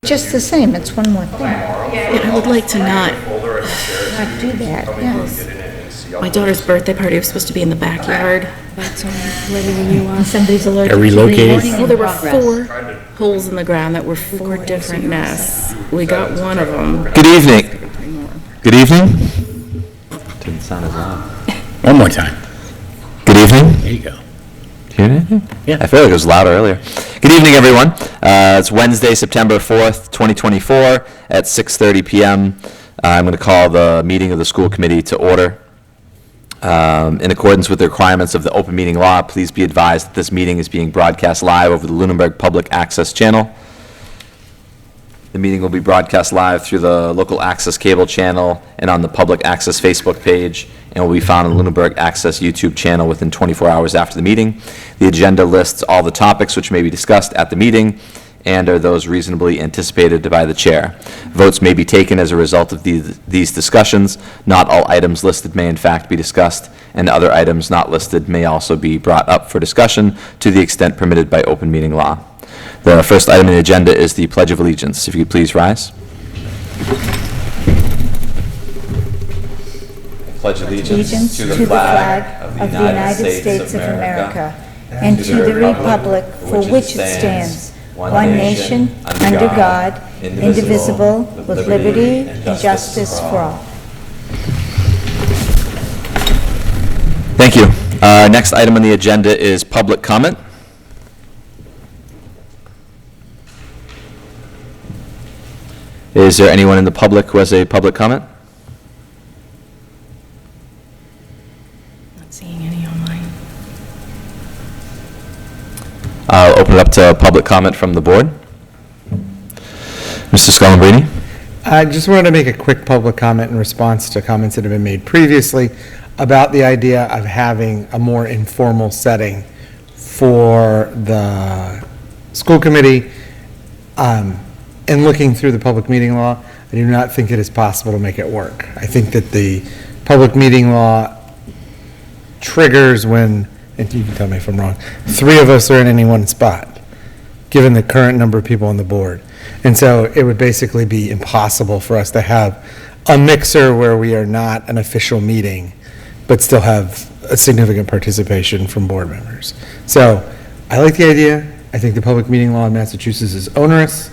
just the same, it's one more thing. I would like to not. Not do that, yes. My daughter's birthday party was supposed to be in the backyard. That's all right, letting you on. Somebody's allergic. Are relocated? Well, there were 4 holes in the ground that were 4 different nests. We got one of them. Good evening. Good evening. Didn't sound as loud. One more time. Good evening. There you go. Hear anything? Yeah. I feel like it was louder earlier. Good evening, everyone. It's Wednesday, September 4th, 2024 at 6:30 p.m. I'm going to call the meeting of the school committee to order. In accordance with the requirements of the open meeting law, please be advised that this meeting is being broadcast live over the Lunenburg Public Access Channel. The meeting will be broadcast live through the local access cable channel and on the public access Facebook page, and will be found on the Lunenburg Access YouTube channel within 24 hours after the meeting. The agenda lists all the topics which may be discussed at the meeting and are those reasonably anticipated by the chair. Votes may be taken as a result of these discussions. Not all items listed may in fact be discussed, and other items not listed may also be brought up for discussion to the extent permitted by open meeting law. The first item on the agenda is the Pledge of Allegiance. If you could please rise. Pledge Allegiance to the flag of the United States of America and to the republic for which it stands, one nation, under God, indivisible, with liberty and justice for all. Thank you. Next item on the agenda is public comment. Is there anyone in the public who has a public comment? Not seeing any online. I'll open it up to public comment from the board. Mr. Scolambrini? I just wanted to make a quick public comment in response to comments that have been made previously about the idea of having a more informal setting for the school committee. And looking through the public meeting law, I do not think it is possible to make it work. I think that the public meeting law triggers when, and you can tell me if I'm wrong, 3 of us are in any one spot, given the current number of people on the board. And so it would basically be impossible for us to have a mixer where we are not an official meeting, but still have a significant participation from board members. So I like the idea. I think the public meeting law in Massachusetts is onerous,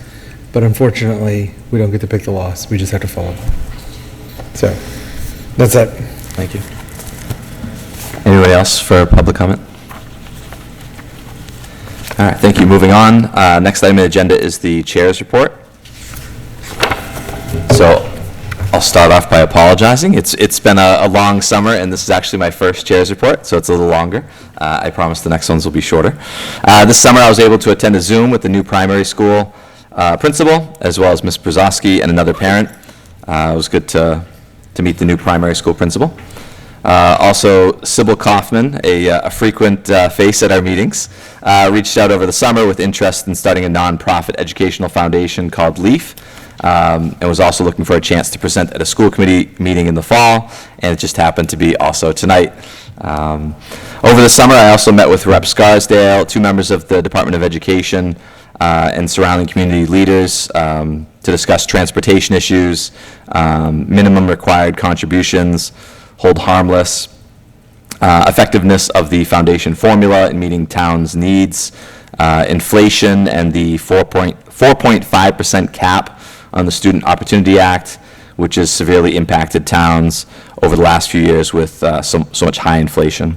but unfortunately, we don't get to pick the laws. We just have to follow them. So that's it. Thank you. Anybody else for public comment? All right, thank you. Moving on. Next item on the agenda is the chair's report. So I'll start off by apologizing. It's been a long summer, and this is actually my first chair's report, so it's a little longer. I promise the next ones will be shorter. This summer, I was able to attend a Zoom with the new primary school principal, as well as Ms. Brzozowski and another parent. It was good to meet the new primary school principal. Also, Sybil Kaufman, a frequent face at our meetings, reached out over the summer with interest in starting a nonprofit educational foundation called LEAF, and was also looking for a chance to present at a school committee meeting in the fall, and it just happened to be also tonight. Over the summer, I also met with Rep. Scarsdale, 2 members of the Department of Education, and surrounding community leaders to discuss transportation issues, minimum required contributions, hold harmless, effectiveness of the foundation formula in meeting towns' needs, inflation and the 4.5% cap on the Student Opportunity Act, which has severely impacted towns over the last few years with so much high inflation.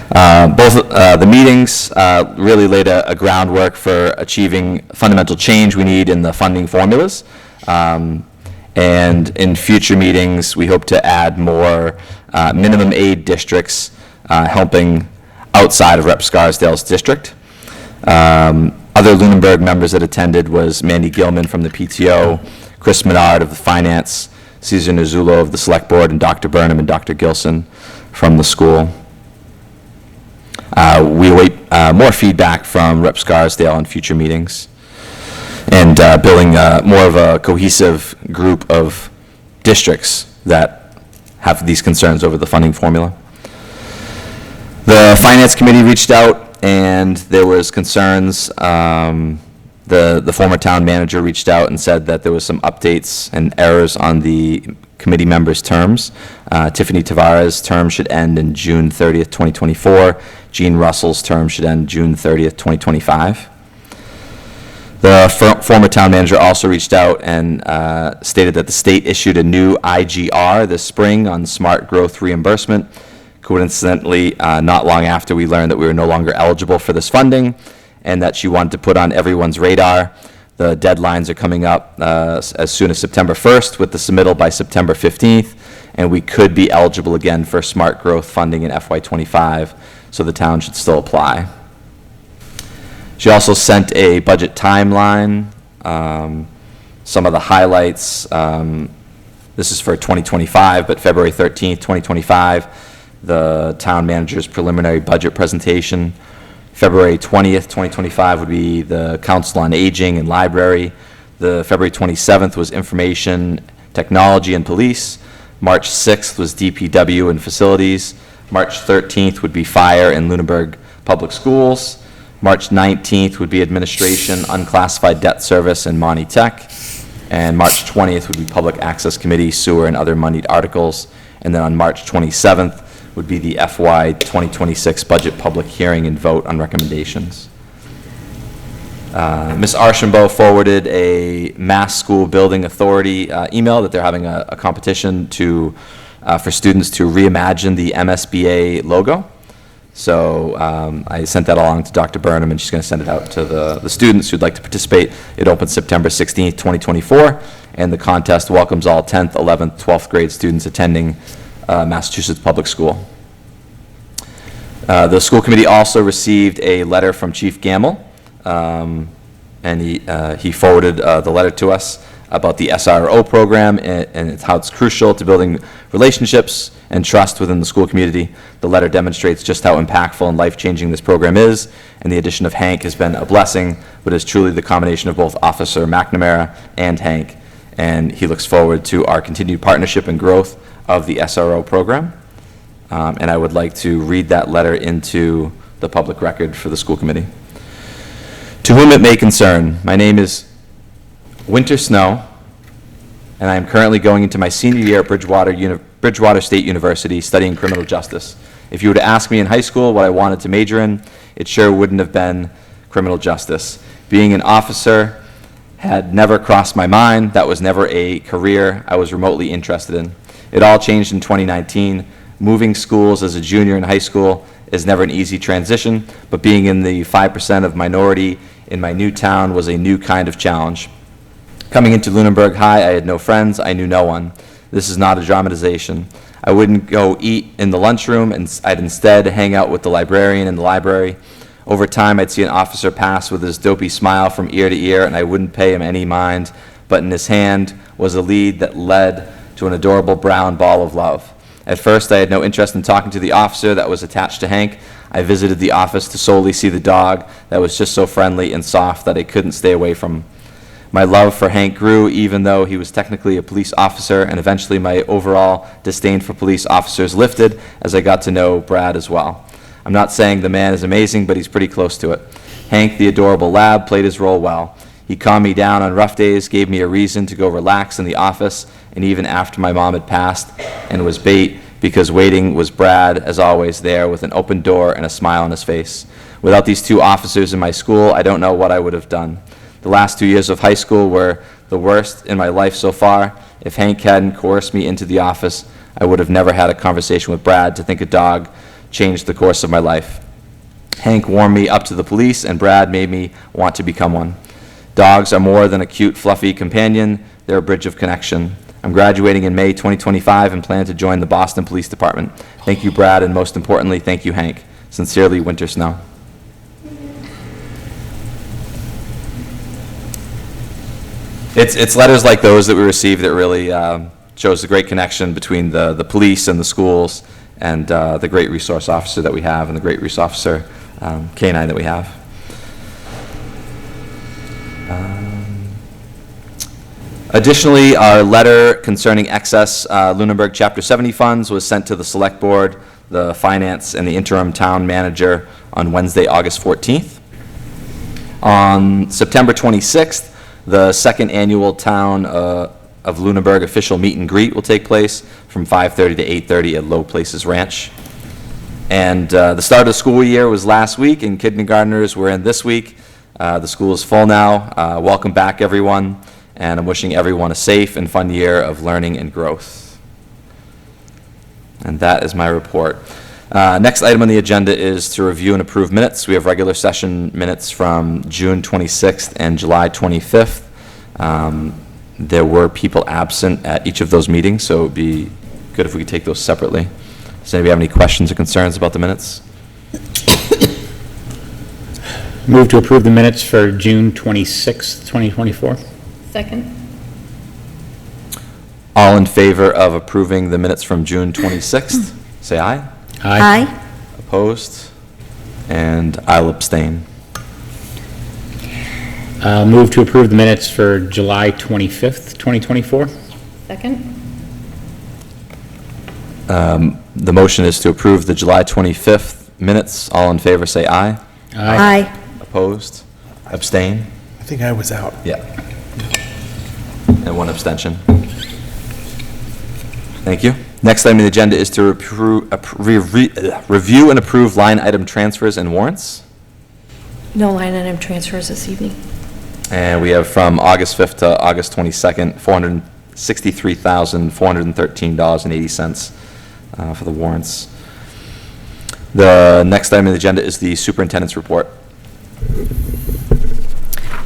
Both the meetings really laid a groundwork for achieving fundamental change we need in the funding formulas. And in future meetings, we hope to add more minimum aid districts helping outside of Rep. Scarsdale's district. Other Lunenburg members that attended was Mandy Gilman from the PTO, Chris Menard of the Finance, Cesar Nuzzulo of the Select Board, and Dr. Burnham and Dr. Gilson from the school. We await more feedback from Rep. Scarsdale in future meetings, and building more of a cohesive group of districts that have these concerns over the funding formula. The Finance Committee reached out, and there was concerns The former town manager reached out and said that there was some updates and errors on the committee members' terms. Tiffany Tavares' term should end in June 30th, 2024. Jean Russell's term should end June 30th, 2025. The former town manager also reached out and stated that the state issued a new IGR this spring on smart growth reimbursement. Coincidentally, not long after we learned that we were no longer eligible for this funding, and that she wanted to put on everyone's radar. The deadlines are coming up as soon as September 1st, with the submittal by September 15th, and we could be eligible again for smart growth funding in FY25, so the town should still apply. She also sent a budget timeline, some of the highlights. This is for 2025, but February 13th, 2025, the town manager's preliminary budget presentation. February 20th, 2025 would be the Council on Aging and Library. The February 27th was Information, Technology, and Police. March 6th was DPW and Facilities. March 13th would be Fire and Lunenburg Public Schools. March 19th would be Administration, Unclassified Debt Service, and Monty Tech. And March 20th would be Public Access Committee, Sewer, and other moneyed articles. And then on March 27th, would be the FY 2026 budget public hearing and vote on recommendations. Ms. Archambault forwarded a Mass School Building Authority email that they're having a competition for students to reimagine the MSBA logo. So I sent that along to Dr. Burnham, and she's going to send it out to the students who'd like to participate. It opens September 16th, 2024, and the contest welcomes all 10th, 11th, 12th grade students attending Massachusetts Public School. The school committee also received a letter from Chief Gamble, and he forwarded the letter to us about the SRO program and how it's crucial to building relationships and trust within the school community. The letter demonstrates just how impactful and life-changing this program is, and the addition of Hank has been a blessing, but is truly the combination of both Officer McNamara and Hank, and he looks forward to our continued partnership and growth of the SRO program. And I would like to read that letter into the public record for the school committee. To whom it may concern, my name is Winter Snow, and I am currently going into my senior year at Bridgewater State University studying criminal justice. If you were to ask me in high school what I wanted to major in, it sure wouldn't have been criminal justice. Being an officer had never crossed my mind. That was never a career I was remotely interested in. It all changed in 2019. Moving schools as a junior in high school is never an easy transition, but being in the 5% of minority in my new town was a new kind of challenge. Coming into Lunenburg High, I had no friends, I knew no one. This is not a dramatization. I wouldn't go eat in the lunchroom, and I'd instead hang out with the librarian in the library. Over time, I'd see an officer pass with his dopey smile from ear to ear, and I wouldn't pay him any mind, but in his hand was a lead that led to an adorable brown ball of love. At first, I had no interest in talking to the officer that was attached to Hank. I visited the office to solely see the dog that was just so friendly and soft that I couldn't stay away from him. My love for Hank grew even though he was technically a police officer, and eventually my overall disdain for police officers lifted as I got to know Brad as well. I'm not saying the man is amazing, but he's pretty close to it. Hank, the adorable lab, played his role well. He calmed me down on rough days, gave me a reason to go relax in the office, and even after my mom had passed and was bait, because waiting was Brad, as always, there with an open door and a smile on his face. Without these two officers in my school, I don't know what I would have done. The last 2 years of high school were the worst in my life so far. If Hank hadn't coerced me into the office, I would have never had a conversation with Brad to think a dog changed the course of my life. Hank warmed me up to the police, and Brad made me want to become one. Dogs are more than a cute, fluffy companion. They're a bridge of connection. I'm graduating in May 2025 and plan to join the Boston Police Department. Thank you, Brad, and most importantly, thank you, Hank. Sincerely, Winter Snow. It's letters like those that we receive that really shows the great connection between the police and the schools, and the great resource officer that we have, and the great resource officer K9 that we have. Additionally, our letter concerning excess Lunenburg Chapter 70 funds was sent to the Select Board, the Finance, and the Interim Town Manager on Wednesday, August 14th. On September 26th, the second annual Town of Lunenburg official meet and greet will take place from 5:30 to 8:30 at Low Places Ranch. And the start of the school year was last week, and kindergartners were in this week. The school is full now. Welcome back, everyone, and I'm wishing everyone a safe and fun year of learning and growth. And that is my report. Next item on the agenda is to review and approve minutes. We have regular session minutes from June 26th and July 25th. There were people absent at each of those meetings, so it would be good if we could take those separately. Does anybody have any questions or concerns about the minutes? Move to approve the minutes for June 26th, 2024. Second. All in favor of approving the minutes from June 26th, say aye. Aye. Opposed? And I'll abstain. Move to approve the minutes for July 25th, 2024. Second. The motion is to approve the July 25th minutes. All in favor, say aye. Aye. Opposed? Abstain? I think I was out. Yeah. And one abstention. Thank you. Next item on the agenda is to review and approve line item transfers and warrants. No line item transfers this evening. And we have from August 5th to August 22nd, $463,413.80 for the warrants. The next item on the agenda is the superintendent's report.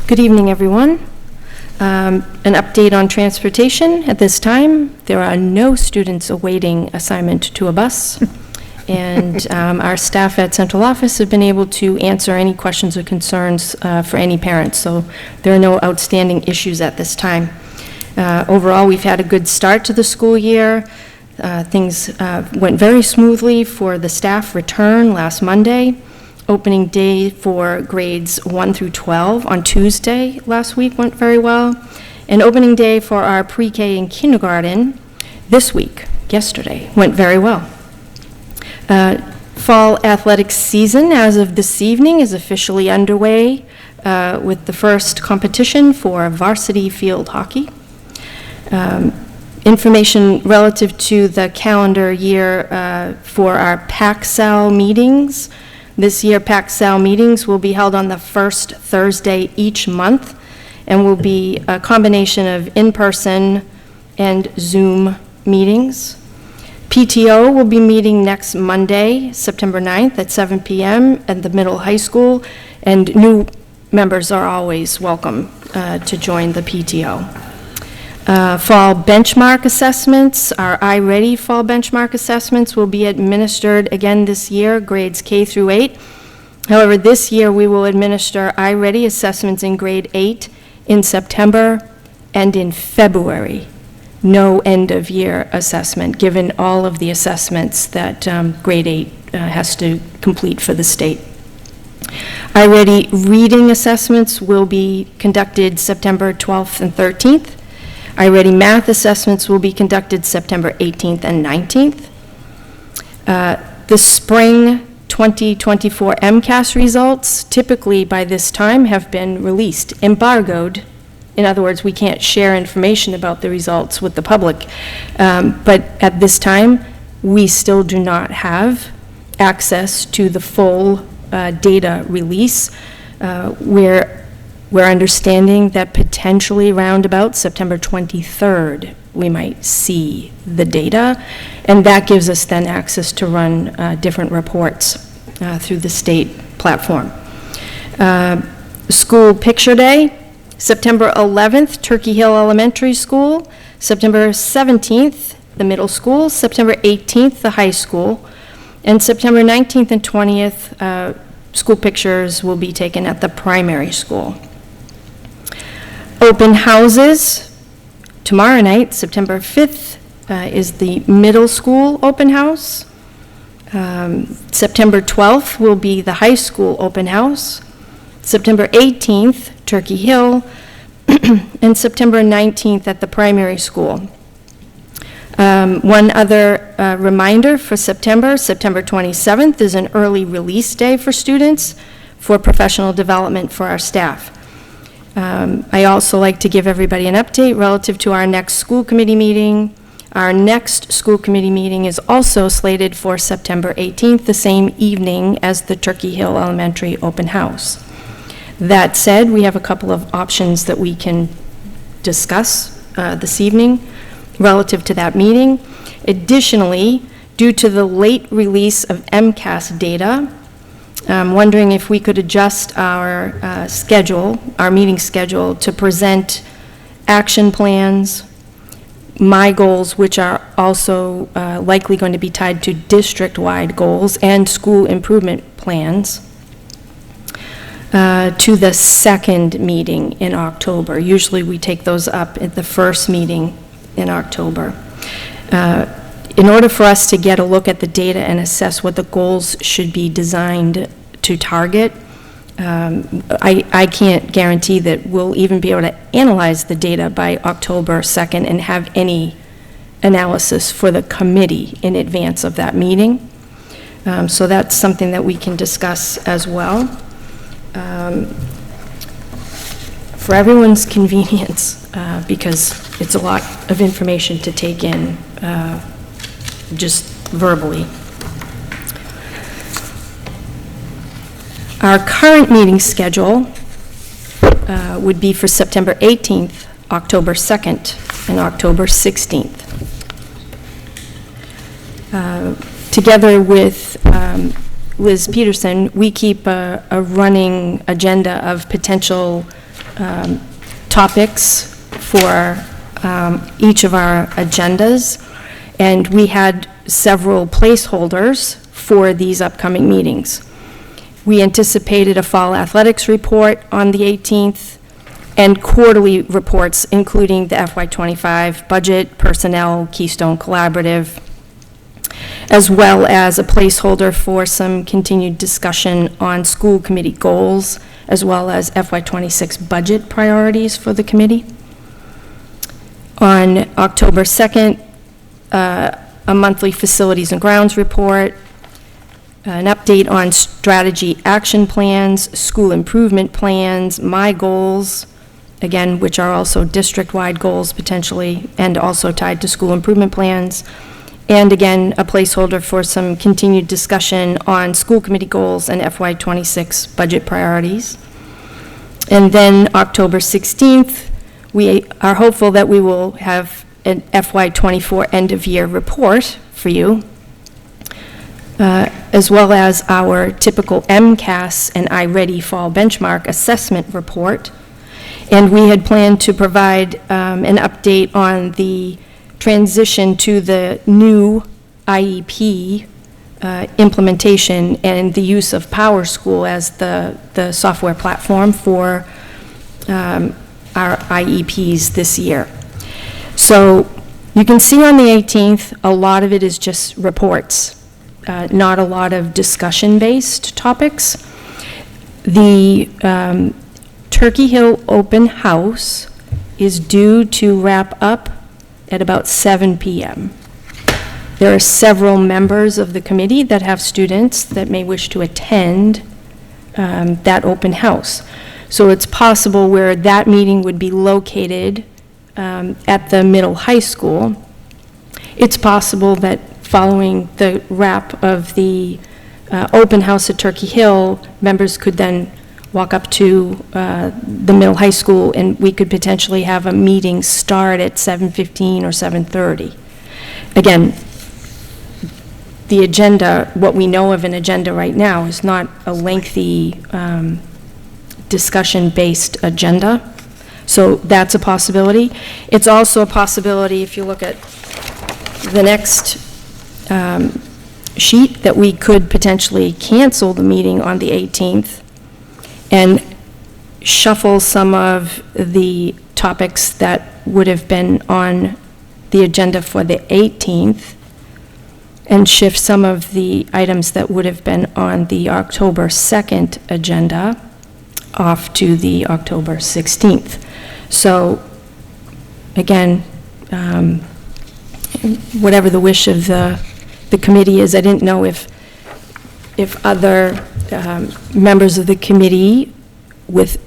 Good evening, everyone. An update on transportation. At this time, there are no students awaiting assignment to a bus. And our staff at central office have been able to answer any questions or concerns for any parents. So there are no outstanding issues at this time. Overall, we've had a good start to the school year. Things went very smoothly for the staff return last Monday. Opening day for grades 1 through 12 on Tuesday last week went very well. And opening day for our pre-K and kindergarten this week, yesterday, went very well. Fall athletics season, as of this evening, is officially underway with the first competition for varsity field hockey. Information relative to the calendar year for our PAC-SAL meetings. This year, PAC-SAL meetings will be held on the first Thursday each month and will be a combination of in-person and Zoom meetings. PTO will be meeting next Monday, September 9th at 7 p.m. at the middle high school, and new members are always welcome to join the PTO. Fall benchmark assessments, our iReady fall benchmark assessments will be administered again this year, grades K through 8. However, this year we will administer iReady assessments in grade 8 in September and in February. No end-of-year assessment, given all of the assessments that grade 8 has to complete for the state. iReady reading assessments will be conducted September 12th and 13th. iReady math assessments will be conducted September 18th and 19th. The spring 2024 MCAS results, typically by this time, have been released, embargoed. In other words, we can't share information about the results with the public. But at this time, we still do not have access to the full data release. We're understanding that potentially around about September 23rd, we might see the data, and that gives us then access to run different reports through the state platform. School Picture Day, September 11th, Turkey Hill Elementary School, September 17th, the middle school, September 18th, the high school, and September 19th and 20th, school pictures will be taken at the primary school. Open houses, tomorrow night, September 5th, is the middle school open house. September 12th will be the high school open house. September 18th, Turkey Hill, and September 19th at the primary school. One other reminder for September 27th is an early release day for students for professional development for our staff. I also like to give everybody an update relative to our next school committee meeting. Our next school committee meeting is also slated for September 18th, the same evening as the Turkey Hill Elementary open house. That said, we have a couple of options that we can discuss this evening relative to that meeting. Additionally, due to the late release of MCAS data, I'm wondering if we could adjust our schedule, our meeting schedule, to present action plans, my goals, which are also likely going to be tied to district-wide goals, and school improvement plans, to the second meeting in October. Usually we take those up at the first meeting in October. In order for us to get a look at the data and assess what the goals should be designed to target, I can't guarantee that we'll even be able to analyze the data by October 2nd and have any analysis for the committee in advance of that meeting. So that's something that we can discuss as well. For everyone's convenience, because it's a lot of information to take in just verbally. Our current meeting schedule would be for September 18th, October 2nd, and October 16th. Together with Liz Peterson, we keep a running agenda of potential topics for each of our agendas, and we had several placeholders for these upcoming meetings. We anticipated a fall athletics report on the 18th and quarterly reports, including the FY25 budget, personnel, Keystone Collaborative, as well as a placeholder for some continued discussion on school committee goals, as well as FY26 budget priorities for the committee. On October 2nd, a monthly facilities and grounds report, an update on strategy action plans, school improvement plans, my goals, again, which are also district-wide goals potentially, and also tied to school improvement plans, and again, a placeholder for some continued discussion on school committee goals and FY26 budget priorities. And then October 16th, we are hopeful that we will have an FY24 end-of-year report for you, as well as our typical MCAS and iReady Fall Benchmark Assessment Report. And we had planned to provide an update on the transition to the new IEP implementation and the use of PowerSchool as the software platform for our IEPs this year. So you can see on the 18th, a lot of it is just reports. Not a lot of discussion-based topics. The Turkey Hill Open House is due to wrap up at about 7 p.m. There are several members of the committee that have students that may wish to attend that open house. So it's possible where that meeting would be located at the middle high school. It's possible that following the wrap of the open house at Turkey Hill, members could then walk up to the middle high school, and we could potentially have a meeting start at 7:15 or 7:30. Again, the agenda, what we know of an agenda right now, is not a lengthy discussion-based agenda, so that's a possibility. It's also a possibility, if you look at the next sheet, that we could potentially cancel the meeting on the 18th and shuffle some of the topics that would have been on the agenda for the 18th and shift some of the items that would have been on the October 2nd agenda off to the October 16th. So, again, whatever the wish of the committee is, I didn't know if other members of the committee with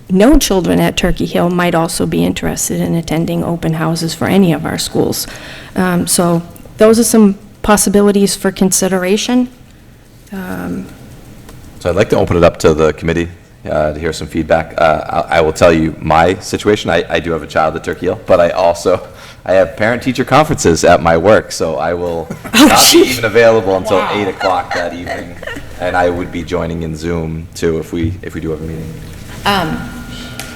no children at Turkey Hill might also be interested in attending open houses for any of our schools. So those are some possibilities for consideration. So I'd like to open it up to the committee to hear some feedback. I will tell you my situation. I do have a child at Turkey Hill, but I have parent-teacher conferences at my work, so I will not be even available until 8 o'clock that evening. And I would be joining in Zoom too if we do have a meeting.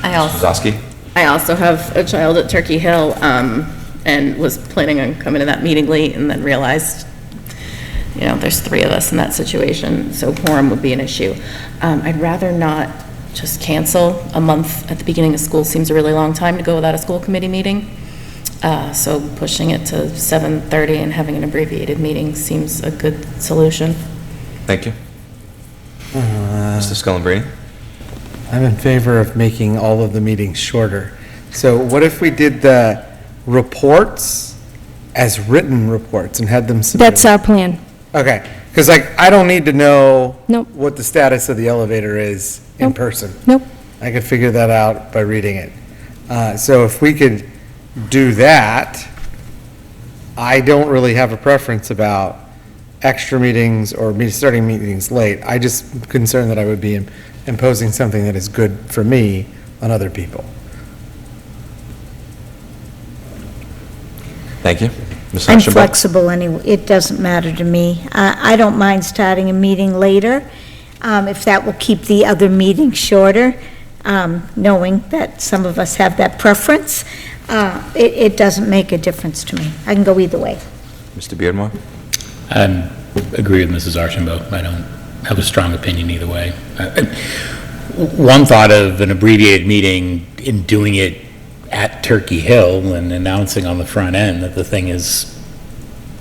Zosky? I also have a child at Turkey Hill, and was planning on coming to that meeting late and then realized, there's 3 of us in that situation, so quorum would be an issue. I'd rather not just cancel. A month at the beginning of school seems a really long time to go without a school committee meeting. So pushing it to 7:30 and having an abbreviated meeting seems a good solution. Thank you. Mr. Scullin-Brady? I'm in favor of making all of the meetings shorter. So what if we did the reports as written reports and had them submitted? That's our plan. Okay, because I don't need to know Nope. what the status of the elevator is in Nope. person. Nope. I could figure that out by reading it. So if we could do that, I don't really have a preference about extra meetings or starting meetings late. I just concerned that I would be imposing something that is good for me on other people. Thank you. Ms. I'm Ashenbach? flexible anyway, it doesn't matter to me. I don't mind starting a meeting later, if that will keep the other meeting shorter, knowing that some of us have that preference. It doesn't make a difference to me. I can go either way. Mr. Beardmore? I agree with Mrs. Archambault. I don't have a strong opinion either way. One thought of an abbreviated meeting in doing it at Turkey Hill and announcing on the front end that the thing is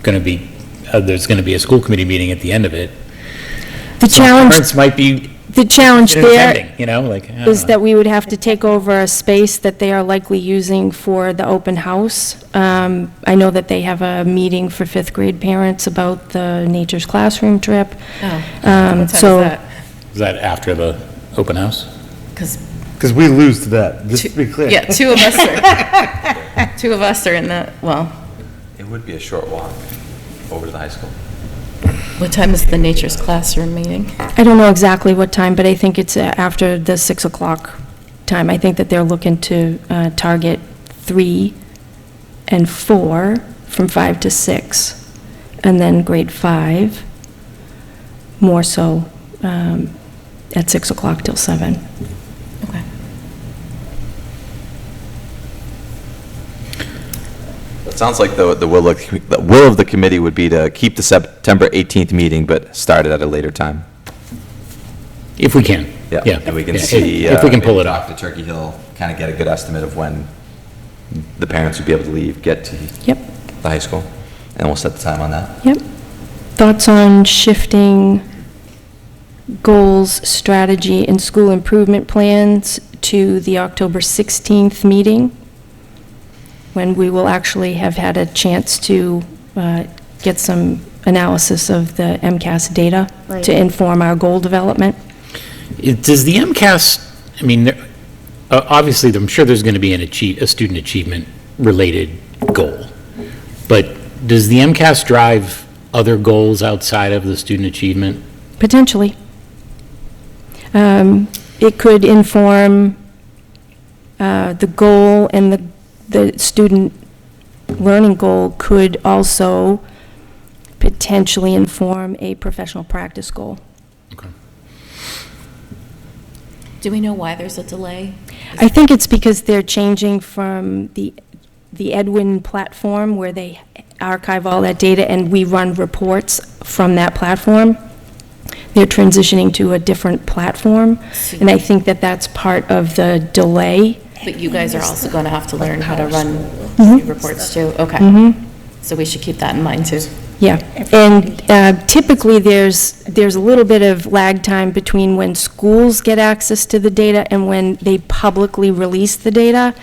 going to be, there's going to be a school committee meeting at the end of it. The Some challenge, parents might be the challenge there attending, like. I don't is know. that we would have to take over a space that they are likely using for the open house. I know that they have a meeting for 5th grade parents about the Nature's Classroom trip. Oh, what time is so- that? Is that after the open house? Because we lose to that, just to be clear. Yeah, 2 of us are in the, well, It would be a short walk over to the high school. what time is the Nature's Classroom meeting? I don't know exactly what time, but I think it's after the 6 o'clock time. I think that they're looking to target 3 and 4 from 5 to 6, and then grade 5, more so at 6 o'clock till 7. Okay. It sounds like the will of the committee would be to keep the September 18th meeting, but start it at a later time. If we can. Yeah. And we can Yeah, see. if we can pull maybe it talk off. to Turkey Hill, kind of get a good estimate of when the parents would be able to leave, get to Yep, the high school, and we'll set the time on that. yep. Thoughts on shifting goals, strategy, and school improvement plans to the October 16th meeting, when we will actually have had a chance to get some analysis of the MCAS data Right. to inform our goal development? Does the MCAS, I mean, obviously, I'm sure there's going to be a student achievement-related goal, but does the MCAS drive other goals outside of the student achievement? Potentially. It could inform the goal, and the student learning goal could also potentially inform a professional practice goal. Okay. Do we know why there's a delay? I think it's because they're changing from the Edwin platform, where they archive all that data and we run reports from that platform. They're transitioning to a different platform, and I think that that's part of the delay. But you guys are also going to have to learn how to run reports too? Okay. So we should keep that in mind too. Yeah, and typically, there's a little bit of lag time between when schools get access to the data and when they publicly release the data,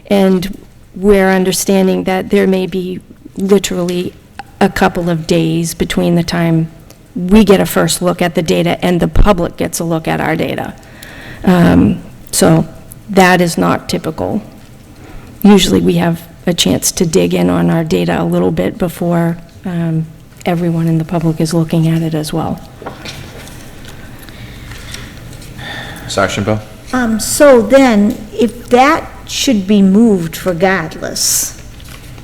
and we're understanding that there may be literally a couple of days between the time we get a first look at the data and the public gets a look at our data. So that is not typical. Usually we have a chance to dig in on our data a little bit before everyone in the public is looking at it as well. Ms. Archambault? So then, if that should be moved regardless,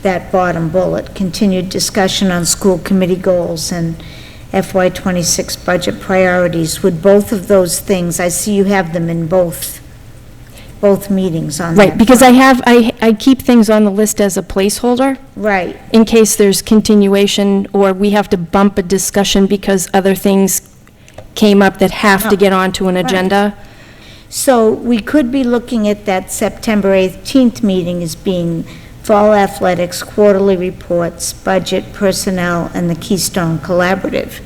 that bottom bullet, continued discussion on school committee goals and FY26 budget priorities, would both of those things, I see you have them in both meetings on that. Right, because I keep things on the list as a placeholder Right, in case there's continuation or we have to bump a discussion because other things came up that have to get onto an agenda. so we could be looking at that September 18th meeting as being fall athletics, quarterly reports, budget, personnel, and the Keystone Collaborative.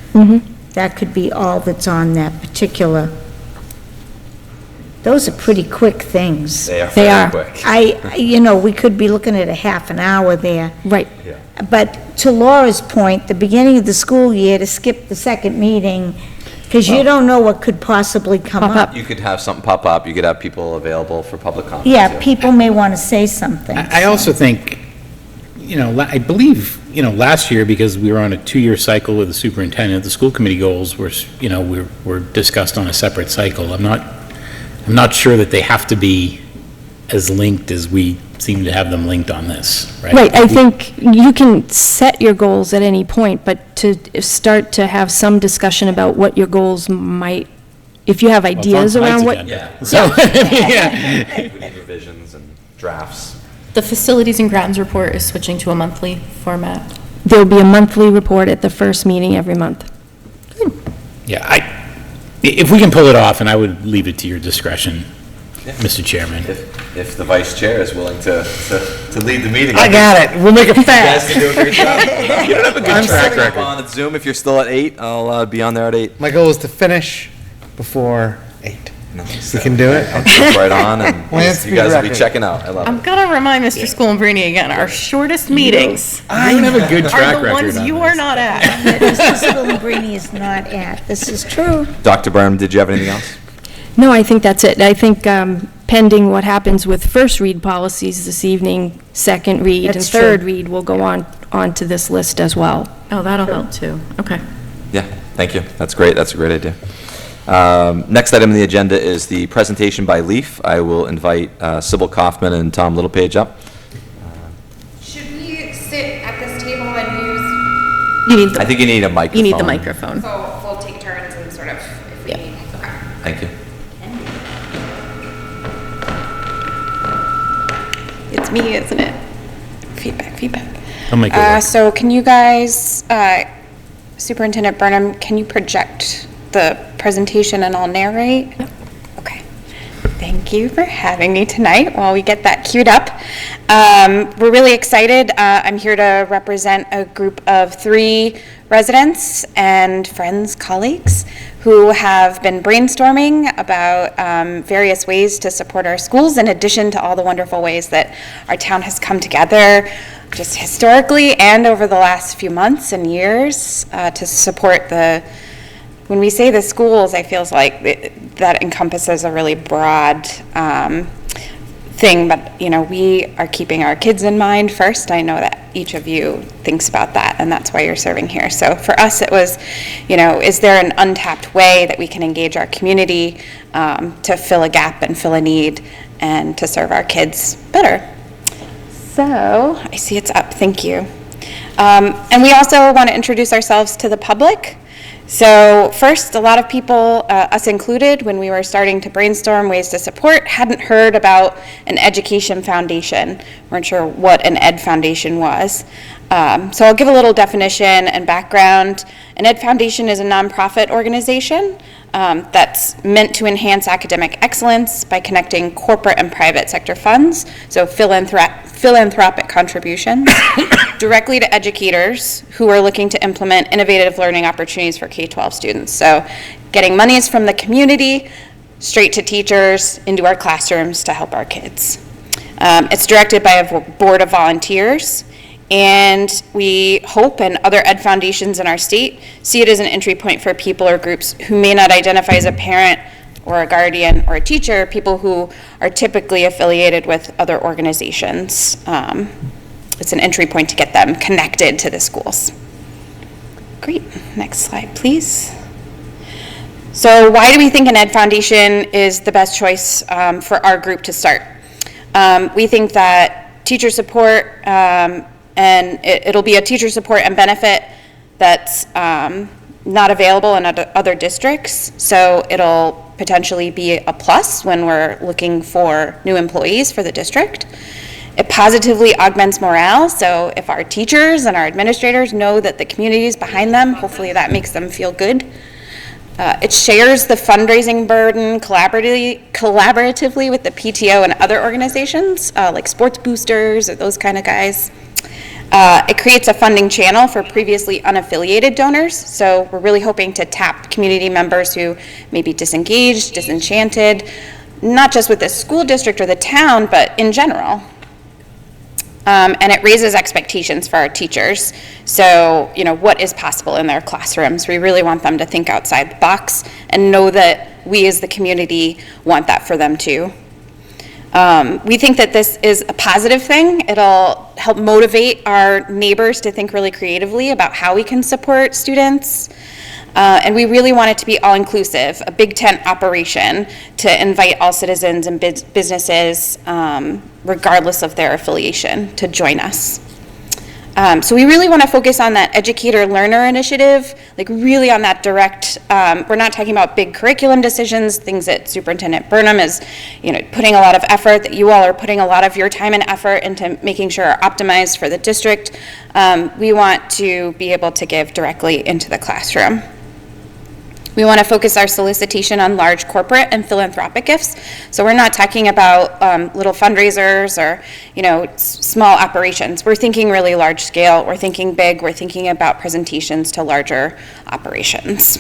That could be all that's on that particular. Those are pretty quick things. They are They are. very quick. We could be looking at a half an hour there. Right. But to Laura's point, the beginning of the school year, to skip the second meeting, because you don't know what could possibly come Pop up. up. You could have something pop up, you could have people available for public comment. Yeah, too. people may want to say something. I also think, I believe, last year, because we were on a 2-year cycle with the superintendent, the school committee goals were, were discussed on a separate cycle. I'm not sure that they have to be as linked as we seem to have them linked on this, right? Right, I think you can set your goals at any point, but to start to have some discussion about what your goals might, if you have Well, it's ideas on around tonight's what. agenda. Yeah. So, yeah. We need revisions and drafts. The facilities and grounds report is switching to a monthly format. There'll be a monthly report at the first meeting every month. Yeah, if we can pull it off, and I would leave it to your discretion, Mr. Chairman. If the vice chair is willing to lead the meeting. I got it. We'll make it You guys fast. can do a great job. You don't have a good I'm track setting up record. On Zoom, if you're still at 8, I'll be on there at 8. My goal is to finish before 8. You can do it? I'll jump right on, and Lance you guys will be record. checking out. I love I'm it. gonna remind Mr. Schoenbrini again, our shortest meetings You don't have a good track are the record ones on you this. are not at. That Mr. Schoenbrini is not at. This is true. Dr. Burnham, did you have anything else? No, I think that's it. I think pending what happens with first read policies this evening, second read and That's true. third read will go onto this list as well. Oh, that'll help too. Okay. Yeah, thank you. That's great. That's a great idea. Next item on the agenda is the presentation by LEAF. I will invite Sybil Kaufman and Tom Littlepage up. Should we sit at this table and use, You need I think you need a microphone. You need the microphone. so we'll take turns and sort of, if we Yeah. need, okay. Thank you. It's me, isn't it? Feedback. I'll make it work. So can you guys, Superintendent Burnham, can you project the presentation and I'll narrate? Okay. Thank you for having me tonight while we get that queued up. We're really excited. I'm here to represent a group of 3 residents and friends, colleagues, who have been brainstorming about various ways to support our schools, in addition to all the wonderful ways that our town has come together just historically and over the last few months and years to support when we say the schools, I feels like that encompasses a really broad thing, but, we are keeping our kids in mind first. I know that each of you thinks about that, and that's why you're serving here. So for us, it was, is there an untapped way that we can engage our community to fill a gap and fill a need and to serve our kids better? So, I see it's up, thank you. And we also want to introduce ourselves to the public. So first, a lot of people, us included, when we were starting to brainstorm ways to support, hadn't heard about an education foundation. Weren't sure what an ed foundation was. So I'll give a little definition and background. An ed foundation is a nonprofit organization that's meant to enhance academic excellence by connecting corporate and private sector funds, so philanthropic contributions, directly to educators who are looking to implement innovative learning opportunities for K-12 students. So getting monies from the community straight to teachers into our classrooms to help our kids. It's directed by a board of volunteers, And we hope, and other ed foundations in our state, see it as an entry point for people or groups who may not identify as a parent or a guardian or a teacher, people who are typically affiliated with other organizations. It's an entry point to get them connected to the schools. Great, next slide, please. So why do we think an ed foundation is the best choice for our group to start? We think that teacher support, and it'll be a teacher support and benefit that's not available in other districts, so it'll potentially be a plus when we're looking for new employees for the district. It positively augments morale, so if our teachers and our administrators know that the community is behind them, hopefully that makes them feel good. It shares the fundraising burden collaboratively with the PTO and other organizations, like sports boosters or those kind of guys. It creates a funding channel for previously unaffiliated donors, so we're really hoping to tap community members who may be disengaged, disenchanted, not just with the school district or the town, but in general. And it raises expectations for our teachers. So, what is possible in their classrooms? We really want them to think outside the box and know that we as the community want that for them too. We think that this is a positive thing. It'll help motivate our neighbors to think really creatively about how we can support students. And we really want it to be all-inclusive, a big tent operation to invite all citizens and businesses, regardless of their affiliation, to join us. So we really want to focus on that educator-learner initiative, like really on that direct, we're not talking about big curriculum decisions, things that Superintendent Burnham is, putting a lot of effort, that you all are putting a lot of your time and effort into making sure are optimized for the district. We want to be able to give directly into the classroom. We want to focus our solicitation on large corporate and philanthropic gifts. So we're not talking about little fundraisers or, small operations. We're thinking really large scale. We're thinking big. We're thinking about presentations to larger operations.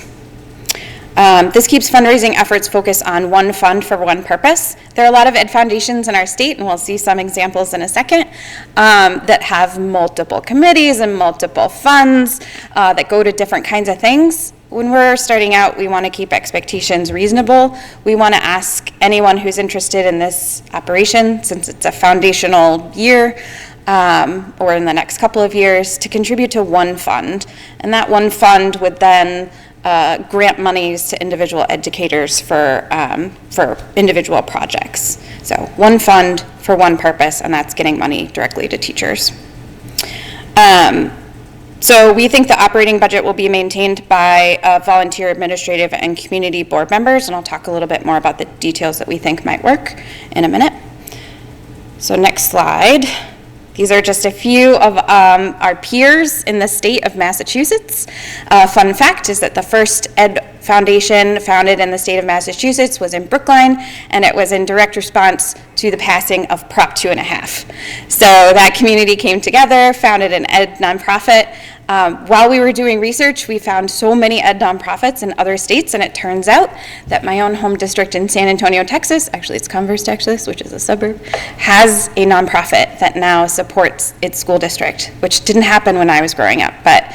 This keeps fundraising efforts focused on one fund for one purpose. There are a lot of ed foundations in our state, and we'll see some examples in a second, that have multiple committees and multiple funds that go to different kinds of things. When we're starting out, we want to keep expectations reasonable. We want to ask anyone who's interested in this operation, since it's a foundational year, or in the next couple of years, to contribute to one fund. And that one fund would then grant monies to individual educators for individual projects. So one fund for one purpose, and that's getting money directly to teachers. So we think the operating budget will be maintained by volunteer, administrative, and community board members, and I'll talk a little bit more about the details that we think might work in a minute. So next slide. These are just a few of our peers in the state of Massachusetts. Fun fact is that the first ed foundation founded in the state of Massachusetts was in Brookline, and it was in direct response to the passing of Prop 2.5. So that community came together, founded an ed nonprofit. While we were doing research, we found so many ed nonprofits in other states, and it turns out that my own home district in San Antonio, Texas, actually it's Converse, Texas, which is a suburb, has a nonprofit that now supports its school district, which didn't happen when I was growing up, but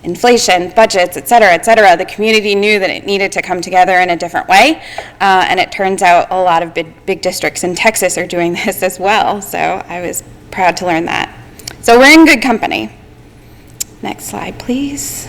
inflation, budgets, et cetera, the community knew that it needed to come together in a different way, and it turns out a lot of big districts in Texas are doing this as well, so I was proud to learn that. So we're in good company. Next slide, please.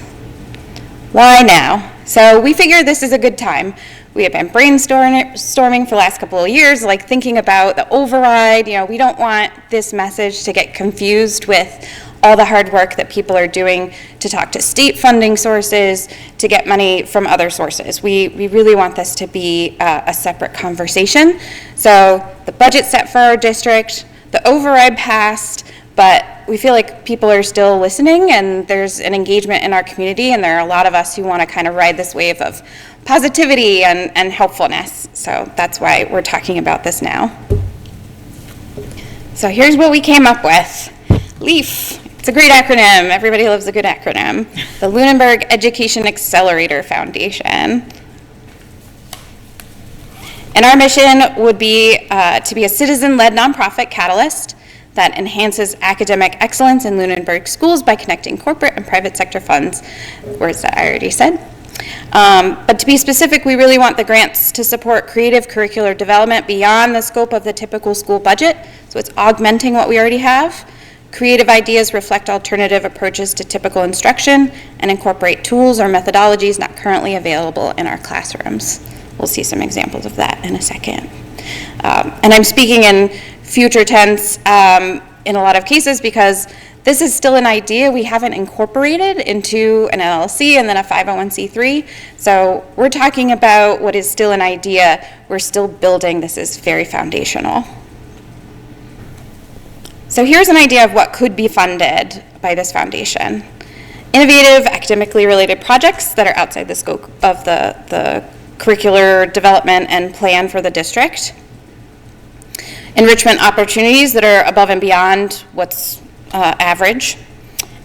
Why now? So we figured this is a good time. We have been brainstorming for the last couple of years, like thinking about the override. We don't want this message to get confused with all the hard work that people are doing to talk to state funding sources, to get money from other sources. We really want this to be a separate conversation. So the budget set for our district, the override passed, but we feel like people are still listening and there's an engagement in our community, and there are a lot of us who want to kind of ride this wave of positivity and helpfulness. So that's why we're talking about this now. So here's what we came up with. LEAF. It's a great acronym. Everybody loves a good acronym. The Lunenburg Education Accelerator Foundation. And our mission would be to be a citizen-led nonprofit catalyst that enhances academic excellence in Lunenburg schools by connecting corporate and private sector funds, words that I already said. But to be specific, we really want the grants to support creative curricular development beyond the scope of the typical school budget, so it's augmenting what we already have. Creative ideas reflect alternative approaches to typical instruction and incorporate tools or methodologies not currently available in our classrooms. We'll see some examples of that in a second. And I'm speaking in future tense in a lot of cases because this is still an idea we haven't incorporated into an LLC and then a 501c3. So we're talking about what is still an idea. We're still building. This is very foundational. So here's an idea of what could be funded by this foundation. Innovative, academically related projects that are outside the scope of the curricular development and plan for the district. Enrichment opportunities that are above and beyond what's average.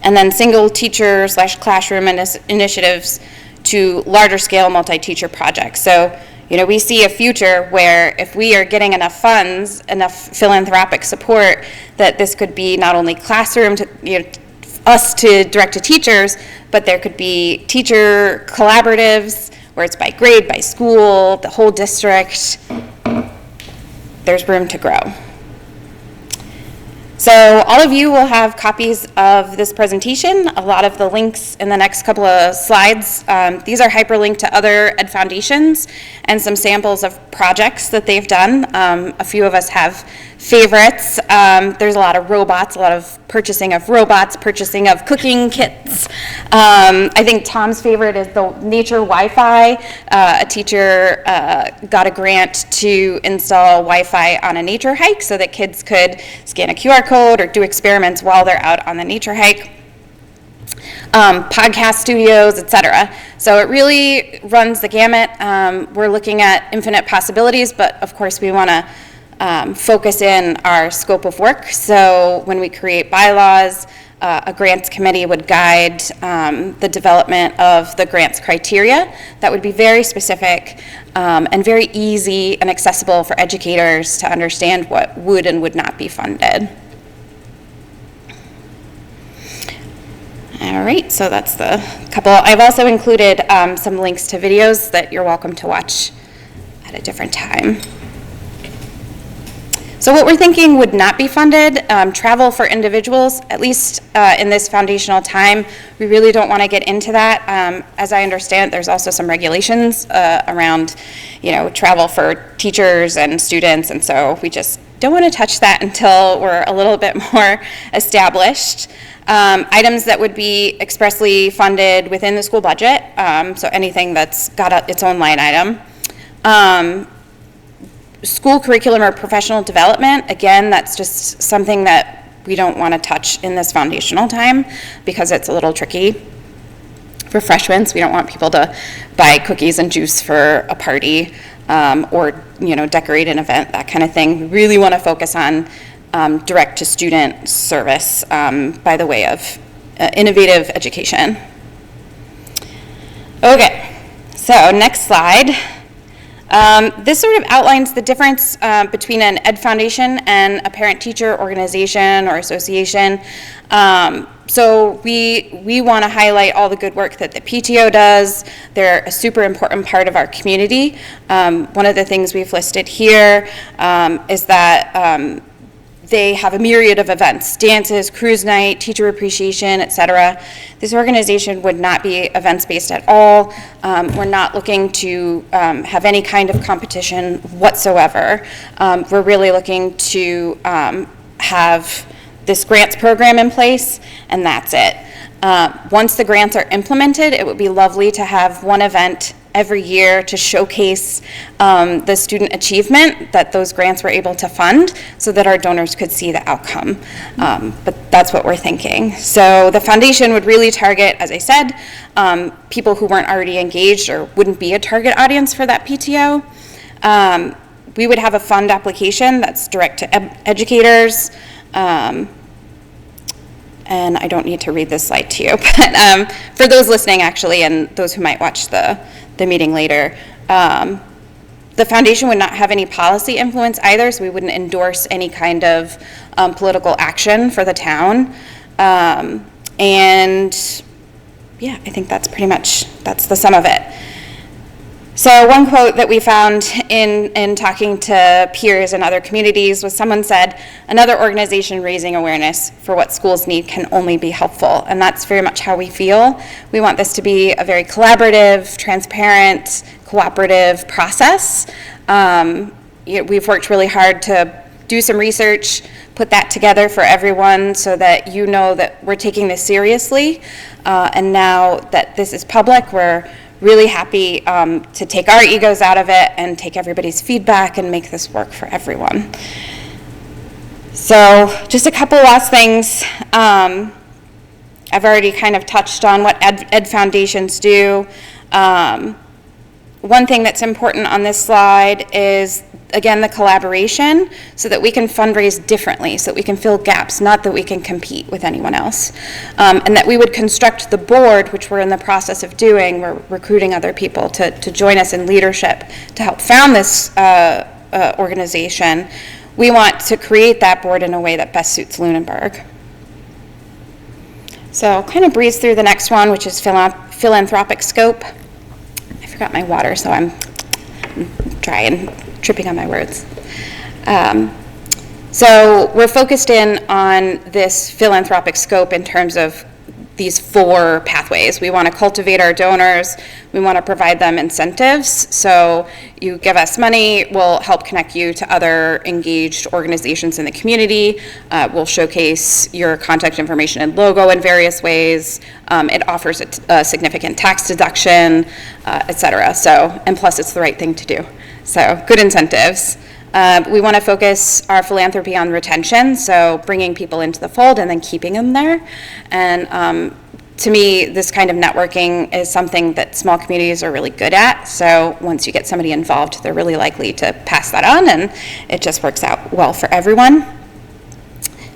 And then single teacher / classroom initiatives to larger scale multi-teacher projects. So, you know, we see a future where if we are getting enough funds, enough philanthropic support, that this could be not only classroom to, you know, us to direct to teachers, but there could be teacher collaboratives where it's by grade, by school, the whole district. There's room to grow. So all of you will have copies of this presentation, a lot of the links in the next couple of slides. These are hyperlinked to other Ed Foundations and some samples of projects that they've done. A few of us have favorites. There's a lot of robots, a lot of purchasing of robots, purchasing of cooking kits. I think Tom's favorite is the Nature Wi-Fi. A teacher got a grant to install Wi-Fi on a nature hike so that kids could scan a QR code or do experiments while they're out on the nature hike. Podcast studios, etc. So it really runs the gamut. We're looking at infinite possibilities, but of course we want to focus in our scope of work. So when we create bylaws, a grants committee would guide the development of the grants criteria that would be very specific and very easy and accessible for educators to understand what would and would not be funded. All right, so that's the couple. I've also included some links to videos that you're welcome to watch at a different time. So what we're thinking would not be funded, travel for individuals, at least in this foundational time. We really don't want to get into that. As I understand, there's also some regulations around, you know, travel for teachers and students, and so we just don't want to touch that until we're a little bit more established. Items that would be expressly funded within the school budget, so anything that's got its own line item. School curriculum or professional development, again, that's just something that we don't want to touch in this foundational time because it's a little tricky. For freshmen, we don't want people to buy cookies and juice for a party or, you know, decorate an event, that kind of thing. We really want to focus on direct to student service by the way of innovative education. Okay, so next slide. This sort of outlines the difference between an Ed Foundation and a parent-teacher organization or association. So we want to highlight all the good work that the PTO does. They're a super important part of our community. One of the things we've listed here is that they have a myriad of events, dances, cruise night, teacher appreciation, etc. This organization would not be events-based at all. We're not looking to have any kind of competition whatsoever. We're really looking to have this grants program in place, and that's it. Once the grants are implemented, it would be lovely to have one event every year to showcase the student achievement that those grants were able to fund so that our donors could see the outcome. But that's what we're thinking. So the foundation would really target, as I said, people who weren't already engaged or wouldn't be a target audience for that PTO. We would have a fund application that's direct to educators. And I don't need to read this slide to you, but for those listening actually, and those who might watch the meeting later, The foundation would not have any policy influence either, so we wouldn't endorse any kind of political action for the town. And yeah, I think that's pretty much, that's the sum of it. So one quote that we found in talking to peers in other communities was someone said, "Another organization raising awareness for what schools need can only be helpful." And that's very much how we feel. We want this to be a very collaborative, transparent, cooperative process. We've worked really hard to do some research, put that together for everyone so that you know that we're taking this seriously. And now that this is public, we're really happy to take our egos out of it and take everybody's feedback and make this work for everyone. So just a couple last things. I've already kind of touched on what ed foundations do. One thing that's important on this slide is, again, the collaboration, so that we can fundraise differently, so that we can fill gaps, not that we can compete with anyone else. And that we would construct the board, which we're in the process of doing. We're recruiting other people to join us in leadership to help found this organization. We want to create that board in a way that best suits Lunenburg. So I'll kind of breeze through the next one, which is philanthropic scope. I forgot my water, so I'm dry and tripping on my words. So we're focused in on this philanthropic scope in terms of these 4 pathways. We want to cultivate our donors. We want to provide them incentives. So you give us money, we'll help connect you to other engaged organizations in the community. We'll showcase your contact information and logo in various ways. It offers a significant tax deduction, et cetera. So, and plus it's the right thing to do. So good incentives. We want to focus our philanthropy on retention, so bringing people into the fold and then keeping them there. And to me, this kind of networking is something that small communities are really good at. So once you get somebody involved, they're really likely to pass that on, and it just works out well for everyone.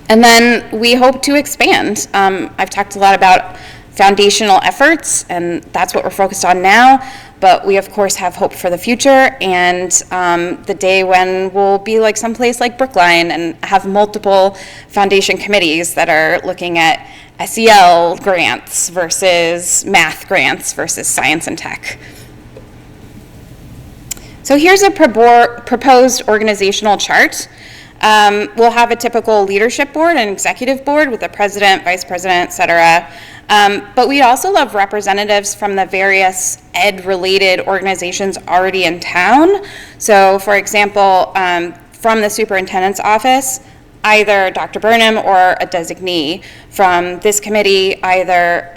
And then we hope to expand. I've talked a lot about foundational efforts, and that's what we're focused on now. But we, of course, have hope for the future, and the day when we'll be like someplace like Brookline and have multiple foundation committees that are looking at SEL grants versus math grants versus science and tech. So here's a proposed organizational chart. We'll have a typical leadership board and executive board with the president, vice president, et cetera. But we'd also love representatives from the various ed-related organizations already in town. So, for example, from the superintendent's office, either Dr. Burnham or a designee. From this committee, either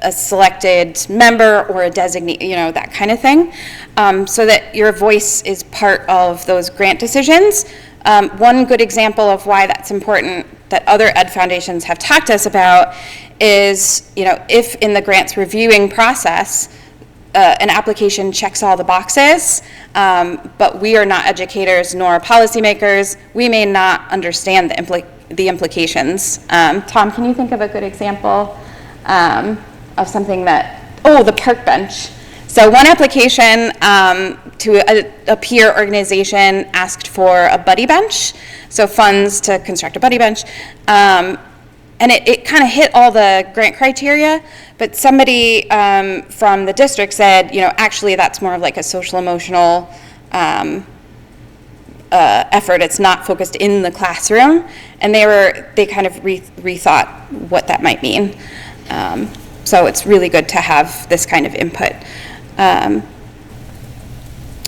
a selected member or a designee, you know, that kind of thing, so that your voice is part of those grant decisions. One good example of why that's important that other ed foundations have talked to us about is, you know, if in the grants reviewing process, an application checks all the boxes, but we are not educators nor policymakers, we may not understand the implications. Tom, can you think of a good example of something that, the park bench. So one application to a peer organization asked for a buddy bench, so funds to construct a buddy bench. And it kind of hit all the grant criteria, but somebody from the district said, you know, actually that's more of like a social emotional effort. It's not focused in the classroom, and they kind of rethought what that might mean. So it's really good to have this kind of input.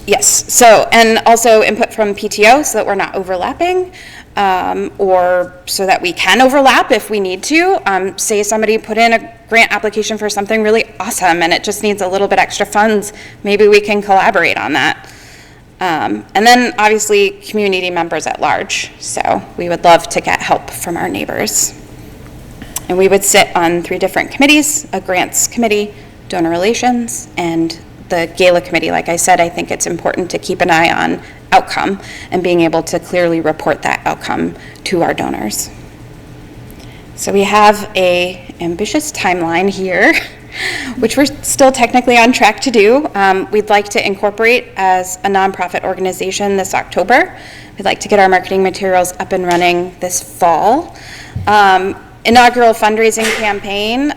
Yes, so, and also input from PTO so that we're not overlapping. Or so that we can overlap if we need to. Say somebody put in a grant application for something really awesome and it just needs a little bit extra funds, maybe we can collaborate on that. And then obviously community members at large. So we would love to get help from our neighbors. And we would sit on 3 different committees: a grants committee, donor relations, and the gala committee. Like I said, I think it's important to keep an eye on outcome and being able to clearly report that outcome to our donors. So we have a ambitious timeline here. which we're still technically on track to do. We'd like to incorporate as a nonprofit organization this October. We'd like to get our marketing materials up and running this fall. Inaugural fundraising campaign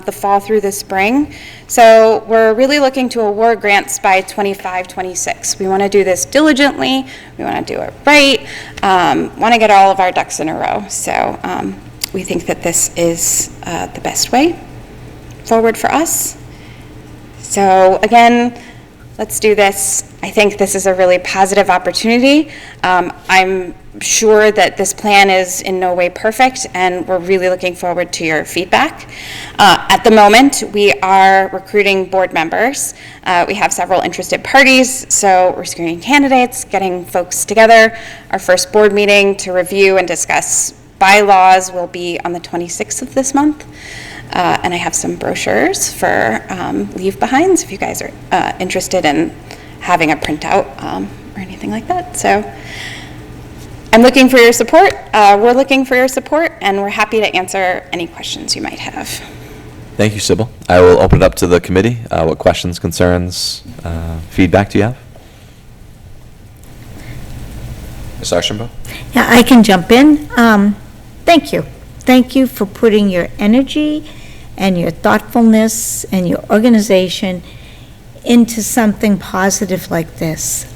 the fall through the spring. So we're really looking to award grants by 25-26. We want to do this diligently. We want to do it right. Want to get all of our ducks in a row. So we think that this is the best way forward for us. So again, let's do this. I think this is a really positive opportunity. I'm sure that this plan is in no way perfect, and we're really looking forward to your feedback. At the moment, we are recruiting board members. We have several interested parties, so we're screening candidates, getting folks together. Our first board meeting to review and discuss bylaws will be on the 26th of this month. And I have some brochures for leave behinds if you guys are interested in having a printout or anything like that. So I'm looking for your support. We're looking for your support, and we're happy to answer any questions you might have. Thank you, Sybil. I will open it up to the committee. What questions, concerns, feedback do you have? Ms. Archambault? Yeah, I can jump in. Thank you. Thank you for putting your energy and your thoughtfulness and your organization into something positive like this.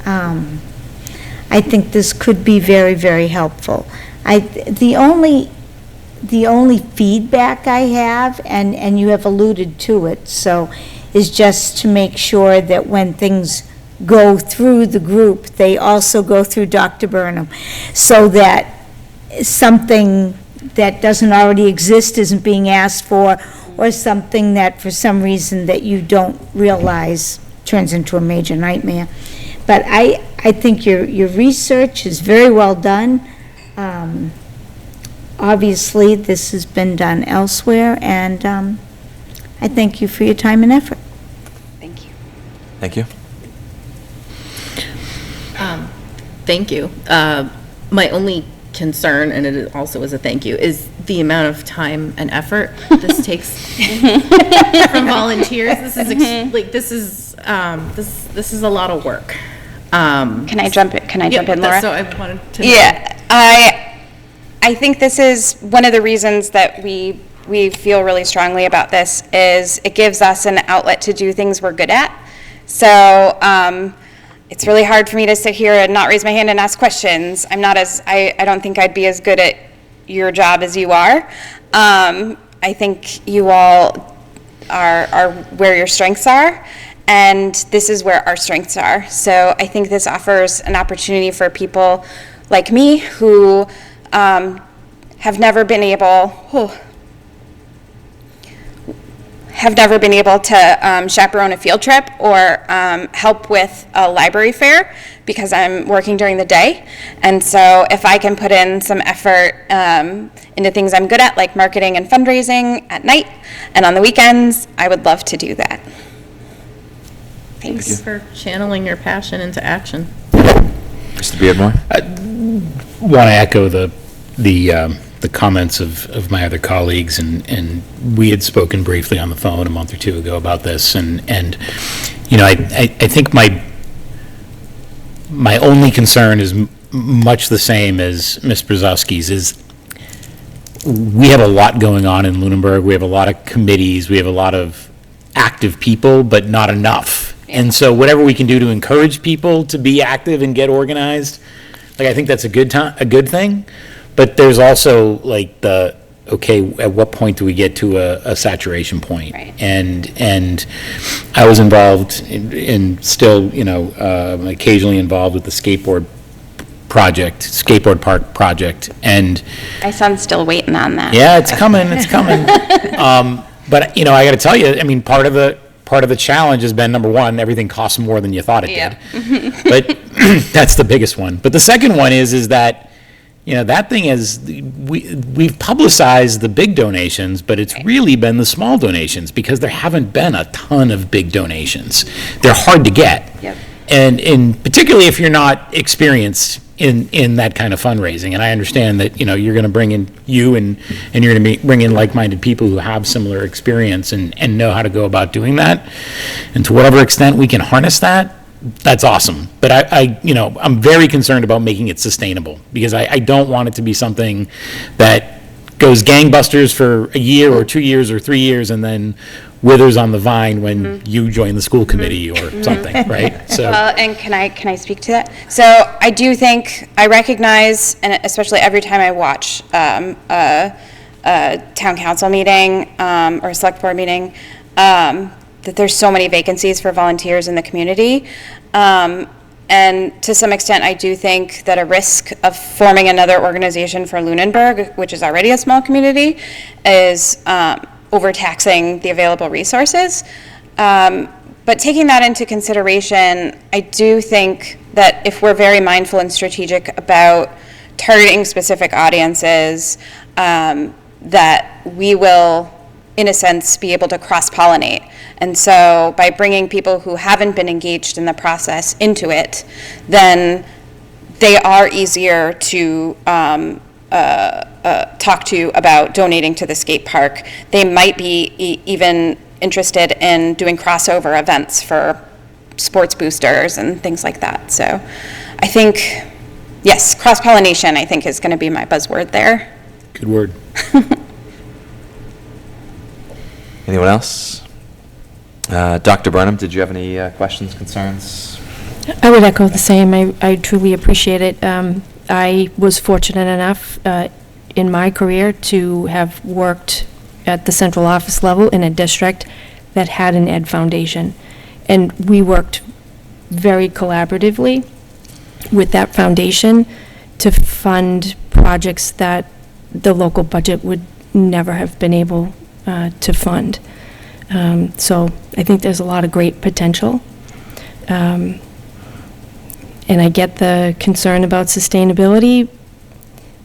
I think this could be very, very helpful. The only feedback I have, and you have alluded to it, so, is just to make sure that when things go through the group, they also go through Dr. Burnham, so that something that doesn't already exist isn't being asked for, or something that for some reason that you don't realize turns into a major nightmare. But I think your research is very well done. Obviously, this has been done elsewhere, and I thank you for your time and effort. Thank you. Thank you. Thank you. My only concern, and it also is a thank you, is the amount of time and effort this takes from volunteers. This is this is a lot of work. Can I jump in, Laura? So I wanted to know. Yeah, I think this is one of the reasons that we feel really strongly about this is it gives us an outlet to do things we're good at. So it's really hard for me to sit here and not raise my hand and ask questions. I don't think I'd be as good at your job as you are. I think you all are where your strengths are, and this is where our strengths are. So I think this offers an opportunity for people like me who have never been able to chaperone a field trip or help with a library fair because I'm working during the day. And so if I can put in some effort into things I'm good at, like marketing and fundraising at night and on the weekends, I would love to do that. Thanks. Thanks for channeling your passion into action. Mr. Beardmore? Want to echo the comments of my other colleagues, and we had spoken briefly on the phone a month or two ago about this, and you know, I think my only concern is much the same as Ms. Brzezowski's, is we have a lot going on in Lunenburg. We have a lot of committees. We have a lot of active people, but not enough. And so whatever we can do to encourage people to be active and get organized, like, I think that's a good thing. But there's also like okay, at what point do we get to a saturation point? Right. And I was involved in still, you know, occasionally involved with the skateboard park project, and My son's still waiting on that. yeah, it's coming. But you know, I got to tell you, I mean, part of the challenge has been, number one, everything costs more than you thought it did. But that's the biggest one. But the second one is that, you know, that thing is, we've publicized the big donations, but it's really been the small donations, because there haven't been a ton of big donations. They're hard to get. Yep. And particularly if you're not experienced in that kind of fundraising. And I understand that, you're going to bring in you and you're going to bring in like-minded people who have similar experience and know how to go about doing that. And to whatever extent we can harness that, that's awesome. But I'm very concerned about making it sustainable, because I don't want it to be something that goes gangbusters for a year or 2 years or 3 years and then withers on the vine when you join the school committee or something, right? So. Well, and can I speak to that? So I do think, I recognize, and especially every time I watch a town council meeting or a select board meeting, that there's so many vacancies for volunteers in the community. And to some extent, I do think that a risk of forming another organization for Lunenburg, which is already a small community, is overtaxing the available resources. But taking that into consideration, I do think that if we're very mindful and strategic about targeting specific audiences, that we will, in a sense, be able to cross-pollinate. And so by bringing people who haven't been engaged in the process into it, then they are easier to talk to about donating to the skate park. They might be even interested in doing crossover events for sports boosters and things like that. So I think, yes, cross-pollination, I think, is going to be my buzzword there. Good word. Anyone else? Dr. Burnham, did you have any questions, concerns? I would echo the same. I truly appreciate it. I was fortunate enough in my career to have worked at the central office level in a district that had an Ed Foundation. And we worked very collaboratively with that foundation to fund projects that the local budget would never have been able to fund. So I think there's a lot of great potential. And I get the concern about sustainability,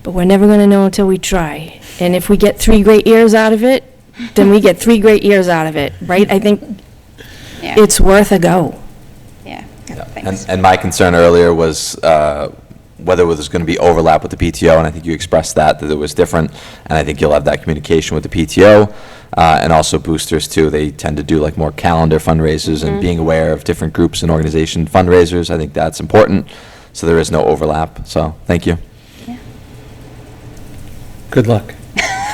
but we're never going to know until we try. And if we get 3 great years out of it, then we get 3 great years out of it, right? I think Yeah. it's worth a go. Yeah. Yeah. Thanks. And my concern earlier was whether there's going to be overlap with the PTO, and I think you expressed that it was different, and I think you'll have that communication with the PTO, and also boosters too. They tend to do like more calendar fundraisers and being aware of different groups and organization fundraisers. I think that's important, so there is no overlap. So thank you. Good luck.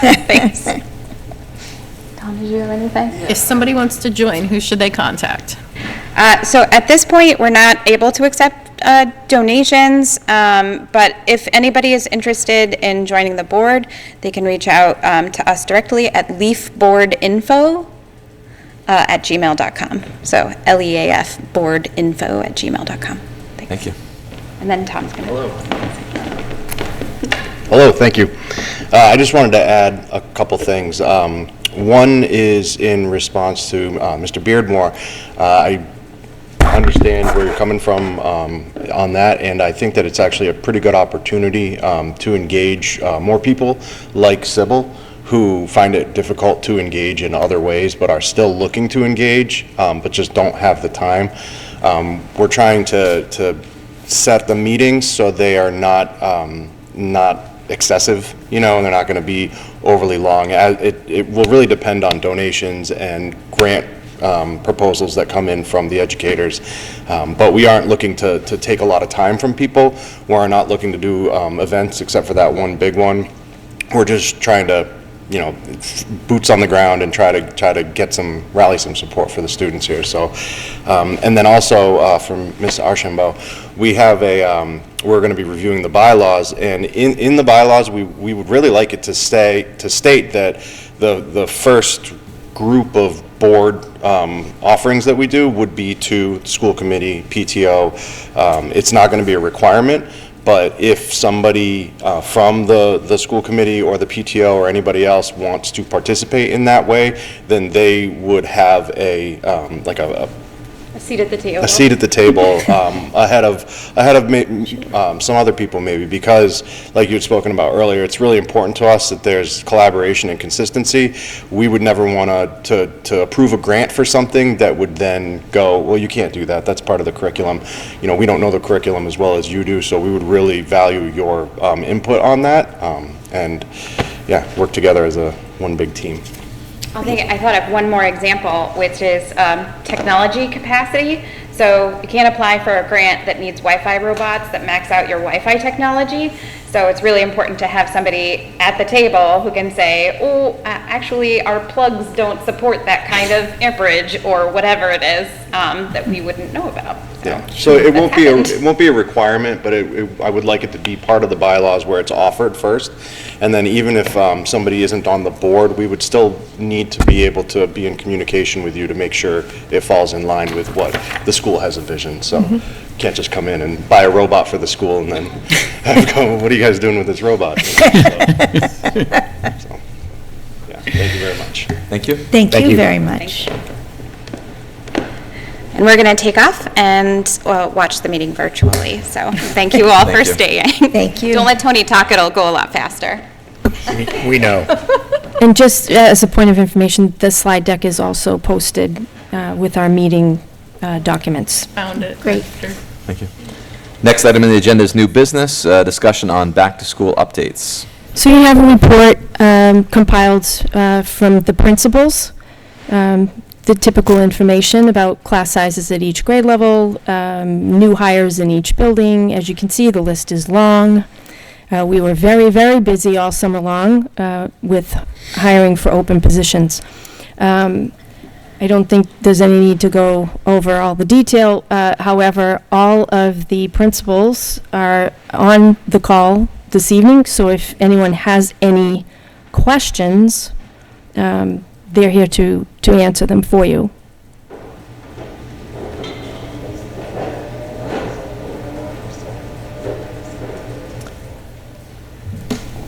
Thanks. Tom, did you have anything? If somebody wants to join, who should they contact? So at this point, we're not able to accept donations, but if anybody is interested in joining the board, they can reach out to us directly at leafboardinfo@gmail.com. So LEAF boardinfo@gmail.com. Thank you. And then Tom's going to. Hello, thank you. I just wanted to add a couple things. One is in response to Mr. Beardmore. I understand where you're coming from on that, and I think that it's actually a pretty good opportunity to engage more people like Sybil, who find it difficult to engage in other ways but are still looking to engage, but just don't have the time. We're trying to set the meetings so they are not excessive, and they're not going to be overly long. It will really depend on donations and grant proposals that come in from the educators. But we aren't looking to take a lot of time from people. We're not looking to do events except for that one big one. We're just trying to, boots on the ground and try to rally some support for the students here. So, and then also from Ms. Archambault, we have we're going to be reviewing the bylaws, and in the bylaws, we would really like it to state that the first group of board offerings that we do would be to school committee, PTO. It's not going to be a requirement, but if somebody from the school committee or the PTO or anybody else wants to participate in that way, then they would have a A seat at the table. a seat at the table ahead of some other people maybe, because like you had spoken about earlier, it's really important to us that there's collaboration and consistency. We would never want to approve a grant for something that would then go, well, you can't do that, that's part of the curriculum. You know, we don't know the curriculum as well as you do, so we would really value your input on that, and yeah, work together as one big team. I thought of one more example, which is technology capacity. So you can't apply for a grant that needs Wi-Fi robots that max out your Wi-Fi technology. So it's really important to have somebody at the table who can say, oh, actually our plugs don't support that kind of amperage or whatever it is that we wouldn't know about. Yeah, so it won't be a requirement, but I would like it to be part of the bylaws where it's offered first. And then even if somebody isn't on the board, we would still need to be able to be in communication with you to make sure it falls in line with what the school has envisioned. So can't just come in and buy a robot for the school and then go, what are you guys doing with this robot? You know, so, yeah, thank you very much. Thank you. Thank you very much. And we're going to take off and watch the meeting virtually. So thank you all for you. staying. Thank you. Don't let Tony talk, it'll go a lot faster. We know. And just as a point of information, the slide deck is also posted with our meeting documents. Found it. Great. Thank you. Next item on the agenda is new business, discussion on back-to-school updates. So you have a report compiled from the principals, the typical information about class sizes at each grade level, new hires in each building. As you can see, the list is long. We were very, very busy all summer long with hiring for open positions. I don't think there's any need to go over all the detail. However, all of the principals are on the call this evening, so if anyone has any questions, they're here to answer them for you.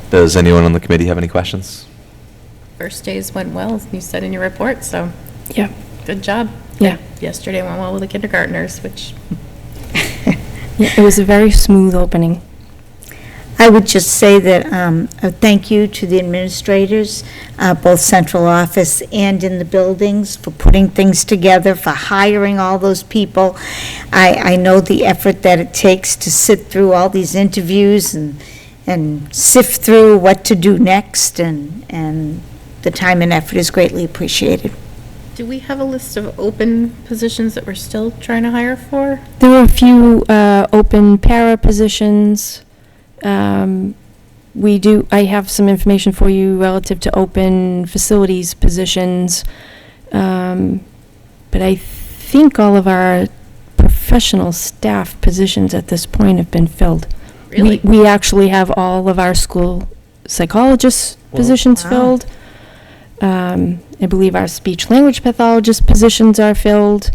Does anyone on the committee have any questions? First days went well, as you said in your report, so Yeah. good job. Yeah. Yesterday went well with the kindergartners, which Yeah, it was a very smooth opening. I would just say that a thank you to the administrators, both central office and in the buildings, for putting things together, for hiring all those people. I know the effort that it takes to sit through all these interviews and sift through what to do next, and the time and effort is greatly appreciated. do we have a list of open positions that we're still trying to hire for? There were a few open para positions. I have some information for you relative to open facilities positions. But I think all of our professional staff positions at this point have been filled. Really? We actually have all of our school psychologist positions Wow. filled. I believe our speech language pathologist positions are filled.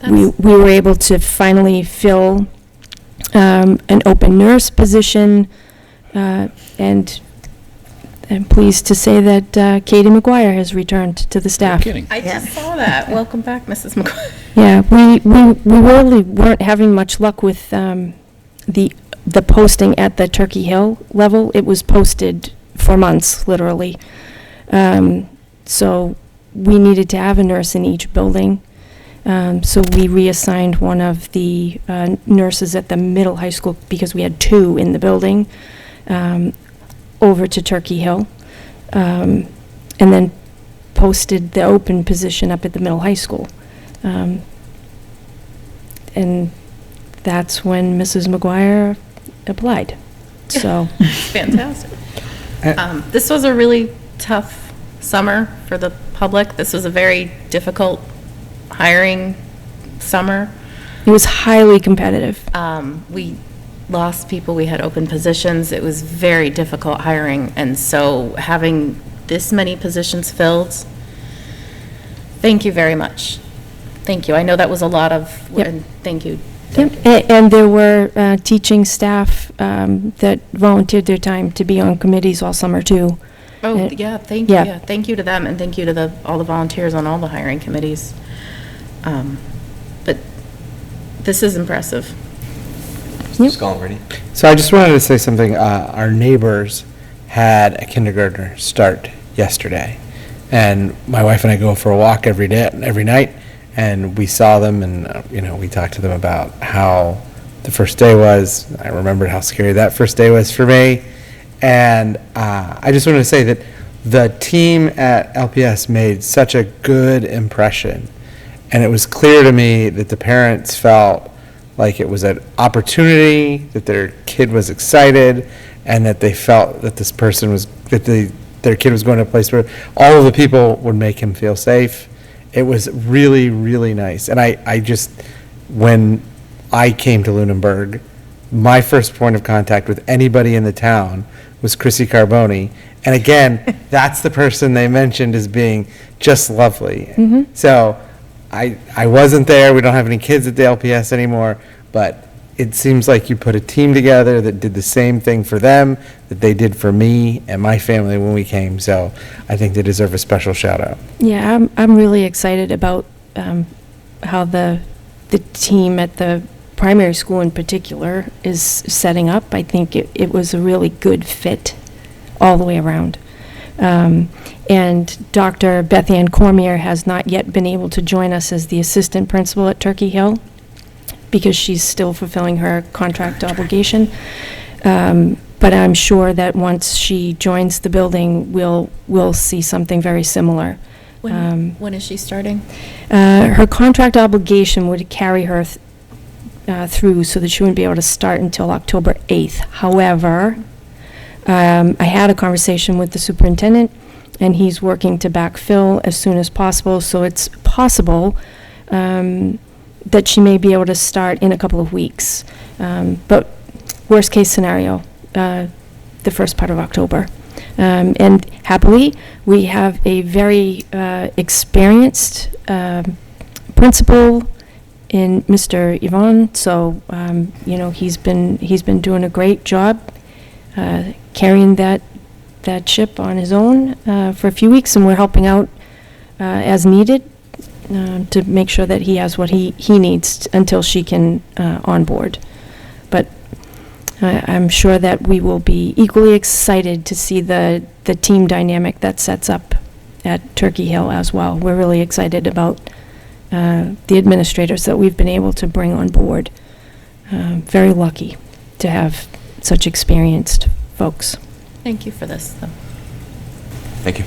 We were able to finally fill an open nurse position, and I'm pleased to say that Katie McGuire has returned to the staff. Kidding. I just saw that. Welcome back, Mrs. McCoy. Yeah, we really weren't having much luck with the posting at the Turkey Hill level. It was posted for months, literally. So we needed to have a nurse in each building. So we reassigned one of the nurses at the middle high school, because we had two in the building, over to Turkey Hill, and then posted the open position up at the middle high school. And that's when Mrs. McGuire applied. So, Fantastic. This was a really tough summer for the public. This was a very difficult hiring summer. it was highly competitive. We lost people, we had open positions, it was very difficult hiring, and so having this many positions filled, thank you very much. Thank you. I know that was a lot of, Yep. and thank you. Yep, and there were teaching staff that volunteered their time to be on committees all summer, too. Oh, And- yeah, thank you, yeah. yeah, thank you to them, and thank you to all the volunteers on all the hiring committees. But this is impressive. Mr. Scullen, So I just wanted to say something. Our neighbors had a kindergartner start yesterday, and my wife and I go for a walk every night, and we saw them, and we talked to them about how the first day was. I remembered how scary that first day was for me, and I just wanted to say that the team at LPS made such a good impression, and it was clear to me that the parents felt like it was an opportunity, that their kid was excited, and that they felt that this person was, their kid was going to a place where all of the people would make him feel safe. It was really, really nice. And I just, when I came to Lunenburg, my first point of contact with anybody in the town was Chrissy Carboni. And again, that's the person they mentioned as being just lovely. So I wasn't there, we don't have any kids at the LPS anymore, but it seems like you put a team together that did the same thing for them that they did for me and my family when we came, so I think they deserve a special shout out. Yeah, I'm really excited about how the team at the primary school in particular is setting up. I think it was a really good fit all the way around. And Dr. Beth Ann Cormier has not yet been able to join us as the assistant principal at Turkey Hill because she's still fulfilling her contract obligation. But I'm sure that once she joins the building, we'll see something very similar. When is she starting? Her contract obligation would carry her through so that she wouldn't be able to start until October 8th. However, I had a conversation with the superintendent, and he's working to backfill as soon as possible, so it's possible that she may be able to start in a couple of weeks. But worst case scenario, the first part of October. And happily, we have a very experienced principal in Mr. Yvonne, so, he's been doing a great job carrying that ship on his own for a few weeks, and we're helping out as needed to make sure that he has what he needs until she can onboard. But I'm sure that we will be equally excited to see the team dynamic that sets up at Turkey Hill as well. We're really excited about the administrators that we've been able to bring on board. Very lucky to have such experienced folks. Thank you for this, though. Thank you.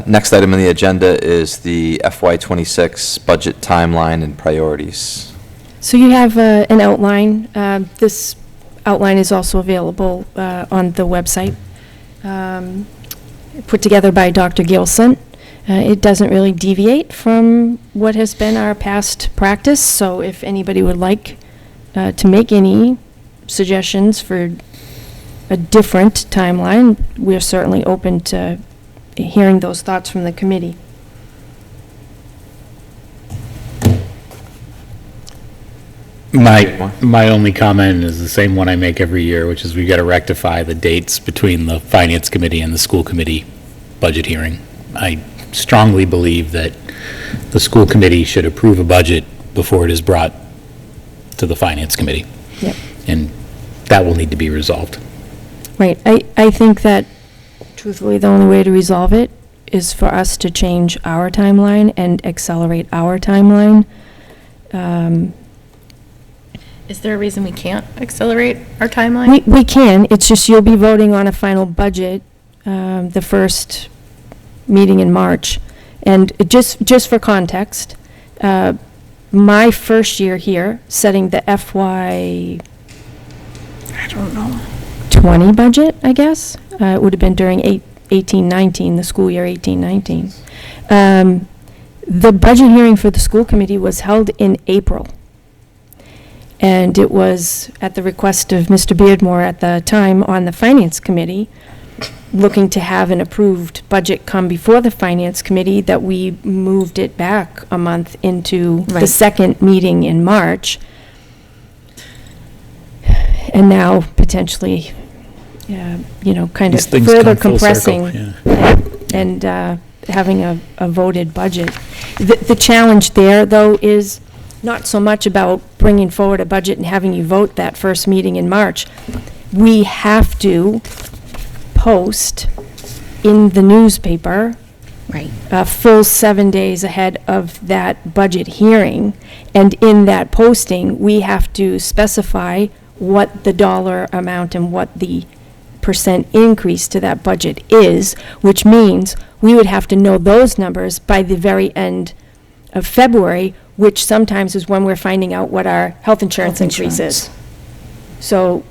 Next item on the agenda is the FY26 budget timeline and priorities. So you have an outline. This outline is also available on the website, put together by Dr. Gilson. It doesn't really deviate from what has been our past practice, so if anybody would like to make any suggestions for a different timeline, we're certainly open to hearing those thoughts from the committee. My only comment is the same one I make every year, which is we've got to rectify the dates between the Finance Committee and the School Committee budget hearing. I strongly believe that the School Committee should approve a budget before it is brought to the Finance Committee. Yep. And that will need to be resolved. Right. I think that truthfully, the only way to resolve it is for us to change our timeline and accelerate our timeline. Is there a reason we can't accelerate our timeline? We can, it's just you'll be voting on a final budget, the first meeting in March. And just for context, my first year here, setting the FY, I don't know, 20 budget, I guess, it would have been during 18-19, the school year 18-19. The budget hearing for the school committee was held in April. And it was at the request of Mr. Beardmore at the time on the Finance Committee, looking to have an approved budget come before the Finance Committee, that we moved it back a month into the Right. second meeting in March. And now potentially kind of These things further come full circle, compressing and having a voted budget. The challenge there, though, is not so much about bringing forward a budget and having you vote that first meeting in March. We have to post in the newspaper Right. a full 7 days ahead of that budget hearing, and in that posting, we have to specify what the dollar amount and what the percent increase to that budget is, which means we would have to know those numbers by the very end of February, which sometimes is when we're finding out what our health insurance increase is. So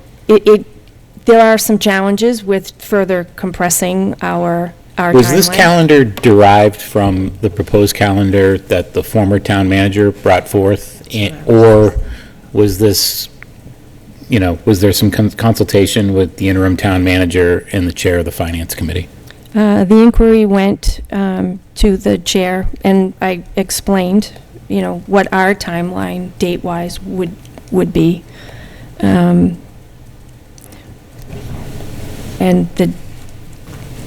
there are some challenges with further compressing our timeline. Was this calendar derived from the proposed calendar that the former town manager brought forth? Or was this, was there some consultation with the interim town manager and the chair of the finance committee? The inquiry went to the chair, and I explained, what our timeline, date-wise, would be. And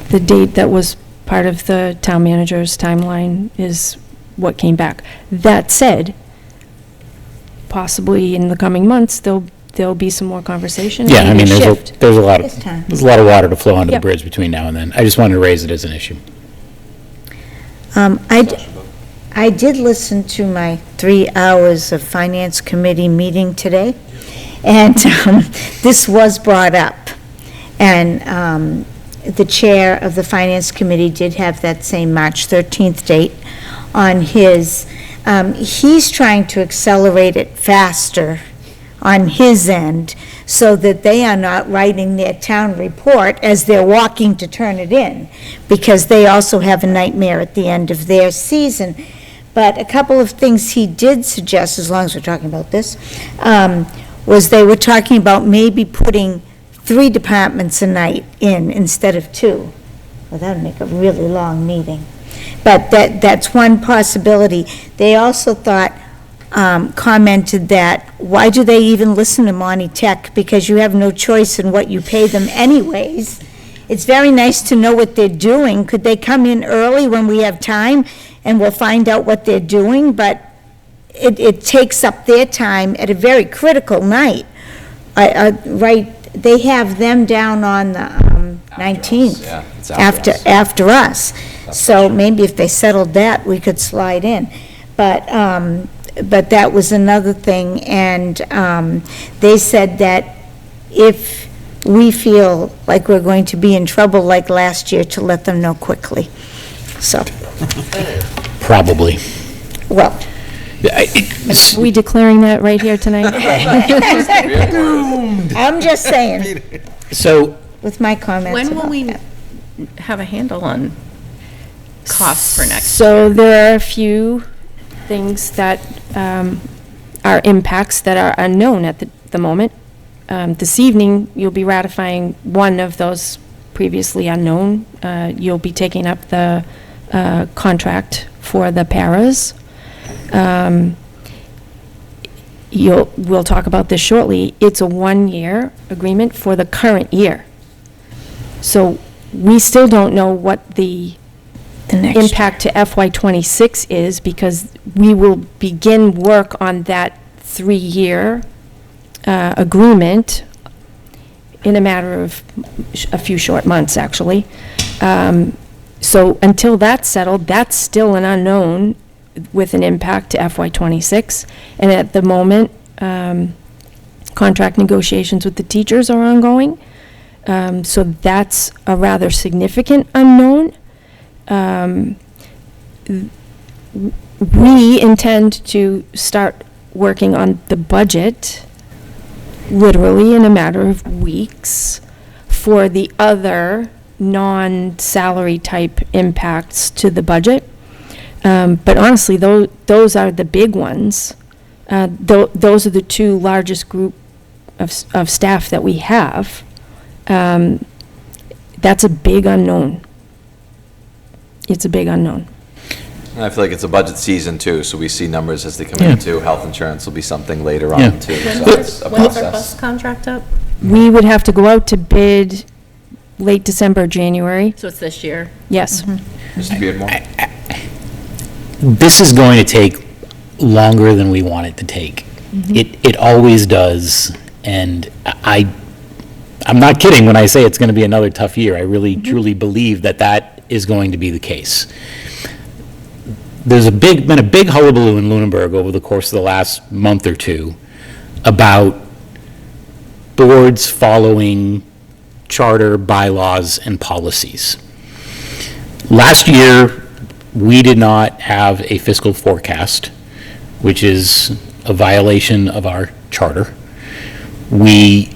the date that was part of the town manager's timeline is what came back. That said, possibly in the coming months, there'll be some more conversation. Yeah, I and mean, shift. there's a lot This time. of water to flow under the Yep. bridge between now and then. I just wanted to raise it as an issue. I did listen to my 3 hours of Finance Committee meeting today, and this was brought up. And the chair of the Finance Committee did have that same March 13th date on his. He's trying to accelerate it faster on his end so that they are not writing their town report as they're walking to turn it in, because they also have a nightmare at the end of their season. But a couple of things he did suggest, as long as we're talking about this, was they were talking about maybe putting 3 departments a night in instead of 2. Well, that'd make a really long meeting. But that's one possibility. They also thought, commented that, why do they even listen to Monty Tech? Because you have no choice in what you pay them anyways. It's very nice to know what they're doing. Could they come in early when we have time and we'll find out what they're doing? But it takes up their time at a very critical night. Right, they have them down on the 19th. Yeah, it's after us. After us. So maybe if they settled that, we could slide in. But that was another thing, and they said that if we feel like we're going to be in trouble like last year, to let them know quickly. So, Probably. well, Are we declaring that right here tonight? I'm just saying, So, with my comments When will about we that. have a handle on costs for next? So there are a few things that are impacts that are unknown at the moment. This evening, you'll be ratifying one of those previously unknown. You'll be taking up the contract for the paras. We'll talk about this shortly. It's a 1-year agreement for the current year. So we still don't know what the next impact to FY '26 is, because we will begin work on that 3-year agreement in a matter of a few short months, actually. So until that's settled, that's still an unknown with an impact to FY '26. And at the moment, contract negotiations with the teachers are ongoing. So that's a rather significant unknown. We intend to start working on the budget literally in a matter of weeks for the other non-salary type impacts to the budget. But honestly, those are the big ones. Those are the 2 largest group of staff that we have. That's a big unknown. It's a big unknown. And I feel like it's a budget season too, so we see numbers as they come Yeah. in too. Health insurance will be something later Yeah. on too. So it's a When's our process. bus contract up? We would have to go out to bid late December, January. So it's this year. Yes. Mr. Beardmore? This is going to take longer than we want it to take. It always does, and I'm not kidding when I say it's going to be another tough year. I really, truly believe that that is going to be the case. There's been a big hullabaloo in Lunenburg over the course of the last month or two about boards following charter, bylaws, and policies. Last year, we did not have a fiscal forecast, which is a violation of our charter. We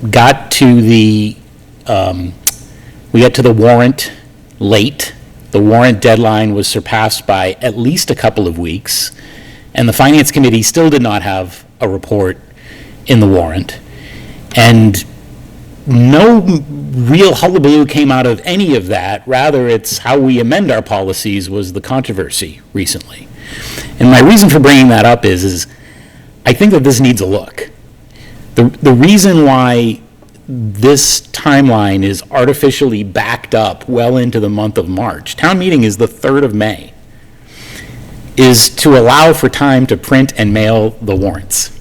got to the warrant late. The warrant deadline was surpassed by at least a couple of weeks, and the Finance Committee still did not have a report in the warrant. And no real hullabaloo came out of any of that. Rather, it's how we amend our policies was the controversy recently. And my reason for bringing that up is I think that this needs a look. The reason why this timeline is artificially backed up well into the month of March, town meeting is the 3rd of May, is to allow for time to print and mail the warrants.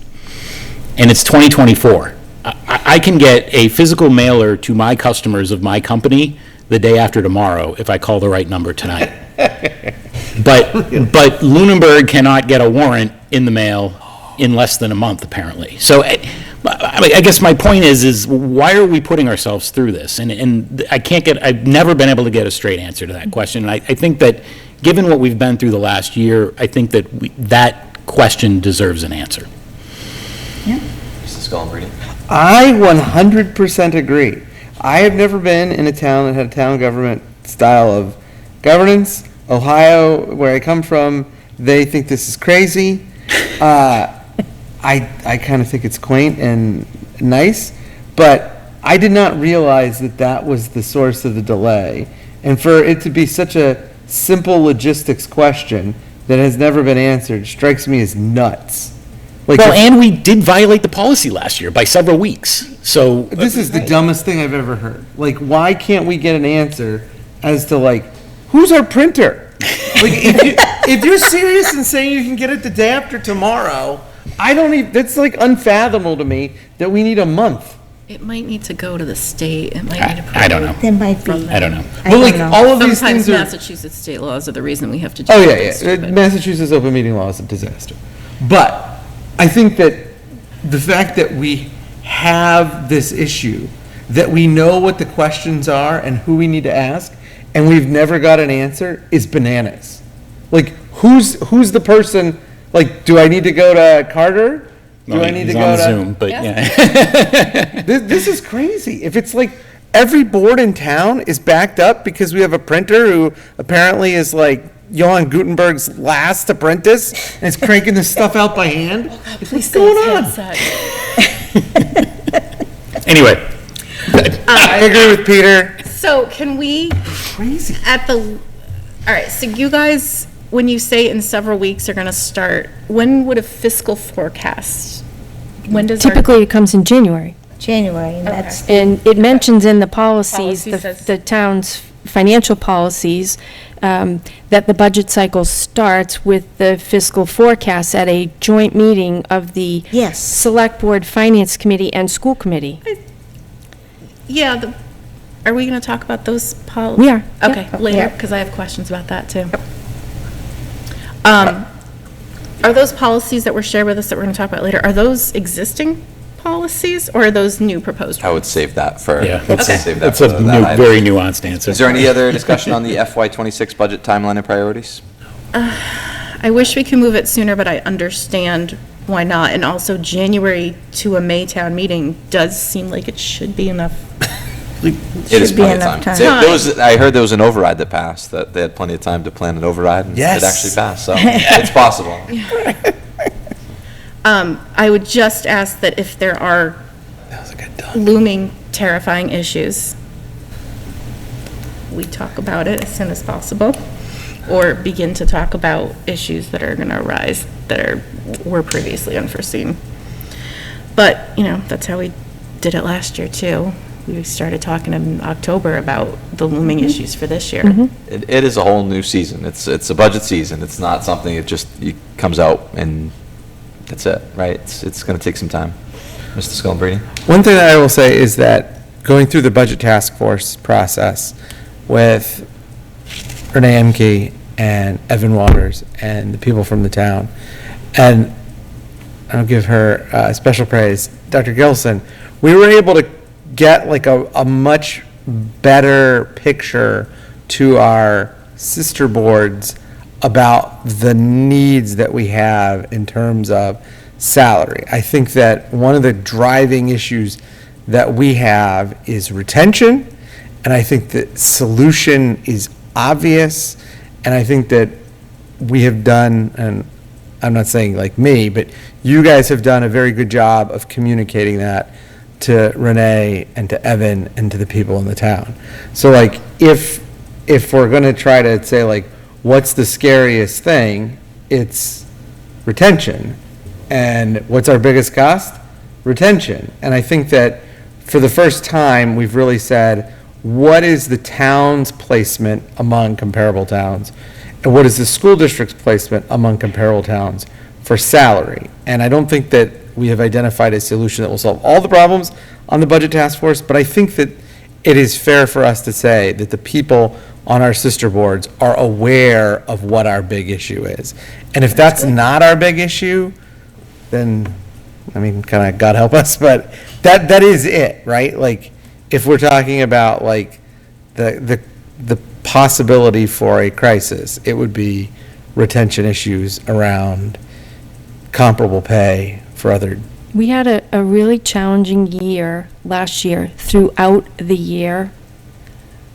And it's 2024. I can get a physical mailer to my customers of my company the day after tomorrow if I call the right number tonight. But Lunenburg cannot get a warrant in the mail in less than a month, apparently. So I guess my point is why are we putting ourselves through this? And I've never been able to get a straight answer to that question. And I think that given what we've been through the last year, I think that that question deserves an answer. Mr. Scullenbrady? I 100% agree. I have never been in a town that had a town government style of governance. Ohio, where I come from, they think this is crazy. I kind of think it's quaint and nice, but I did not realize that that was the source of the delay. And for it to be such a simple logistics question that has never been answered strikes me as nuts. Like, Well, and we did violate the policy last year by several weeks, so. this is the dumbest thing I've ever heard. Like, why can't we get an answer as to, like, who's our printer? Like, if you're serious in saying you can get it the day after tomorrow, I don't even, that's like unfathomable to me that we need a month. It might need to go to the state. It might need to. I don't know. There might be. I don't know. I But like, don't know. all of these Sometimes things are. Massachusetts state laws are the reason we have to do Oh, something yeah, yeah. stupid. Massachusetts open meeting law is a disaster. But I think that the fact that we have this issue, that we know what the questions are and who we need to ask, and we've never got an answer is bananas. Like, who's the person, like, do I need to go to Carter? Do I need to He's go on to? Zoom, but yeah. This is crazy. If it's like every board in town is backed up because we have a printer who apparently is like Johann Gutenberg's last apprentice and is cranking this stuff out by hand. What's going on? Anyway, I agree with Peter. So can we, Crazy. all right, so you guys, when you say in several weeks are gonna start, when would a fiscal forecast? When does our? Typically, it comes in January. January, and that's, And it mentions in the policies, Policy says- the town's financial policies, that the budget cycle starts with the fiscal forecast at a joint meeting of the yes. Select Board, Finance Committee, and School Committee. Yeah, are we gonna talk about those We are, yeah. Okay, later, Yeah. because I have questions about that too. Are those policies that were shared with us that we're gonna talk about later, are those existing policies or are those new proposed? I would save that for, yeah, save that that's for a that new- item. very nuanced answer. Is there any other discussion on the FY '26 budget timeline and priorities? I wish we could move it sooner, but I understand why not. And also, January to a May town meeting does seem like it should be enough. It is Should be plenty of enough time. time. There was, I heard there was an override that passed, that they had plenty of time to plan an override, and it Yes. actually passed, so it's possible. I would just ask that if there are looming terrifying issues, we talk about it as soon as possible, or begin to talk about issues that are gonna arise that were previously unforeseen. But, that's how we did it last year too. we started talking in October about the looming issues for this year. It is a whole new season. It's a budget season. It's not something that just comes out and that's it, right? It's going to take some time. Mr. Scullenbrady? One thing that I will say is that going through the budget task force process with Renee Emke and Evan Waters and the people from the town, and I'll give her special praise, Dr. Gilson, we were able to get like a much better picture to our sister boards about the needs that we have in terms of salary. I think that one of the driving issues that we have is retention, and I think that solution is obvious, and I think that we have done, and I'm not saying like me, but you guys have done a very good job of communicating that to Renee and to Evan and to the people in the town. So like, if we're gonna try to say like, what's the scariest thing, it's retention. And what's our biggest cost? Retention. And I think that for the first time, we've really said, what is the town's placement among comparable towns? And what is the school district's placement among comparable towns for salary? And I don't think that we have identified a solution that will solve all the problems on the budget task force, but I think that it is fair for us to say that the people on our sister boards are aware of what our big issue is. And if that's not our big issue, then, I mean, kind of God help us, but that is it, right? Like, if we're talking about like the possibility for a crisis, it would be retention issues around comparable pay for other. We had a really challenging year last year, throughout the year,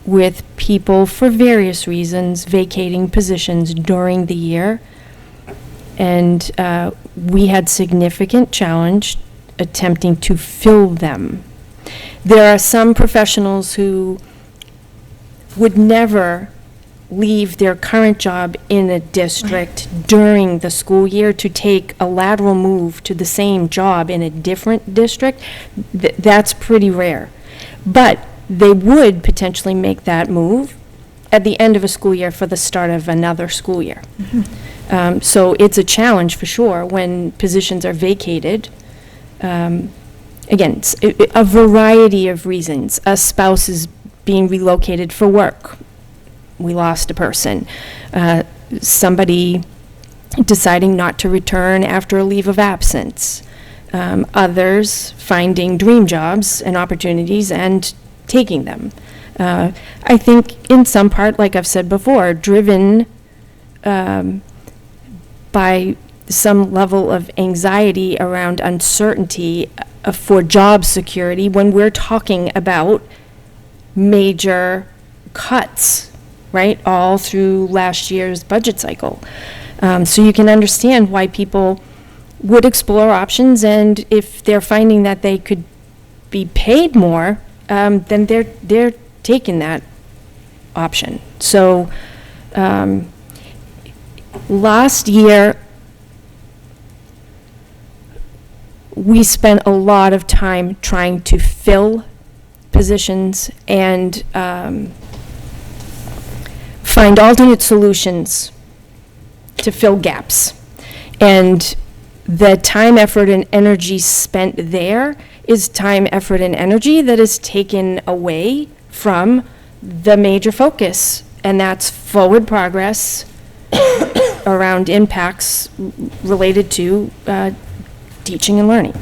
with people, for various reasons, vacating positions during the year. And we had significant challenge attempting to fill them. There are some professionals who would never leave their current job in a district during the school year to take a lateral move to the same job in a different district. That's pretty rare. But they would potentially make that move at the end of a school year for the start of another school year. So it's a challenge for sure when positions are vacated. Again, it's a variety of reasons. A spouse is being relocated for work. We lost a person. Somebody deciding not to return after a leave of absence. Others finding dream jobs and opportunities and taking them. I think in some part, like I've said before, driven by some level of anxiety around uncertainty for job security when we're talking about major cuts, right, all through last year's budget cycle. So you can understand why people would explore options, and if they're finding that they could be paid more, then they're taking that option. So last year, we spent a lot of time trying to fill positions and find alternate solutions to fill gaps. And the time, effort, and energy spent there is time, effort, and energy that is taken away from the major focus, and that's forward progress around impacts related to teaching and learning.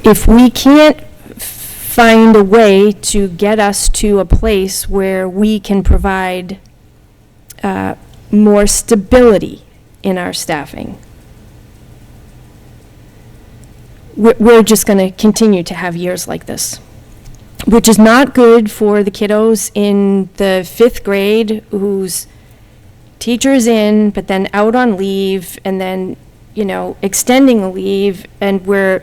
If we can't find a way to get us to a place where we can provide more stability in our staffing, we're just going to continue to have years like this, which is not good for the kiddos in the 5th grade whose teacher is in, but then out on leave, and then, you know, extending a leave, and we're,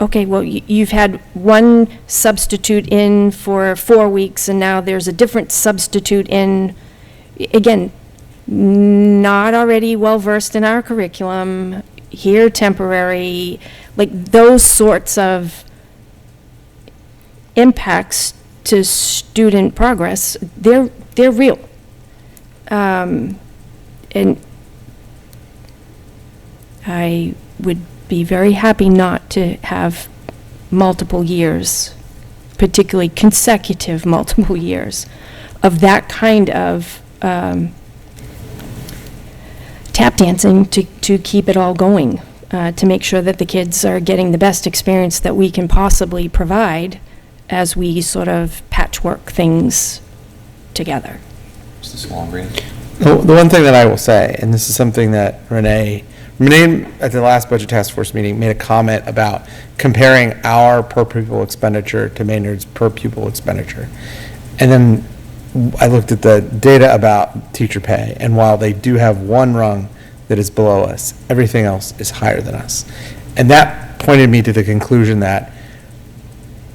okay, well, you've had one substitute in for 4 weeks, and now there's a different substitute in, again, not already well-versed in our curriculum, here temporary, like those sorts of impacts to student progress, they're real. And I would be very happy not to have multiple years, particularly consecutive multiple years, of that kind of tap dancing to keep it all going, to make sure that the kids are getting the best experience that we can possibly provide as we sort of patchwork things together. Mr. Smallgreen? The one thing that I will say, and this is something that Renee at the last Budget Task Force meeting made a comment about comparing our per pupil expenditure to Maynard's per pupil expenditure. And then I looked at the data about teacher pay, and while they do have one rung that is below us, everything else is higher than us. And that pointed me to the conclusion that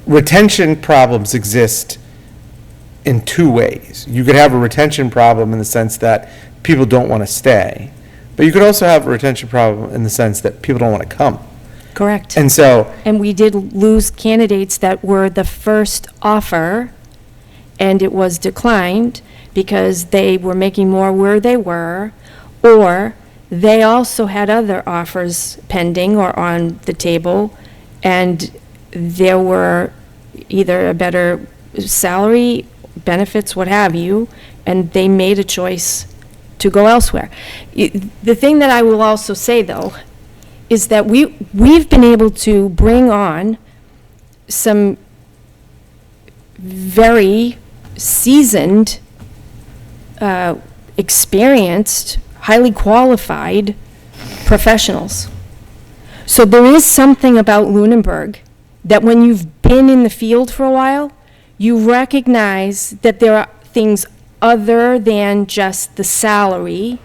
retention problems exist in two ways. You could have a retention problem in the sense that people don't want to stay, but you could also have a retention problem in the sense that people don't want to come. Correct. And so, And we did lose candidates that were the first offer, and it was declined because they were making more where they were, or they also had other offers pending or on the table, and there were either a better salary, benefits, what have you, and they made a choice to go elsewhere. The thing that I will also say, though, is that we've been able to bring on some very seasoned, experienced, highly qualified professionals. So there is something about Lunenburg that when you've been in the field for a while, you recognize that there are things other than just the salary,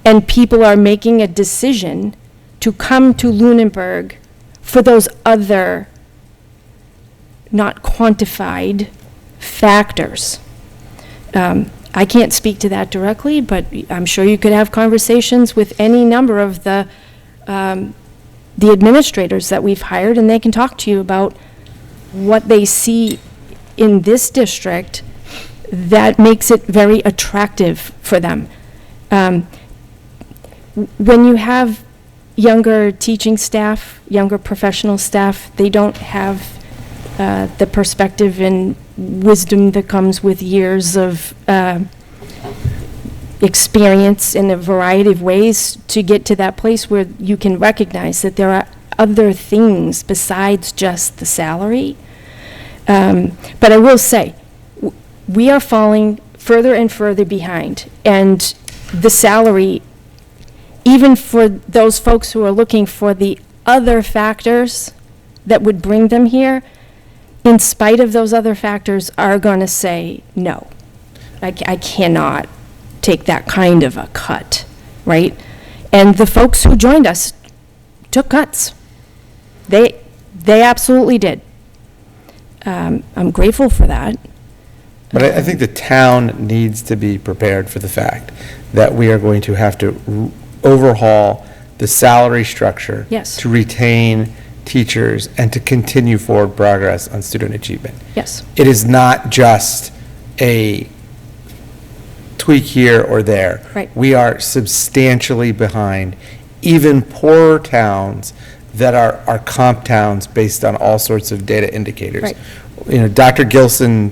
and people are making a decision to come to Lunenburg for those other not quantified factors. I can't speak to that directly, but I'm sure you could have conversations with any number of the administrators that we've hired, and they can talk to you about what they see in this district that makes it very attractive for them. When you have younger teaching staff, younger professional staff, they don't have the perspective and wisdom that comes with years of experience in a variety of ways to get to that place where you can recognize that there are other things besides just the salary. But I will say, we are falling further and further behind, and the salary, even for those folks who are looking for the other factors that would bring them here, in spite of those other factors, are going to say, no, I cannot take that kind of a cut, right? And the folks who joined us took cuts. They absolutely did. I'm grateful for that. but I think the town needs to be prepared for the fact that we are going to have to overhaul the salary structure. Yes. To retain teachers and to continue forward progress on student achievement. Yes. It is not just a tweak here or there. Right. We are substantially behind even poorer towns that are comp towns based on all sorts of data indicators. Right. You know, Dr. Gilson,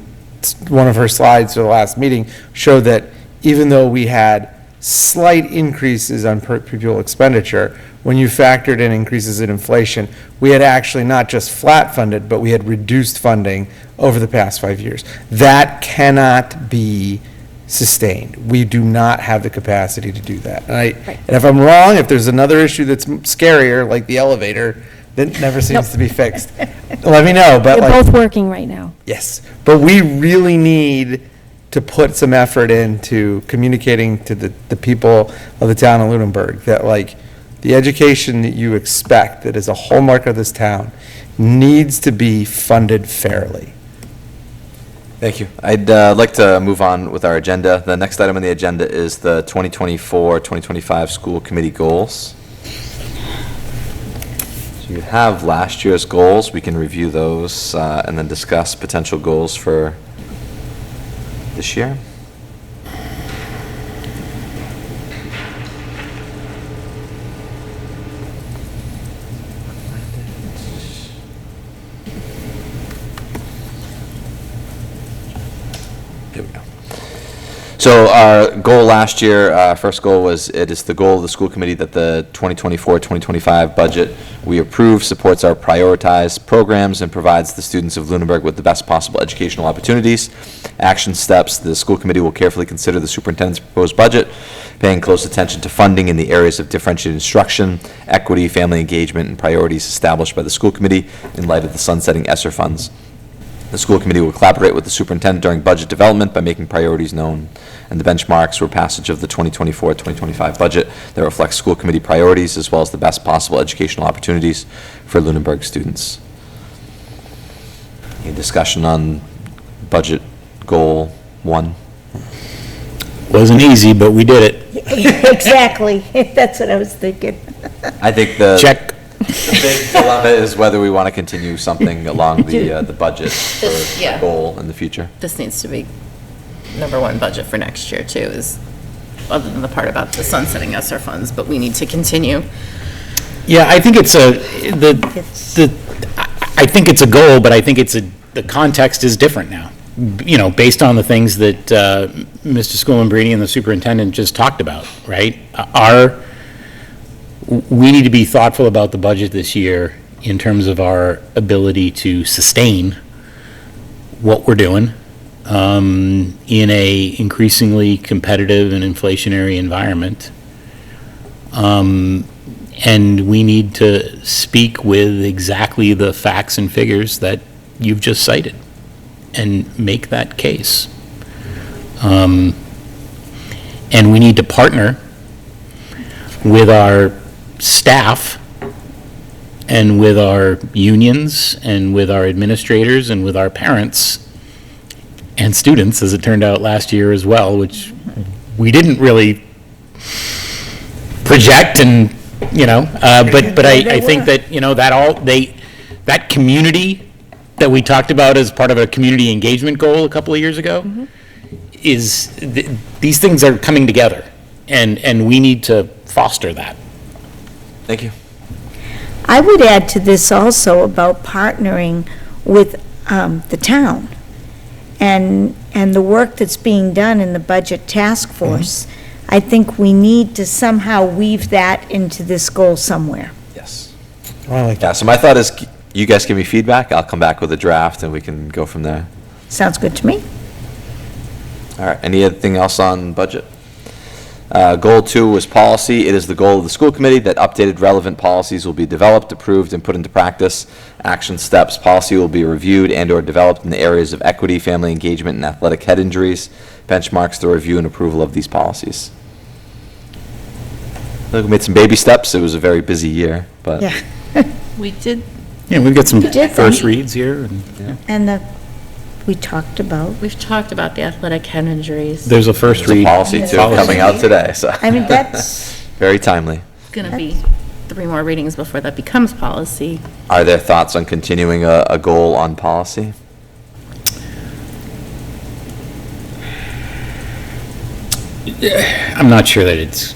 one of her slides for the last meeting showed that even though we had slight increases on per pupil expenditure, when you factored in increases in inflation, we had actually not just flat funded, but we had reduced funding over the past 5 years. That cannot be sustained. We do not have the capacity to do that. And if I'm wrong, if there's another issue that's scarier, like the elevator, that never seems to be fixed, let me know. But They're like, both working right now. yes, but we really need to put some effort into communicating to the people of the town of Lunenburg that, like, the education that you expect, that is a hallmark of this town, needs to be funded fairly. Thank you. I'd like to move on with our agenda. The next item on the agenda is the 2024-2025 school committee goals. So you have last year's goals. We can review those and then discuss potential goals for this year. Here we go. So our goal last year, first goal was, it is the goal of the school committee that the 2024-2025 budget we approve supports our prioritized programs and provides the students of Lunenburg with the best possible educational opportunities. Action steps: the school committee will carefully consider the superintendent's proposed budget, paying close attention to funding in the areas of differentiated instruction, equity, family engagement, and priorities established by the school committee in light of the sunsetting ESSER funds. The school committee will collaborate with the superintendent during budget development by making priorities known, and the benchmarks for passage of the 2024-2025 budget that reflects school committee priorities as well as the best possible educational opportunities for Lunenburg students. Any discussion on budget goal 1? Wasn't easy, but we did it. Exactly, that's what I was thinking. I think the Check. the big dilemma is whether we want to continue something along the budget for Yeah. a goal in the future. This needs to be number one budget for next year too, is, other than the part about the sunsetting ESSER funds, but we need to continue. Yeah, I think it's I think it's a goal, but I think the context is different now. You know, based on the things that Mr. Schoenbrini and the superintendent just talked about, right? We need to be thoughtful about the budget this year in terms of our ability to sustain what we're doing in a increasingly competitive and inflationary environment. And we need to speak with exactly the facts and figures that you've just cited and make that case. And we need to partner with our staff and with our unions and with our administrators and with our parents and students, as it turned out last year as well, which we didn't really project, and, you know, but I think that, you know, that community that we talked about as part of a community engagement goal a couple of years ago these things are coming together, and we need to foster that. Thank you. I would add to this also about partnering with the town and the work that's being done in the Budget Task Force. I think we need to somehow weave that into this goal somewhere. Yes. I like that. Yeah, so my thought is, you guys give me feedback, I'll come back with a draft, and we can go from there. Sounds good to me. All right, anything else on budget? Goal 2 was policy. It is the goal of the school committee that updated relevant policies will be developed, approved, and put into practice. Action steps: policy will be reviewed and/or developed in the areas of equity, family engagement, and athletic head injuries. Benchmarks the review and approval of these policies. I think we made some baby steps. It was a very busy year, but Yeah. We did, Yeah, we've got some did first that. reads here, and And we taled about, we've talked about the athletic head injuries. there's a first there's a read. policy too Policy. coming out today, so I mean, that's, very timely. It's gonna be 3 more readings before that becomes policy. Are there thoughts on continuing a goal on policy? I'm not sure that it's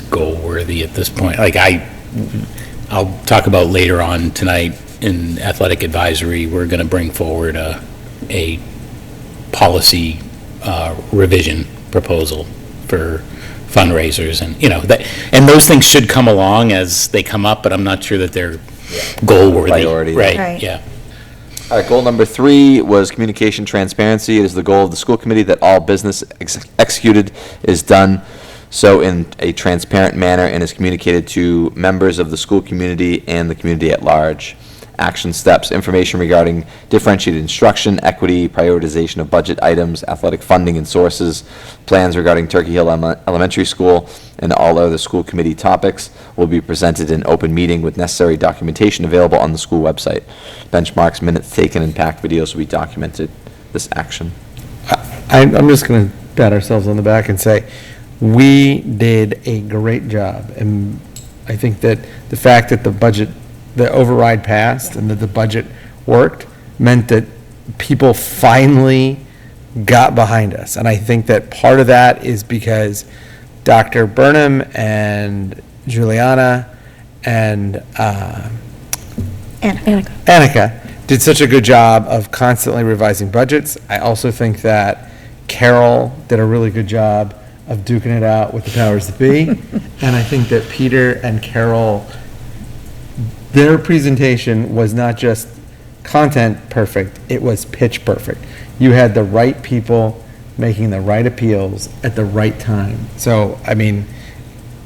goal worthy at this point. Like, I'll talk about later on tonight in athletic advisory, we're gonna bring forward a policy revision proposal for fundraisers, and, you know, and those things should come along as they come up, but I'm not sure that they're goal worthy. Priority. Right. Right, yeah. All right, goal number 3 was communication transparency. It is the goal of the school committee that all business executed is done so in a transparent manner and is communicated to members of the school community and the community at large. Action steps: information regarding differentiated instruction, equity, prioritization of budget items, athletic funding and sources, plans regarding Turkey Hill Elementary School, and all other school committee topics will be presented in open meeting with necessary documentation available on the school website. Benchmarks, minutes taken, and packed videos will be documented. This action. I'm just going to pat ourselves on the back and say, we did a great job in I think that the fact that the override passed and that the budget worked meant that people finally got behind us. And I think that part of that is because Dr. Burnham and Juliana and Annika did such a good job of constantly revising budgets. I also think that Carol did a really good job of duking it out with the powers that be. And I think that Peter and Carol, their presentation was not just content perfect, it was pitch perfect. You had the right people making the right appeals at the right time. So, I mean,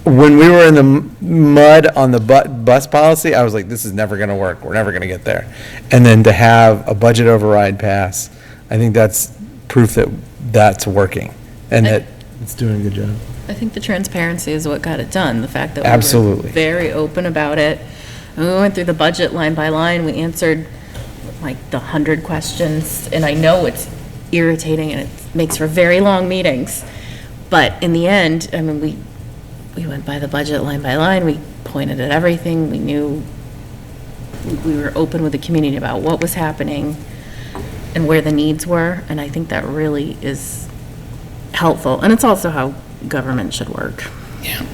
when we were in the mud on the bus policy, I was like, this is never going to work. We're never going to get there. And then to have a budget override pass, I think that's proof that that's working and that it's doing a good job. I think the transparency is what got it done, the fact that we Absolutely. were very open about it. And we went through the budget line by line, we answered like the 100 questions, and I know it's irritating and it makes for very long meetings, but in the end, I mean, we went by the budget line by line, we pointed at everything, we knew, we were open with the community about what was happening and where the needs were, and I think that really is helpful, and it's also how government should work. Yeah.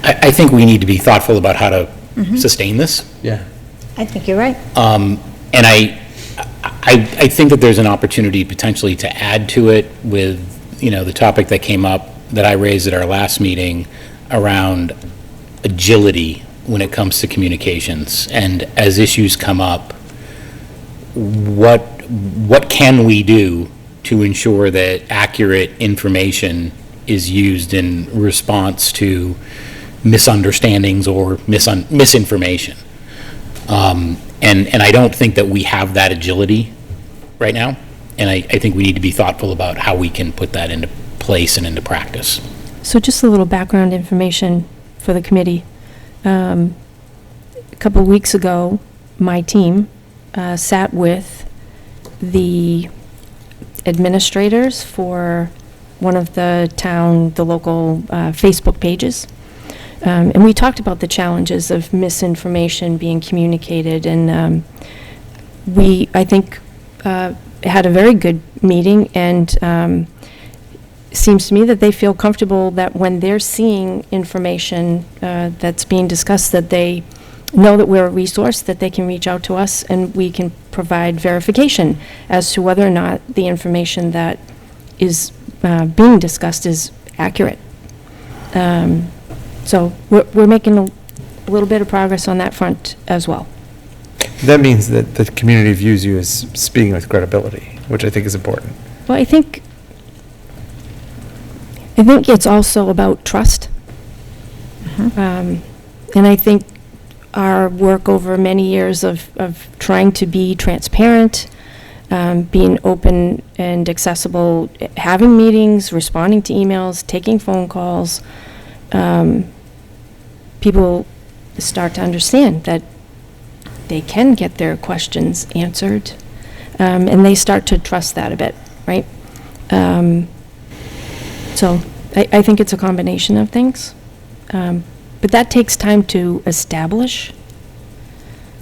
I think we need to be thoughtful about how to sustain this. Yeah. I think you're right. And I think that there's an opportunity potentially to add to it with, the topic that came up that I raised at our last meeting around agility when it comes to communications. And as issues come up, what can we do to ensure that accurate information is used in response to misunderstandings or misinformation? And I don't think that we have that agility right now, and I think we need to be thoughtful about how we can put that into place and into practice. So just a little background information for the committee. A couple of weeks ago, my team sat with the administrators for one of the local Facebook pages. And we talked about the challenges of misinformation being communicated, and we, I think, had a very good meeting, and seems to me that they feel comfortable that when they're seeing information that's being discussed, that they know that we're a resource, that they can reach out to us, and we can provide verification as to whether or not the information that is being discussed is accurate. So we're making a little bit of progress on that front as well. That means that the community views you as speaking with credibility, which I think is important. Well, I think it's also about trust. And I think our work over many years of trying to be transparent, being open and accessible, having meetings, responding to emails, taking phone calls, people start to understand that they can get their questions answered, and they start to trust that a bit, right? So I think it's a combination of things, but that takes time to establish.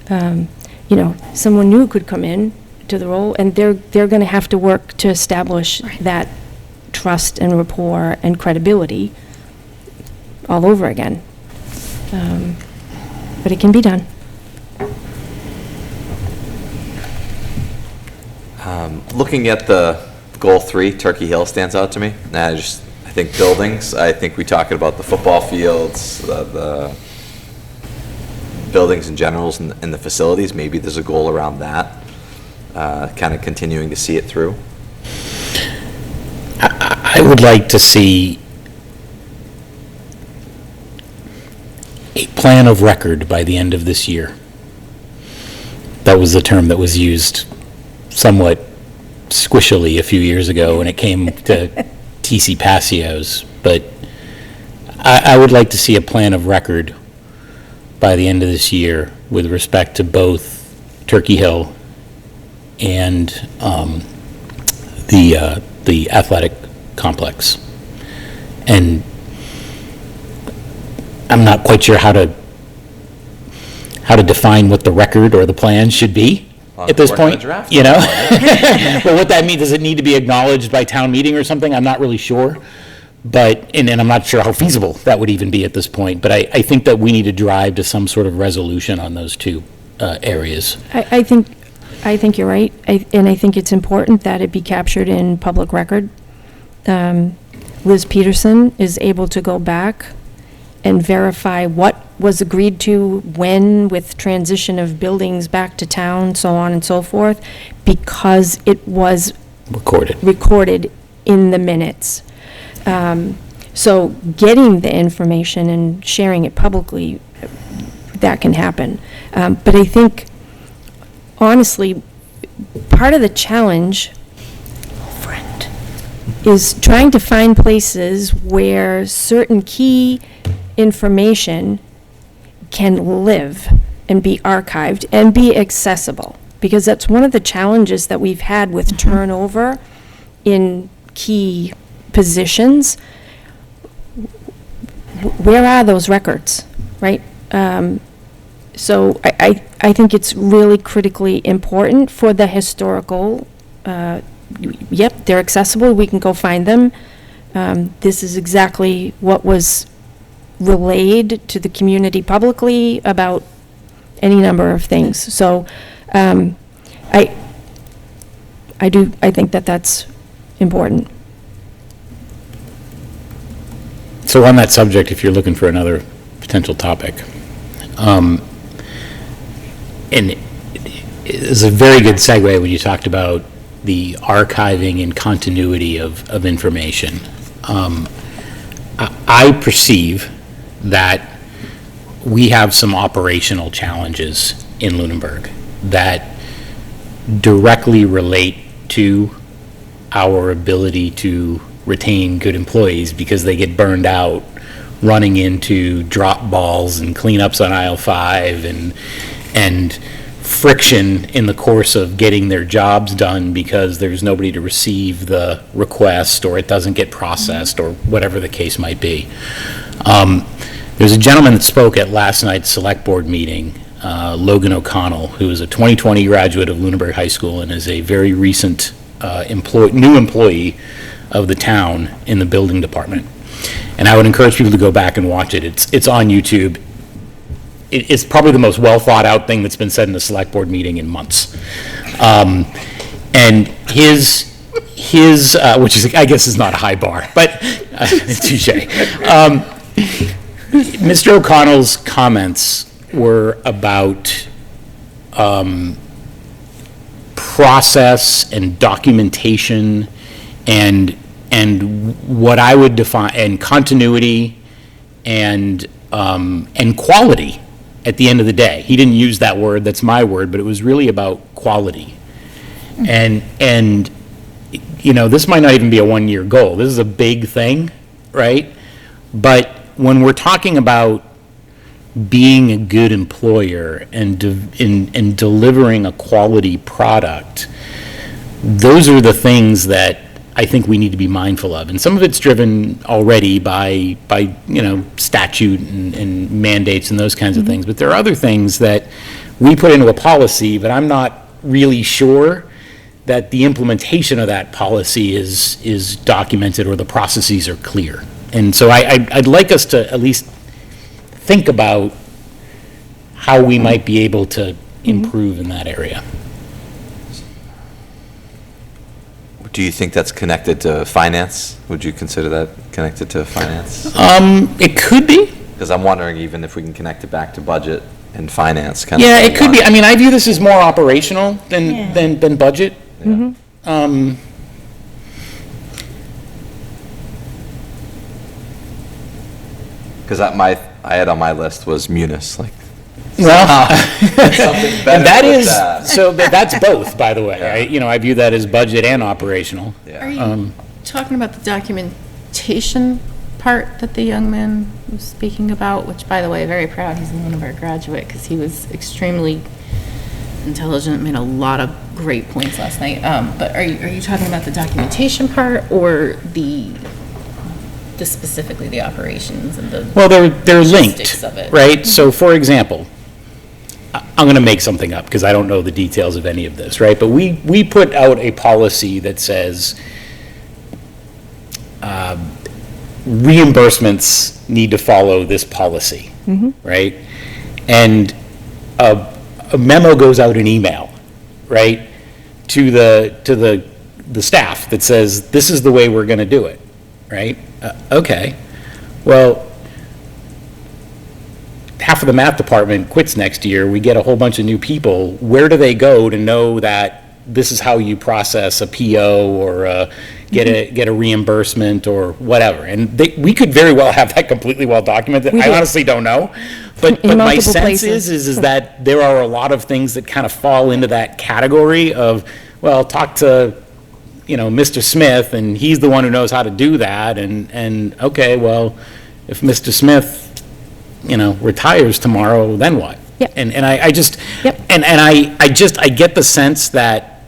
Someone new could come in to the role, and they're going to have to work to establish that trust and rapport and credibility all over again. But it can be done. Looking at the goal 3, Turkey Hill stands out to me. I think buildings, I think we talked about the football fields, the buildings in general and the facilities. Maybe there's a goal around that, kind of continuing to see it through. I would like to see a plan of record by the end of this year. That was the term that was used somewhat squishily a few years ago when it came to TC Passios, but I would like to see a plan of record by the end of this year with respect to both Turkey Hill and the athletic complex. And I'm not quite sure how to define what the record or the plan should be Well, at this working on a point, draft you know? on But what that means, does it need to be acknowledged by town meeting or something? I'm not really sure. But, and I'm not sure how feasible that would even be at this point. But I think that we need to drive to some sort of resolution on those two areas. I think you're right, and I think it's important that it be captured in public record. Liz Peterson is able to go back and verify what was agreed to when with transition of buildings back to town, so on and so forth, because it was recorded in the minutes. So getting the information and sharing it publicly, that can happen. But I think, honestly, part of the challenge, friend, is trying to find places where certain key information can live and be archived and be accessible. Because that's one of the challenges that we've had with turnover in key positions. Where are those records, right? So I think it's really critically important for the historical, yep, they're accessible, we can go find them. This is exactly what was relayed to the community publicly about any number of things. So I think that that's important. So on that subject, if you're looking for another potential topic, and it's a very good segue when you talked about the archiving and continuity of information. I perceive that we have some operational challenges in Lunenburg that directly relate to our ability to retain good employees because they get burned out running into drop balls and cleanups on aisle 5 and friction in the course of getting their jobs done because there's nobody to receive the request or it doesn't get processed or whatever the case might be. There's a gentleman that spoke at last night's select board meeting, Logan O'Connell, who is a 2020 graduate of Lunenburg High School and is a very recent new employee of the town in the building department. And I would encourage people to go back and watch it. It's on YouTube. It's probably the most well thought out thing that's been said in a select board meeting in months. And his which is, I guess is not a high bar, but touche. Mr. O'Connell's comments were about process and documentation and what I would define, and continuity and quality at the end of the day. He didn't use that word, that's my word, but it was really about quality. And you know, this might not even be a one-year goal. This is a big thing, right? But when we're talking about being a good employer and delivering a quality product, those are the things that I think we need to be mindful of. And some of it's driven already by you know, statute and mandates and those kinds of things. But there are other things that we put into a policy, but I'm not really sure that the implementation of that policy is documented or the processes are clear. And so I'd like us to at least think about how we might be able to improve in that area. Do you think that's connected to finance? Would you consider that connected to finance? It could be. Because I'm wondering even if we can connect it back to budget and finance kind of. Yeah, thing. it could be. I mean, I view this as more operational than budget. Yeah. Because I had on my list was Munis, like. Well, Something better and that with is, that. so that's both, by the way. Yeah. I view that as budget and operational. Are Yeah. you talking about the documentation part that the young man was speaking about, which, by the way, very proud he's a Lunenburg graduate because he was extremely intelligent, made a lot of great points last night. But are you talking about the documentation part or the specifically the operations and the. Well, they're linked, logistics of it. right? So for example, I'm going to make something up because I don't know the details of any of this, right? But we put out a policy that says reimbursements need to follow this policy, right? And a memo goes out in email, right, to the staff that says, this is the way we're going to do it, right? Okay, well, half of the math department quits next year, we get a whole bunch of new people, where do they go to know that this is how you process a PO or get a reimbursement or whatever? And we could very well have that completely well documented. I honestly don't know. But my multiple sense places. is that there are a lot of things that kind of fall into that category of, well, talk to, Mr. Smith, and he's the one who knows how to do that, and okay, well, if Mr. Smith, retires tomorrow, then what? Yep. And I just, Yep. and I get the sense that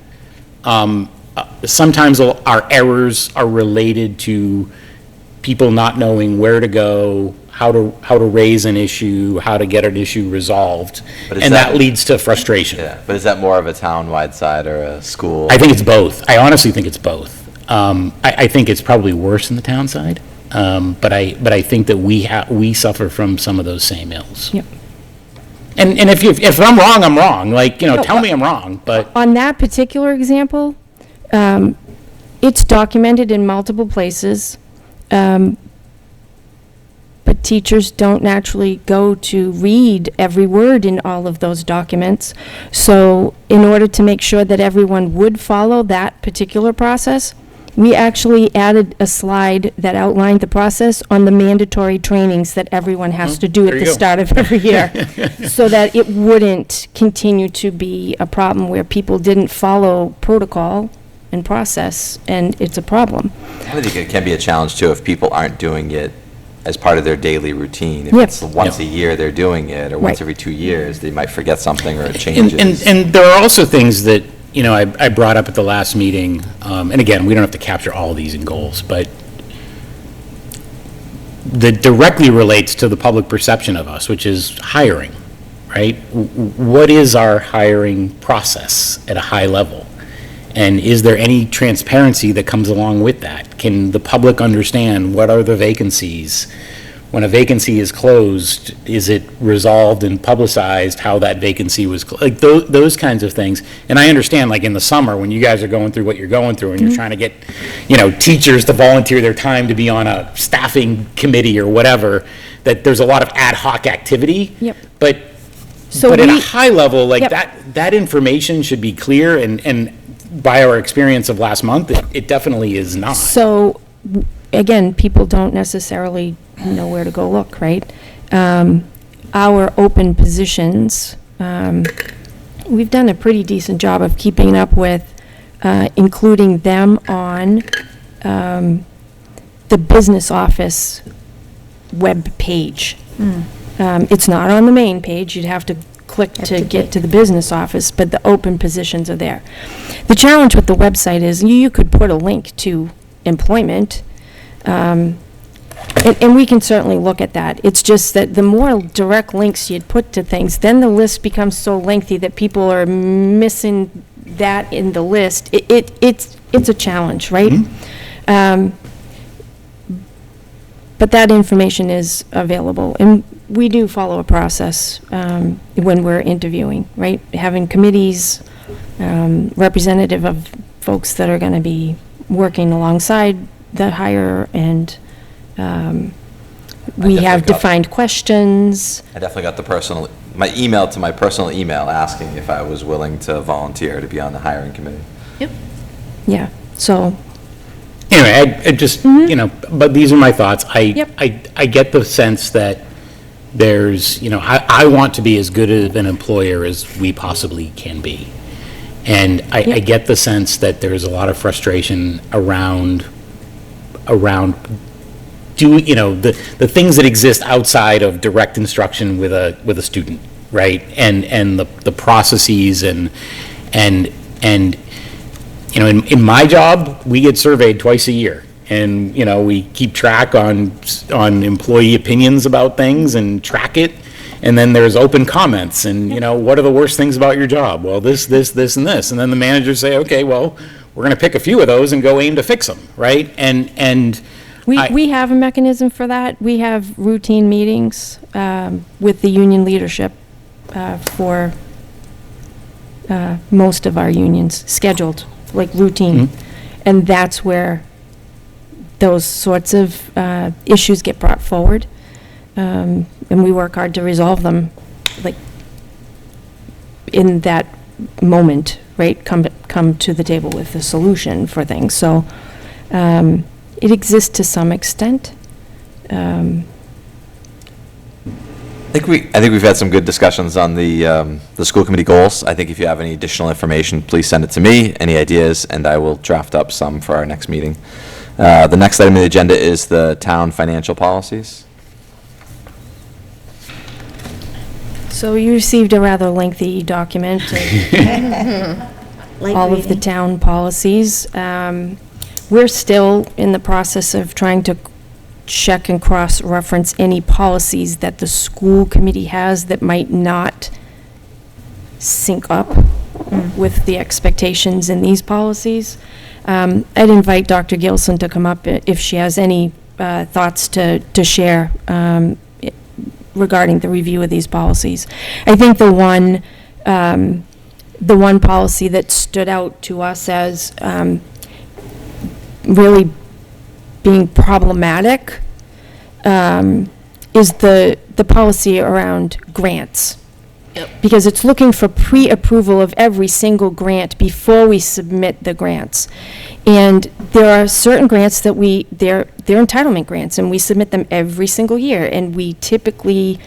sometimes our errors are related to people not knowing where to go, how to raise an issue, how to get an issue resolved, But is and that- that leads to frustration. Yeah, but is that more of a town-wide side or a school? I think it's both. I honestly think it's both. I think it's probably worse in the town side, but I think that we suffer from some of those same ills. Yep. And if I'm wrong, I'm wrong. Like, tell me I'm wrong, but On that particular example, it's documented in multiple places, but teachers don't naturally go to read every word in all of those documents. So in order to make sure that everyone would follow that particular process, we actually added a slide that outlined the process on the mandatory trainings that everyone has to do there at you the go. start of every year, so that it wouldn't continue to be a problem where people didn't follow protocol and process, and it's a problem. I think it can be a challenge too if people aren't doing it as part of their daily routine. If Yep. it's once a year they're doing it, or once Right. every 2 years, they might forget something or it And, changes. and there are also things that, I brought up at the last meeting, and again, we don't have to capture all of these in goals, but that directly relates to the public perception of us, which is hiring, right? What is our hiring process at a high level? And is there any transparency that comes along with that? Can the public understand what are the vacancies? When a vacancy is closed, is it resolved and publicized how that vacancy was, like those kinds of things? And I understand, like in the summer, when you guys are going through what you're going through and you're trying to get, teachers to volunteer their time to be on a staffing committee or whatever, that there's a lot of ad hoc activity. Yep. But So at a we- high level, like Yep. that information should be clear, and by our experience of last month, it definitely is not. So, again, people don't necessarily know where to go look, right? Our open positions, we've done a pretty decent job of keeping up with, including them on the business office web page. It's not on the main page, you'd have to click to get to the business office, but the open positions are there. The challenge with the website is you could put a link to employment, and we can certainly look at that. It's just that the more direct links you'd put to things, then the list becomes so lengthy that people are missing that in the list. It's a challenge, right? But that information is available, and we do follow a process when we're interviewing, right? Having committees, representative of folks that are going to be working alongside the hire, and we have definitely got- defined questions. I definitely got my email to my personal email asking if I was willing to volunteer to be on the hiring committee. Yeah, so, Anyway, I just, but these are my thoughts. Yep. I get the sense that there's, I want to be as good of an employer as we possibly can be. And I Yep. get the sense that there's a lot of frustration around the things that exist outside of direct instruction with a student, right? And the processes and in my job, we get surveyed twice a year, and, we keep track on employee opinions about things and track it. And then there's open comments and, what are the worst things about your job? Well, this, and this. And then the managers say, okay, well, we're going to pick a few of those and go aim to fix them, right? And We have a mechanism for that. We have routine meetings with the union leadership for most of our unions, scheduled, like routine. And that's where those sorts of issues get brought forward. And we work hard to resolve them, like, in that moment, right? Come to the table with a solution for things. So it exists to some extent. I think we've had some good discussions on the school committee goals. I think if you have any additional information, please send it to me, any ideas, and I will draft up some for our next meeting. The next item on the agenda is the town financial policies. So you received a rather lengthy document, all of the town policies. We're still in the process of trying to check and cross-reference any policies that the school committee has that might not sync up with the expectations in these policies. I'd invite Dr. Gilson to come up if she has any thoughts to share regarding the review of these policies. I think the one policy that stood out to us as really being problematic is the policy around grants. Yep. Because it's looking for pre-approval of every single grant before we submit the grants. And there are certain grants that they're entitlement grants, and we submit them every single year. And we typically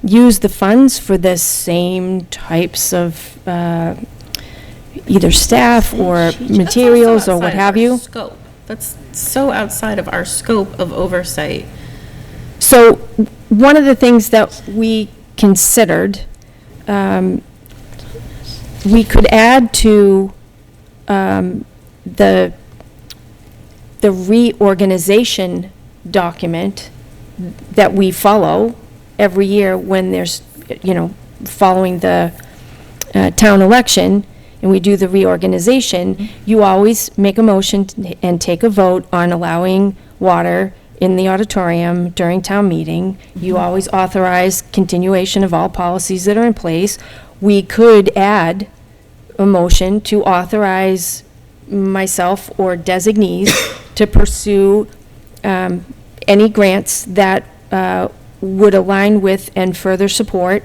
use the funds for the same types of either staff or materials or what have you. Scope. That's so outside of our scope of oversight. So one of the things that we considered, we could add to the reorganization document that we follow every year when there's, following the town election, and we do the reorganization. You always make a motion and take a vote on allowing water in the auditorium during town meeting. You always authorize continuation of all policies that are in place. We could add a motion to authorize myself or designees to pursue any grants that would align with and further support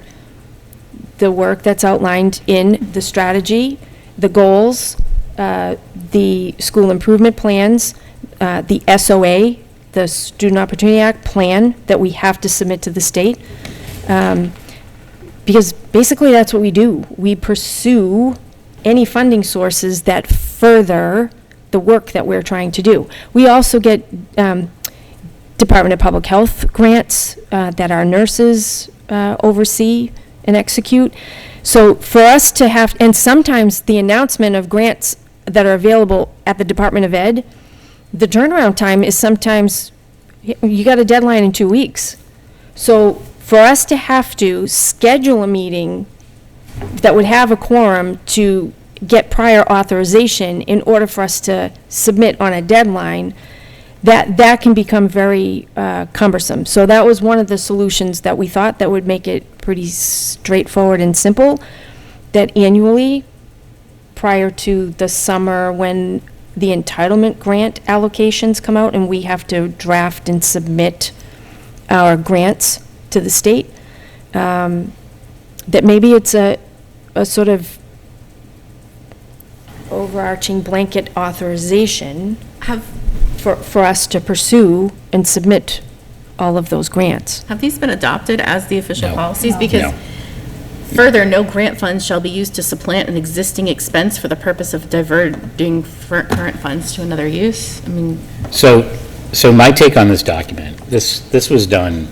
the work that's outlined in the strategy, the goals, the school improvement plans, the SOA, the Student Opportunity Act plan that we have to submit to the state. Because basically that's what we do. We pursue any funding sources that further the work that we're trying to do. We also get Department of Public Health grants that our nurses oversee and execute. So for us to have, and sometimes the announcement of grants that are available at the Department of Ed, the turnaround time is sometimes, you got a deadline in 2 weeks. So for us to have to schedule a meeting that would have a quorum to get prior authorization in order for us to submit on a deadline, that can become very cumbersome. So that was one of the solutions that we thought that would make it pretty straightforward and simple, that annually, prior to the summer when the entitlement grant allocations come out and we have to draft and submit our grants to the state, that maybe it's a sort of overarching blanket authorization for us to pursue and submit all of those grants. Have these been adopted as the official No. policies? No. Because No. further, no grant funds shall be used to supplant an existing expense for the purpose of diverting current funds to another use. I mean, So my take on this document, this was done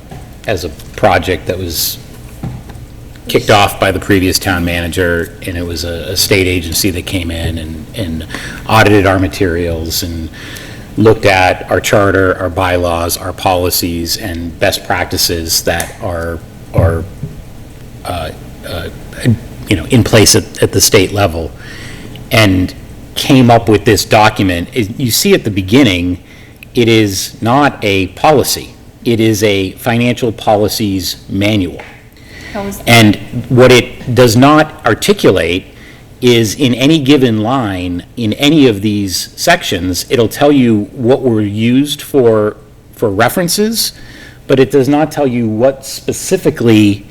as a project that was kicked off by the previous town manager, and it was a state agency that came in and audited our materials and looked at our charter, our bylaws, our policies, and best practices that are in place at the state level, and came up with this document. You see at the beginning, it is not a policy. It is a financial policies manual. And what it does not articulate is in any given line, in any of these sections, it'll tell you what were used for references, but it does not tell you what specifically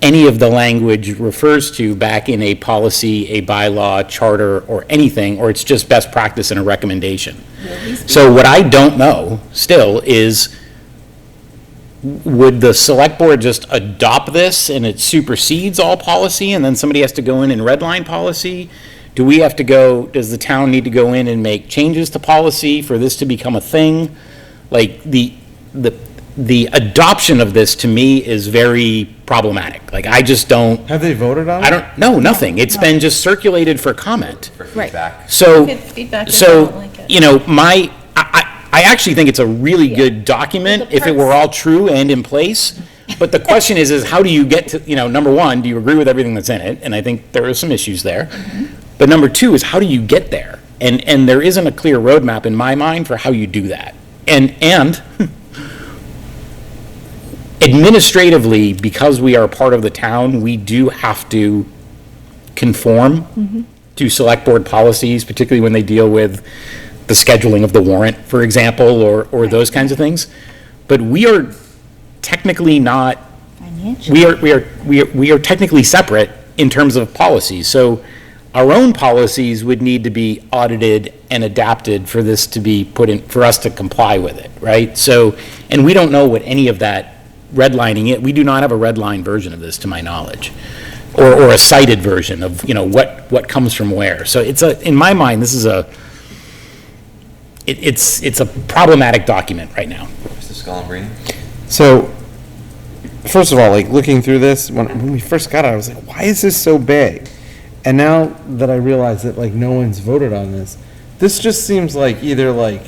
any of the language refers to back in a policy, a bylaw, charter, or anything, or it's just best practice and a recommendation. So what I don't know still is, would the select board just adopt this and it supersedes all policy and then somebody has to go in and redline policy? Do we have to go, does the town need to go in and make changes to policy for this to become a thing? Like, the adoption of this to me is very problematic. Like, I just don't, Have they voted on it? I don't, no, nothing. It's been just circulated for comment. For feedback. So, Good feedback if you don't like it. you know, I actually think it's a really good document if it were all true and in place. But the question is how do you get to, number one, do you agree with everything that's in it? And I think there are some issues there. But number two is how do you get there? And there isn't a clear roadmap in my mind for how you do that. And administratively, because we are part of the town, we do have to conform to select board policies, particularly when they deal with the scheduling of the warrant, for example, or those kinds of things. But we are technically not, we are technically separate in terms of policies. So our own policies would need to be audited and adapted for this to be put in, for us to comply with it, right? So, and we don't know what any of that redlining it, we do not have a redline version of this to my knowledge, or a cited version of, what comes from where. So in my mind, this is it's a problematic document right now. Mr. Scalabrini? So, first of all, like, looking through this, when we first got it, I was like, why is this so big? And now that I realize that, like, no one's voted on this, this just seems like either, like,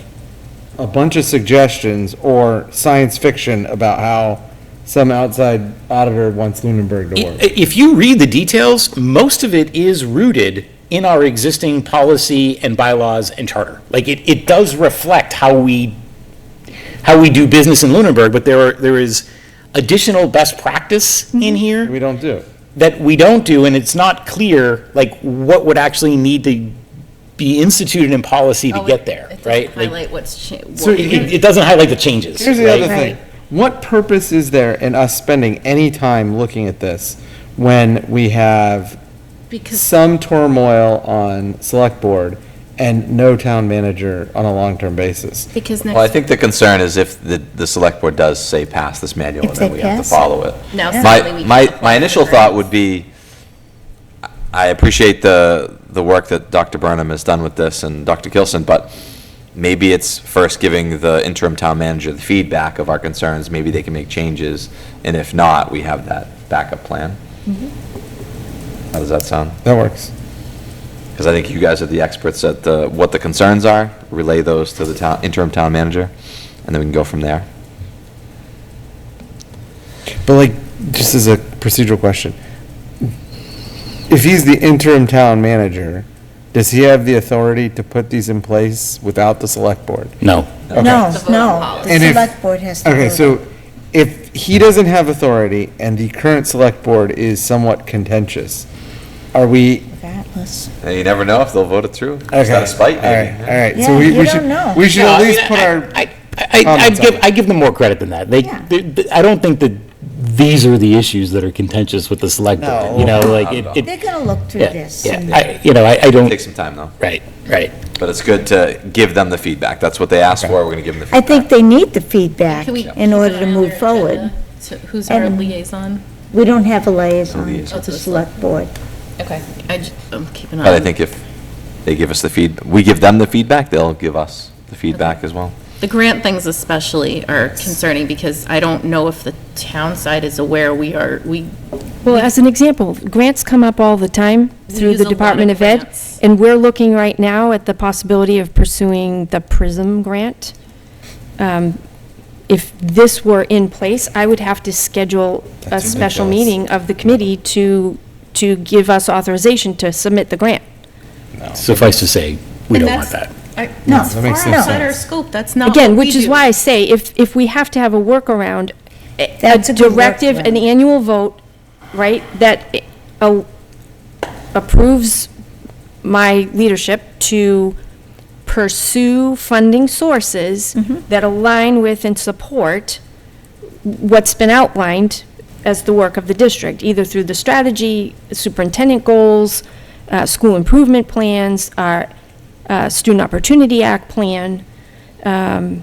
a bunch of suggestions or science fiction about how some outside auditor wants Lunenburg to work. If you read the details, most of it is rooted in our existing policy and bylaws and charter. Like, it does reflect how we do business in Lunenburg, but there is additional best practice in here We don't do. that we don't do, and it's not clear, like, what would actually need to be instituted in policy to get there, right? It doesn't Like, highlight what's So it doesn't highlight the changes. Here's the right? other thing. What purpose is there in us spending any time looking at this when we have Because some turmoil on select board and no town manager on a long-term basis? Because Well, I next, think the concern is if the select board does say pass this manual, If then they we have to pass it. follow it. now Yeah. sadly, we My can't apply initial for thought grants. would be, I appreciate the work that Dr. Burnham has done with this and Dr. Kilson, but maybe it's first giving the interim town manager the feedback of our concerns, maybe they can make changes, and if not, we have that backup plan. How does that sound? That works. Because I think you guys are the experts at what the concerns are, relay those to the interim town manager, and then we can go from there. But, like, just as a procedural question, if he's the interim town manager, does he have the authority to put these in place without the select board? No. No, The vote no, policy. the And if- select board has to. Okay, vote. so if he doesn't have authority and the current select board is somewhat contentious, are we? Regardless. And you never know if they'll vote it through. Is Okay. that a spite, All maybe? right, all right. Yeah, So we you should, don't know. we should No, at I least mean, put our, I'd comments on it. give them more credit than that. Yeah. I don't think that these are the issues that are contentious with the select board, you know, like, it, They're gonna look through yeah, this. yeah, and- I don't, Take some time, though. right. But it's good to give them the feedback. That's what they asked for. We're going to give them the I feedback. think they need the feedback Can we in keep order an to eye on move their forward. agenda? So who's our And- liaison? We don't have a liaison liaison. to the select board. Okay, I'm keeping an eye. But I on- think if they give us we give them the feedback, they'll give us the feedback as well. The grant things especially are concerning because I don't know if the town side is aware Well, as an example, grants come up all the time through use the a lot Department of of Ed, grants. and we're looking right now at the possibility of pursuing the PRISM grant. If this were in place, I would have to schedule a special meeting of the committee to give us authorization to submit the grant. Suffice to say, we don't want that. No, That's that makes far no outside our sense. scope, that's not Again, what we which is do. why I say, if we have to have a workaround, a That's a good directive, an workaround. annual vote, right, that approves my leadership to pursue funding sources that align with and support what's been outlined as the work of the district, either through the strategy, superintendent goals, school improvement plans, our Student Opportunity Act plan. Yeah,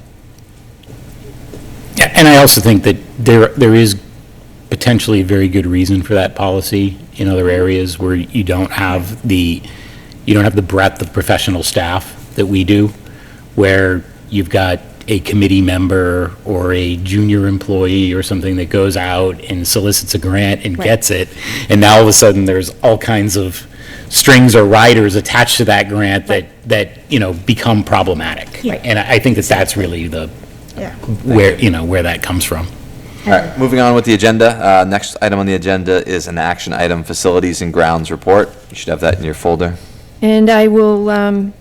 and I also think that there is potentially a very good reason for that policy in other areas where you don't have the breadth of professional staff that we do, where you've got a committee member or a junior employee or something that goes out and solicits a grant and gets it, and now all of a sudden there's all kinds of strings or riders attached to that grant that become problematic. Right. And I think that's really where that comes from. All right, moving on with the agenda. Next item on the agenda is an action item, Facilities and Grounds Report. You should have that in your folder. And I will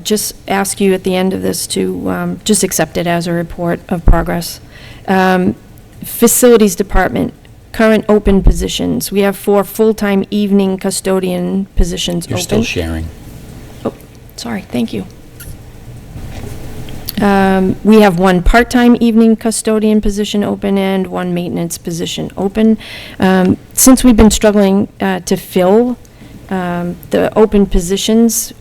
just ask you at the end of this to just accept it as a report of progress. Facilities Department, current open positions. We have 4 full-time evening custodian positions open. You're still sharing. Oh, sorry, thank you. We have 1 part-time evening custodian position open and 1 maintenance position open. Since we've been struggling to fill the open positions,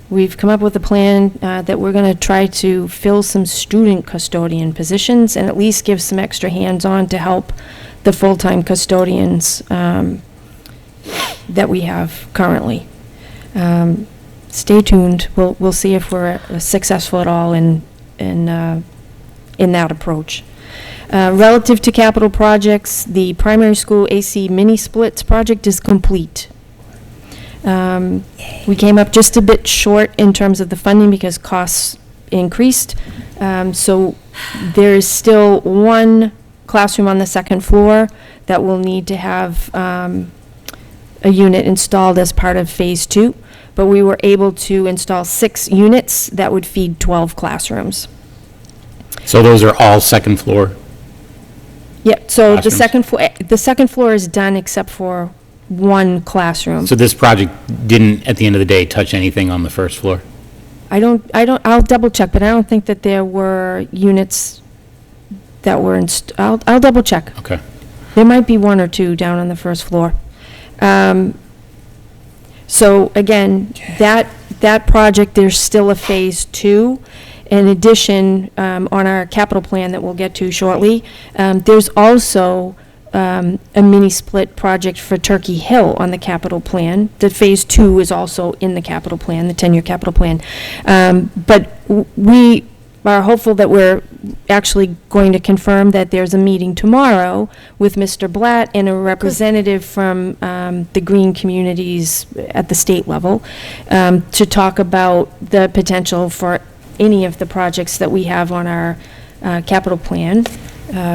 we've come up with a plan that we're going to try to fill some student custodian positions and at least give some extra hands-on to help the full-time custodians that we have currently. Stay tuned. We'll see if we're successful at all in that approach. Relative to capital projects, the primary school AC mini splits project is complete. We came up just a bit short in terms of the funding because costs increased. So there is still 1 classroom on the 2nd floor that will need to have a unit installed as part of Phase 2. But we were able to install 6 units that would feed 12 classrooms. So those are all second floor? Yep, so the Classrooms? second floor is done except for 1 classroom. So this project didn't, at the end of the day, touch anything on the first floor? I'll double check, but I don't think that there were units that were I'll double check. Okay. There might be 1 or 2 down on the first floor. So again, that project, there's still a Phase 2. In addition, on our capital plan that we'll get to shortly, there's also a mini split project for Turkey Hill on the capital plan. The Phase 2 is also in the capital plan, the 10-year capital plan. But we are hopeful that we're actually going to confirm that there's a meeting tomorrow with Mr. Blatt and a representative from the green communities at the state level to talk about the potential for any of the projects that we have on our capital plan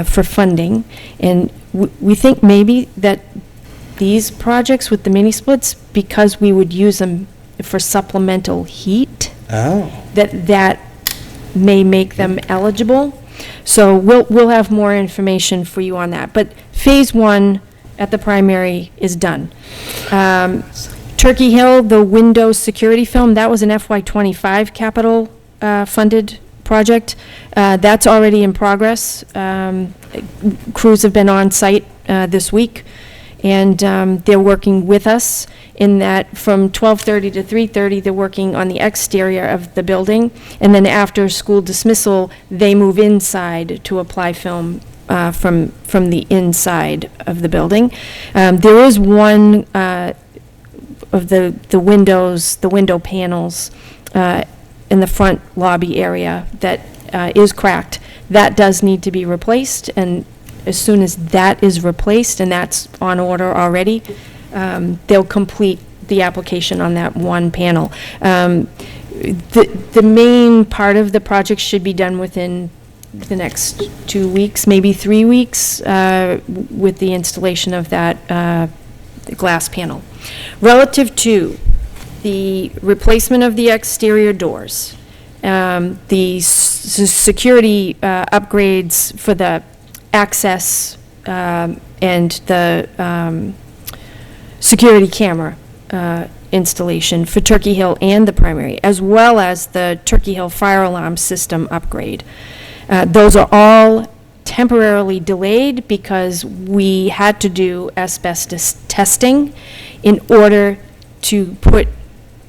for funding. And we think maybe that these projects with the mini splits, because we would use them for supplemental heat, that may make them eligible. So we'll have more information for you on that. But Phase 1 at the primary is done. Turkey Hill, the Windows security film, that was an FY25 capital funded project. That's already in progress. Crews have been on site this week, and they're working with us in that from 12:30 to 3:30, they're working on the exterior of the building, and then after school dismissal, they move inside to apply film from the inside of the building. There is one of the windows, the window panels in the front lobby area that is cracked. That does need to be replaced, and as soon as that is replaced, and that's on order already, they'll complete the application on that one panel. The main part of the project should be done within the next 2 weeks, maybe 3 weeks, with the installation of that the glass panel. Relative to the replacement of the exterior doors, the security upgrades for the access and the security camera installation for Turkey Hill and the primary, as well as the Turkey Hill fire alarm system upgrade. Those are all temporarily delayed because we had to do asbestos testing in order to put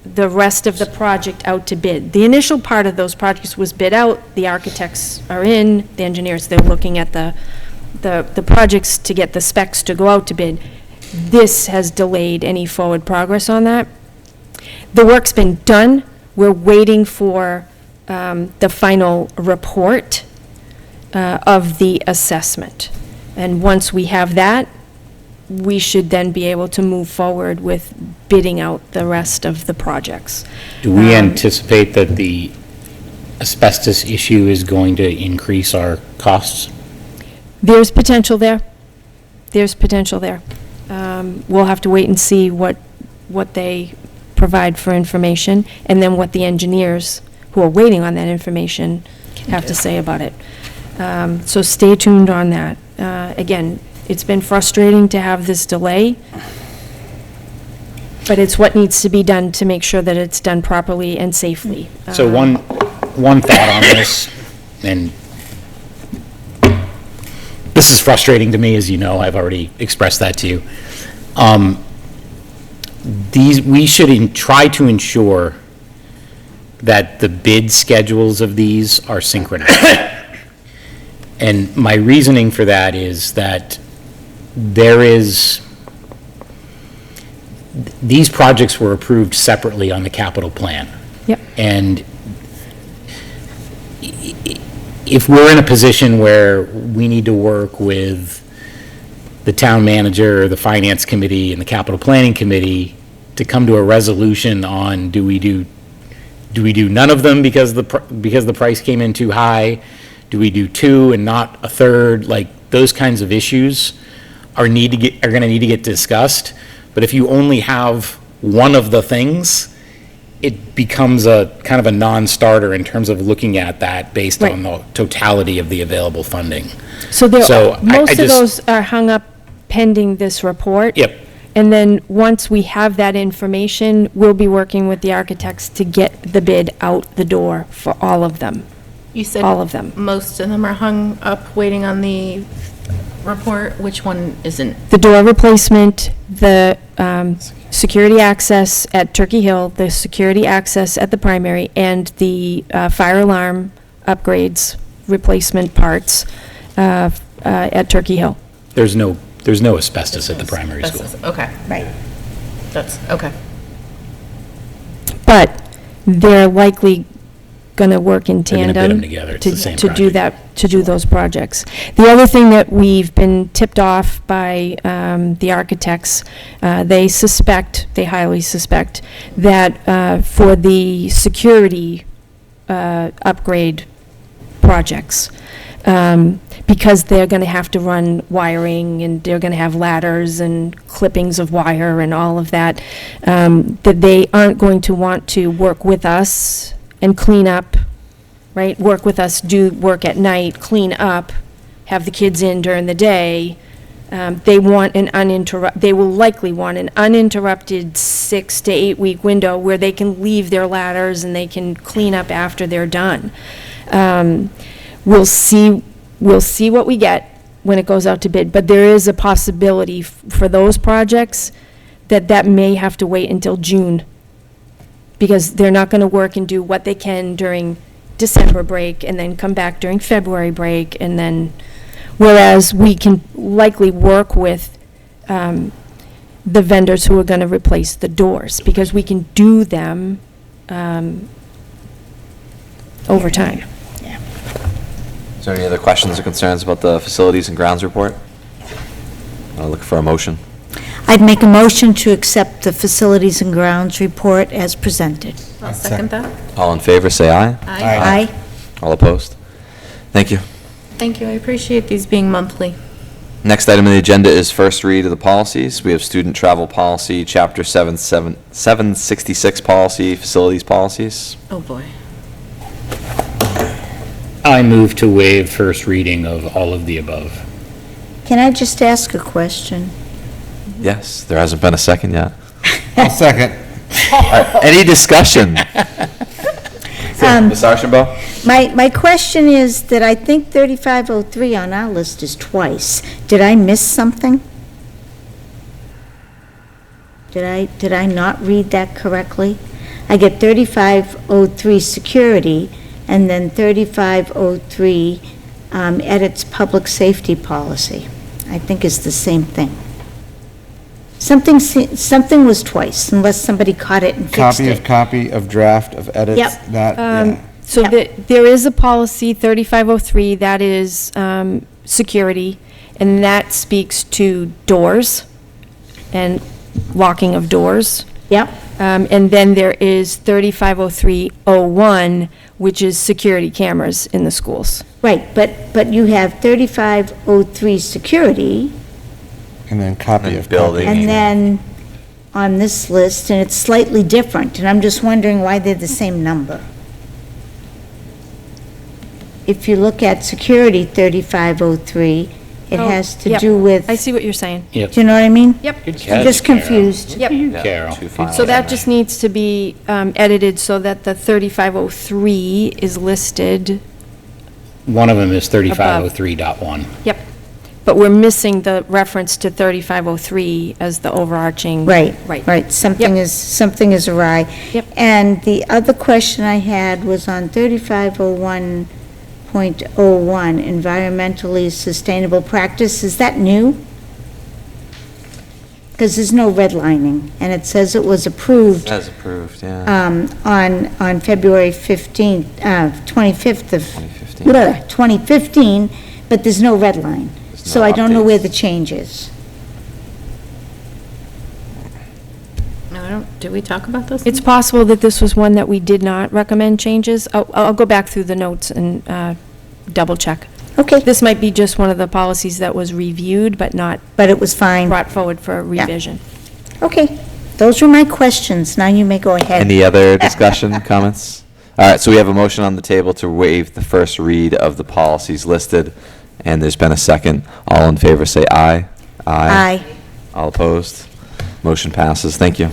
the rest of the project out to bid. The initial part of those projects was bid out, the architects are in, the engineers, they're looking at the projects to get the specs to go out to bid. This has delayed any forward progress on that. The work's been done, we're waiting for the final report of the assessment. And once we have that, we should then be able to move forward with bidding out the rest of the projects. Do we anticipate that the asbestos issue is going to increase our costs? There's potential there. There's potential there. We'll have to wait and see what they provide for information, and then what the engineers who are waiting on that information have to say about it. So stay tuned on that. Again, it's been frustrating to have this delay, but it's what needs to be done to make sure that it's done properly and safely. So one thought on this, and this is frustrating to me, as you know, I've already expressed that to you. We should try to ensure that the bid schedules of these are synchronized. And my reasoning for that is that these projects were approved separately on the capital plan. Yep. And if we're in a position where we need to work with the town manager, or the finance committee, and the capital planning committee to come to a resolution on, do we do none of them because the price came in too high? Do we do two and not a third? Like, those kinds of issues are going to need to get discussed. But if you only have one of the things, it becomes a kind of a non-starter in terms of looking at that based on the totality of the available funding. So most of those are hung up pending this report. Yep. And then, once we have that information, we'll be working with the architects to get the bid out the door for all of them. You said All of them. most of them are hung up waiting on the report. Which one isn't? The door replacement, the security access at Turkey Hill, the security access at the primary, and the fire alarm upgrades, replacement parts at Turkey Hill. There's no asbestos at the primary school. Okay. Right. That's, okay. But they're likely going to work in They're gonna bid tandem them together. It's the same to do project. that, to do those projects. The other thing that we've been tipped off by the architects, they highly suspect that for the security upgrade projects, because they're going to have to run wiring, and they're going to have ladders and clippings of wire and all of that, that they aren't going to want to work with us and clean up, right? Work with us, do work at night, clean up, have the kids in during the day. They will likely want an uninterrupted 6 to 8 week window where they can leave their ladders and they can clean up after they're done. We'll see what we get when it goes out to bid, but there is a possibility for those projects that may have to wait until June, because they're not going to work and do what they can during December break and then come back during February break, and then, whereas we can likely work with the vendors who are going to replace the doors, because we can do them over time. Is there any other questions or concerns about the facilities and grounds report? I'll look for a motion. I'd make a motion to accept the Facilities and Grounds report as presented. I'll second that. All in favor, say aye. Aye. All opposed? Thank you. Thank you, I appreciate these being monthly. Next item on the agenda is first read of the policies. We have student travel policy, chapter 766 policy, facilities policies. Oh, boy. I move to waive first reading of all of the above. Can I just ask a question? Yes, there hasn't been a second yet. I'll second. Any discussion? Ms. Archambault? My question is that I think 3503 on our list is twice. Did I miss something? Did I not read that correctly? I get 3503 security, and then 3503 edits public safety policy. I think it's the same thing. Something was twice, unless somebody caught it and fixed it. Copy of draft of edits. Yep. That, yeah. So there is a policy, 3503, that is security, and that speaks to doors and locking of doors. Yep, And then there is 350301, which is security cameras in the schools. right, but you have 3503 security, And then copy And of building. copy. and then on this list, and it's slightly different, and I'm just wondering why they're the same number. If you look at security 3503, it Oh, has to yep. do with, I see what you're saying. do you know what I mean? Yep. Good I'm catch, just Carol. confused. Yep. You, Yeah, Carol. two files. So that just needs to be edited so that the 3503 is listed. One of them is 3503.1. Yep. But we're missing the reference to 3503 as the overarching. Right, Right. right, something is awry. Yep. And the other question I had was on 3501.01, environmentally sustainable practice, is that new? Because there's no redlining, and it says it was approved As approved, yeah. on February 15th, 25th of, 2015. 2015, but there's no red line. There's So no I don't know where updates. the change is. No, I don't, did we talk about this? It's possible that this was one that we did not recommend changes. I'll go back through the notes and double check. Okay, This might be just one of the policies that was reviewed but not but it was fine. brought forward for revision. Okay, those were my questions. Now you may go ahead. Any other discussion, comments? All right, so we have a motion on the table to waive the first read of the policies listed, and there's been a second. All in favor, say aye. Aye. All opposed? Motion passes. Thank you.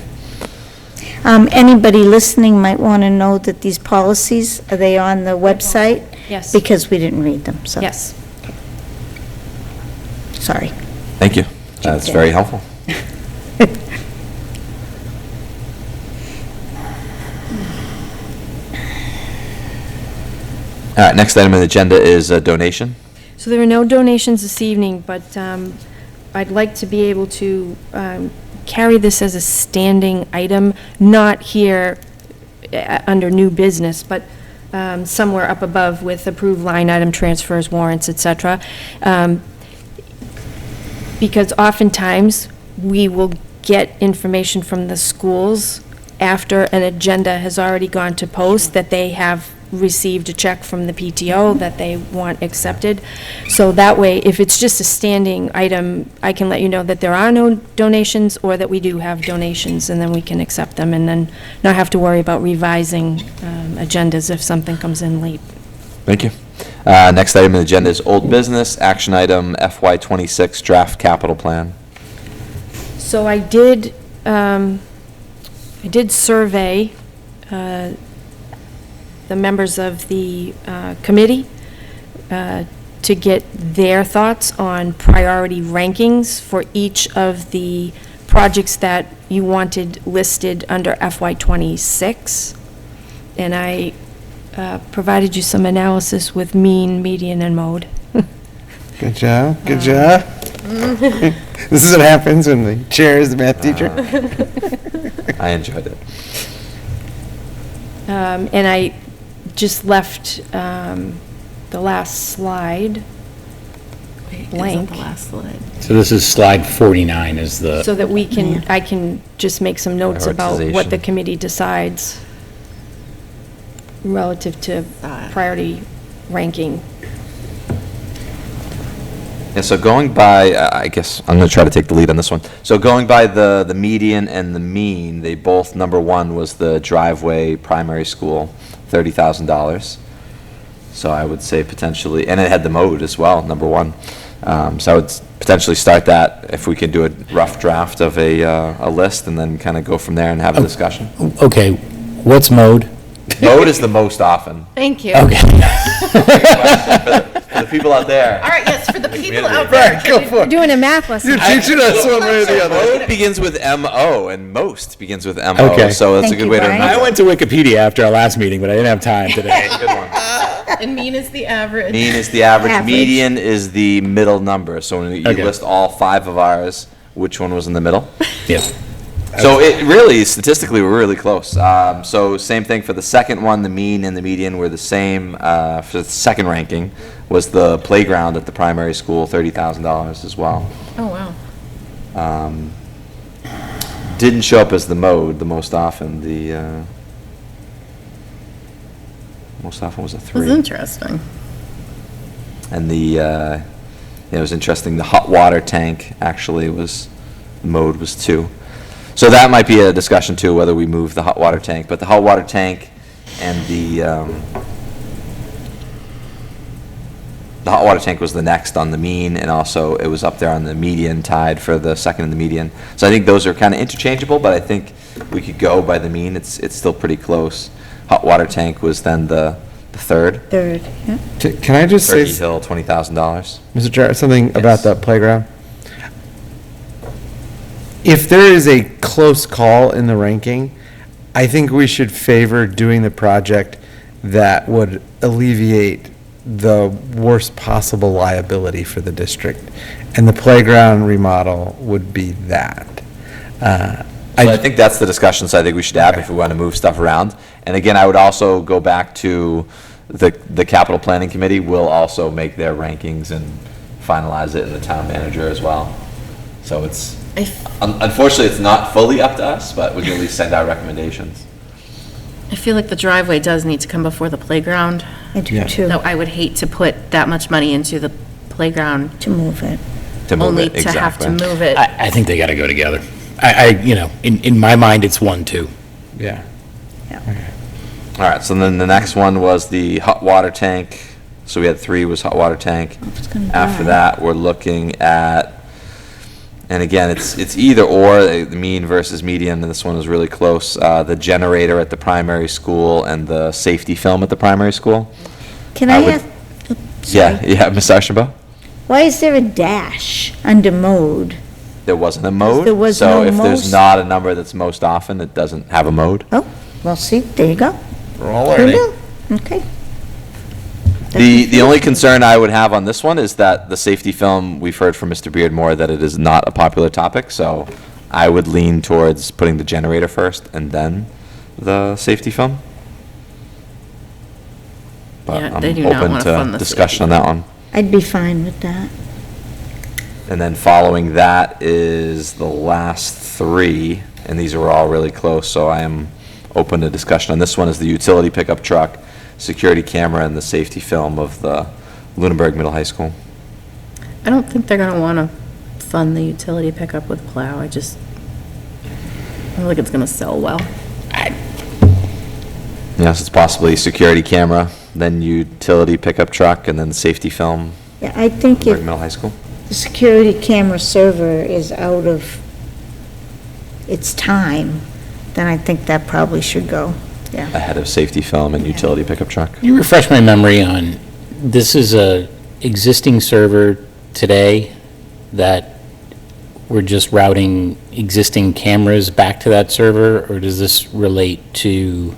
Anybody listening might want to know that these policies, are they on the website? Yes. Because we didn't read them, so. Yes. Sorry. Thank you. That's very helpful. All right, next item on the agenda is a donation. So there are no donations this evening, but I'd like to be able to carry this as a standing item, not here under new business, but somewhere up above with approved line item transfers, warrants, et cetera. Because oftentimes, we will get information from the schools after an agenda has already gone to post that they have received a check from the PTO that they want accepted. So that way, if it's just a standing item, I can let you know that there are no donations or that we do have donations, and then we can accept them and then not have to worry about revising agendas if something comes in late. Thank you. Next item on the agenda is old business, action item FY26 draft capital plan. So I did survey the members of the committee to get their thoughts on priority rankings for each of the projects that you wanted listed under FY26. And I provided you some analysis with mean, median, and mode. Good job, good job. This is what happens when the chair is the math teacher. I enjoyed it. And I just left the last slide Wait, is that blank. the last slide? So this is slide 49 is the, so that we can, I can just make some notes about what the Prioritization. committee decides relative to priority ranking. Yeah, so going by, I guess I'm going to try to take the lead on this one. So going by the median and the mean, they both, number one was the driveway primary school, $30,000. So I would say potentially, and it had the mode as well, number one. So I would potentially start that if we could do a rough draft of a list and then kind of go from there and have a discussion. okay, what's mode? Mode is the most often. Thank you. Okay. For the people out there. All right, yes, for the people out Right, there. go for We're it. doing a math lesson. You're teaching us one way or the other. Mode begins with M-O, and most begins with M-O, Okay. so that's a Thank good you, way to Brian. I remember. went to Wikipedia after our last meeting, but I didn't have time today. Good one. And mean is the average. Mean is the average, Average. median is the middle number, so when you Okay. list all 5 of ours, which one was in the middle? Yeah. So it really, statistically, we're really close. So same thing for the second one, the mean and the median were the same. For the second ranking was the playground at the primary school, $30,000 as well. Oh, wow. Didn't show up as the mode the most often. The most often was a It was 3. interesting. And it was interesting, the hot water tank actually was, mode was 2. So that might be a discussion too, whether we move the hot water tank, but the hot water tank and the hot water tank was the next on the mean, and also it was up there on the median, tied for the second in the median. So I think those are kind of interchangeable, but I think we could go by the mean, it's still pretty close. Hot water tank was then the third. Third, yeah. Can I just say, Turkey Hill, $20,000. Mr. Jarrett, something about Yes. that playground? If there is a close call in the ranking, I think we should favor doing the project that would alleviate the worst possible liability for the district. And the playground remodel would be that. I think that's the discussions I think we should have if we want to move stuff around. And again, I would also go back to the capital planning committee will also make their rankings and finalize it, and the town manager as well. So it's, unfortunately, it's not fully up to us, but we can at least send out recommendations. I feel like the driveway does need to come before the playground. I do Yeah. too, Though I would hate to put that much money into the playground, to move it. To move only it, to have to exactly. move it. I think they gotta go together. In my mind, it's 1-2. Yeah. All right, so then the next one was the hot water tank. So we had 3 was hot water tank. It's gonna After dry. that, we're looking at, and again, it's either or, the mean versus median, and this one was really close. The generator at the primary school and the safety film at the primary school. Can I I would- ask, oh, sorry. Yeah, Ms. Archambault? Why is there a dash under mode? There wasn't a mode. There was So no if there's most. not a number that's most often, it doesn't have a mode. Oh, well, see, there you go. We're all Who learning. knew? Okay. The only concern I would have on this one is that the safety film, we've heard from Mr. Beardmore that it is not a popular topic, so I would lean towards putting the generator first and then the safety film. But Yeah, I'm they do not open wanna to fund the discussion on that one. I'd be fine with that. And then following that is the last 3, and these are all really close, so I am open to discussion on this one, is the utility pickup truck, security camera, and the safety film of the Lunenburg Middle High School. I don't think they're gonna wanna fund the utility pickup with plow. I don't think it's gonna sell well. Yes, it's possibly security camera, then utility pickup truck, and then safety film, Yeah, I think Lunenburg if Middle High School. the security camera server is out of its time, then I think that probably should go, yeah. Ahead of safety film and utility pickup truck. You refresh my memory on, this is a existing server today that we're just routing existing cameras back to that server, or does this relate to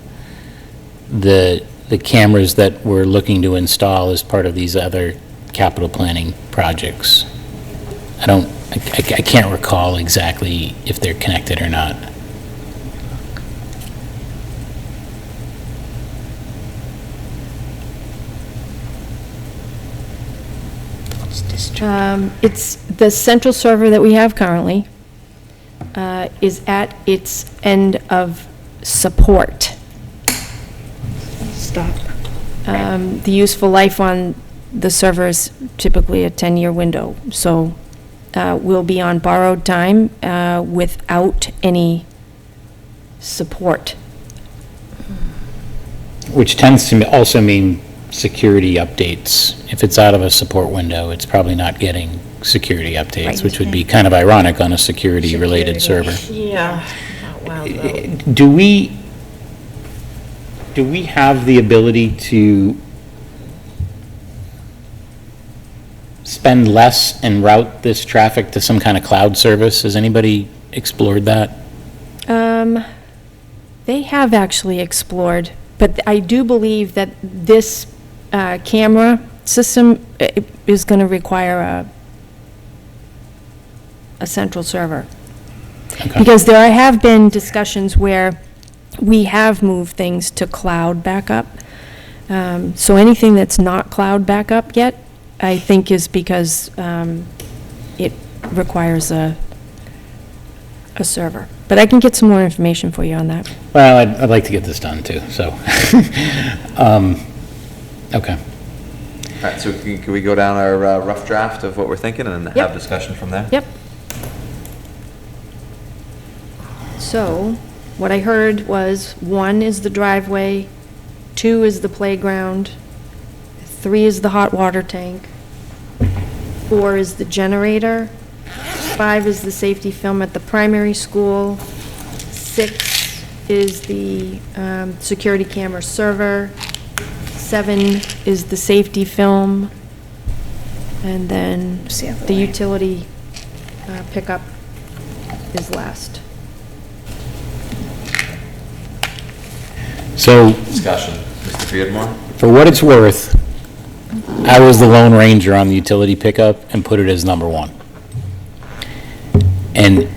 the cameras that we're looking to install as part of these other capital planning projects? I can't recall exactly if they're connected or not. It's the central server that we have currently is at its end of support. Stop. The useful life on the server is typically a 10-year window, so we'll be on borrowed time without any support. Which tends to also mean security updates. If it's out of a support window, it's probably not getting security updates, Right. which would be kind of ironic on a security-related server. Yeah. Do we have the ability to spend less and route this traffic to some kind of cloud service? Has anybody explored that? They have actually explored, but I do believe that this camera system is going to require a central server. Okay. Because there have been discussions where we have moved things to cloud backup. So anything that's not cloud backup yet, I think is because it requires a server. But I can get some more information for you on that. Well, I'd like to get this done too, so. Okay. All right, so can we go down our rough draft of what we're thinking and Yep. have discussion from there? Yep. So, what I heard was 1 is the driveway, 2 is the playground, 3 is the hot water tank, 4 is the generator, 5 is the safety film at the primary school, 6 is the security camera server, 7 is the safety film, and then It's the other the way. utility pickup is last. So, Discussion, Mr. Beardmore? for what it's worth, I was the Lone Ranger on the utility pickup and put it as number 1. And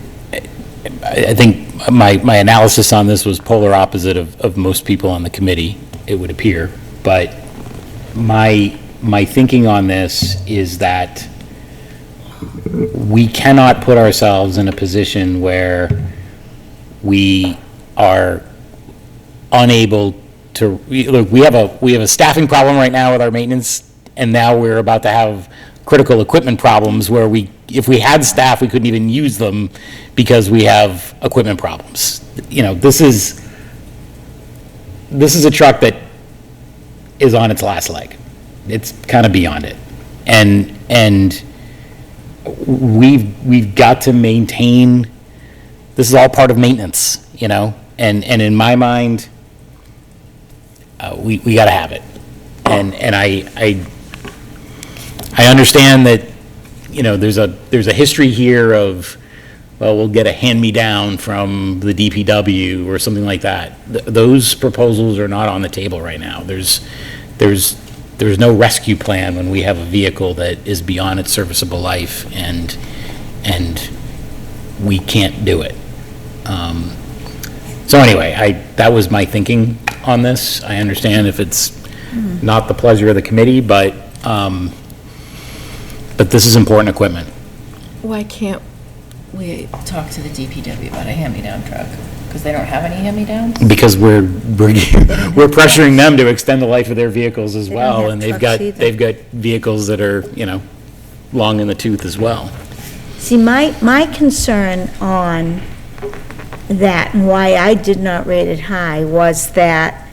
I think my analysis on this was polar opposite of most people on the committee, it would appear. But my thinking on this is that we cannot put ourselves in a position where we are unable to, look, we have a staffing problem right now with our maintenance, and now we're about to have critical equipment problems where if we had staff, we couldn't even use them because we have equipment problems. You know, this is a truck that is on its last leg. It's kind of beyond it. And we've got to maintain, this is all part of maintenance, you know? And in my mind, we got to have it. And I understand that, you know, there's a history here of, well, we'll get a hand-me-down from the DPW or something like that. Those proposals are not on the table right now. There's no rescue plan when we have a vehicle that is beyond its serviceable life and we can't do it. So anyway, that was my thinking on this. I understand if it's not the pleasure of the committee, but this is important equipment. Why can't we talk to the DPW about a hand-me-down truck? Because they don't have any hand-me-downs? Because we're pressuring them to extend the life of their vehicles as They don't well, have and trucks either. they've got vehicles that are, you know, long in the tooth as well. See, my concern on that and why I did not rate it high was that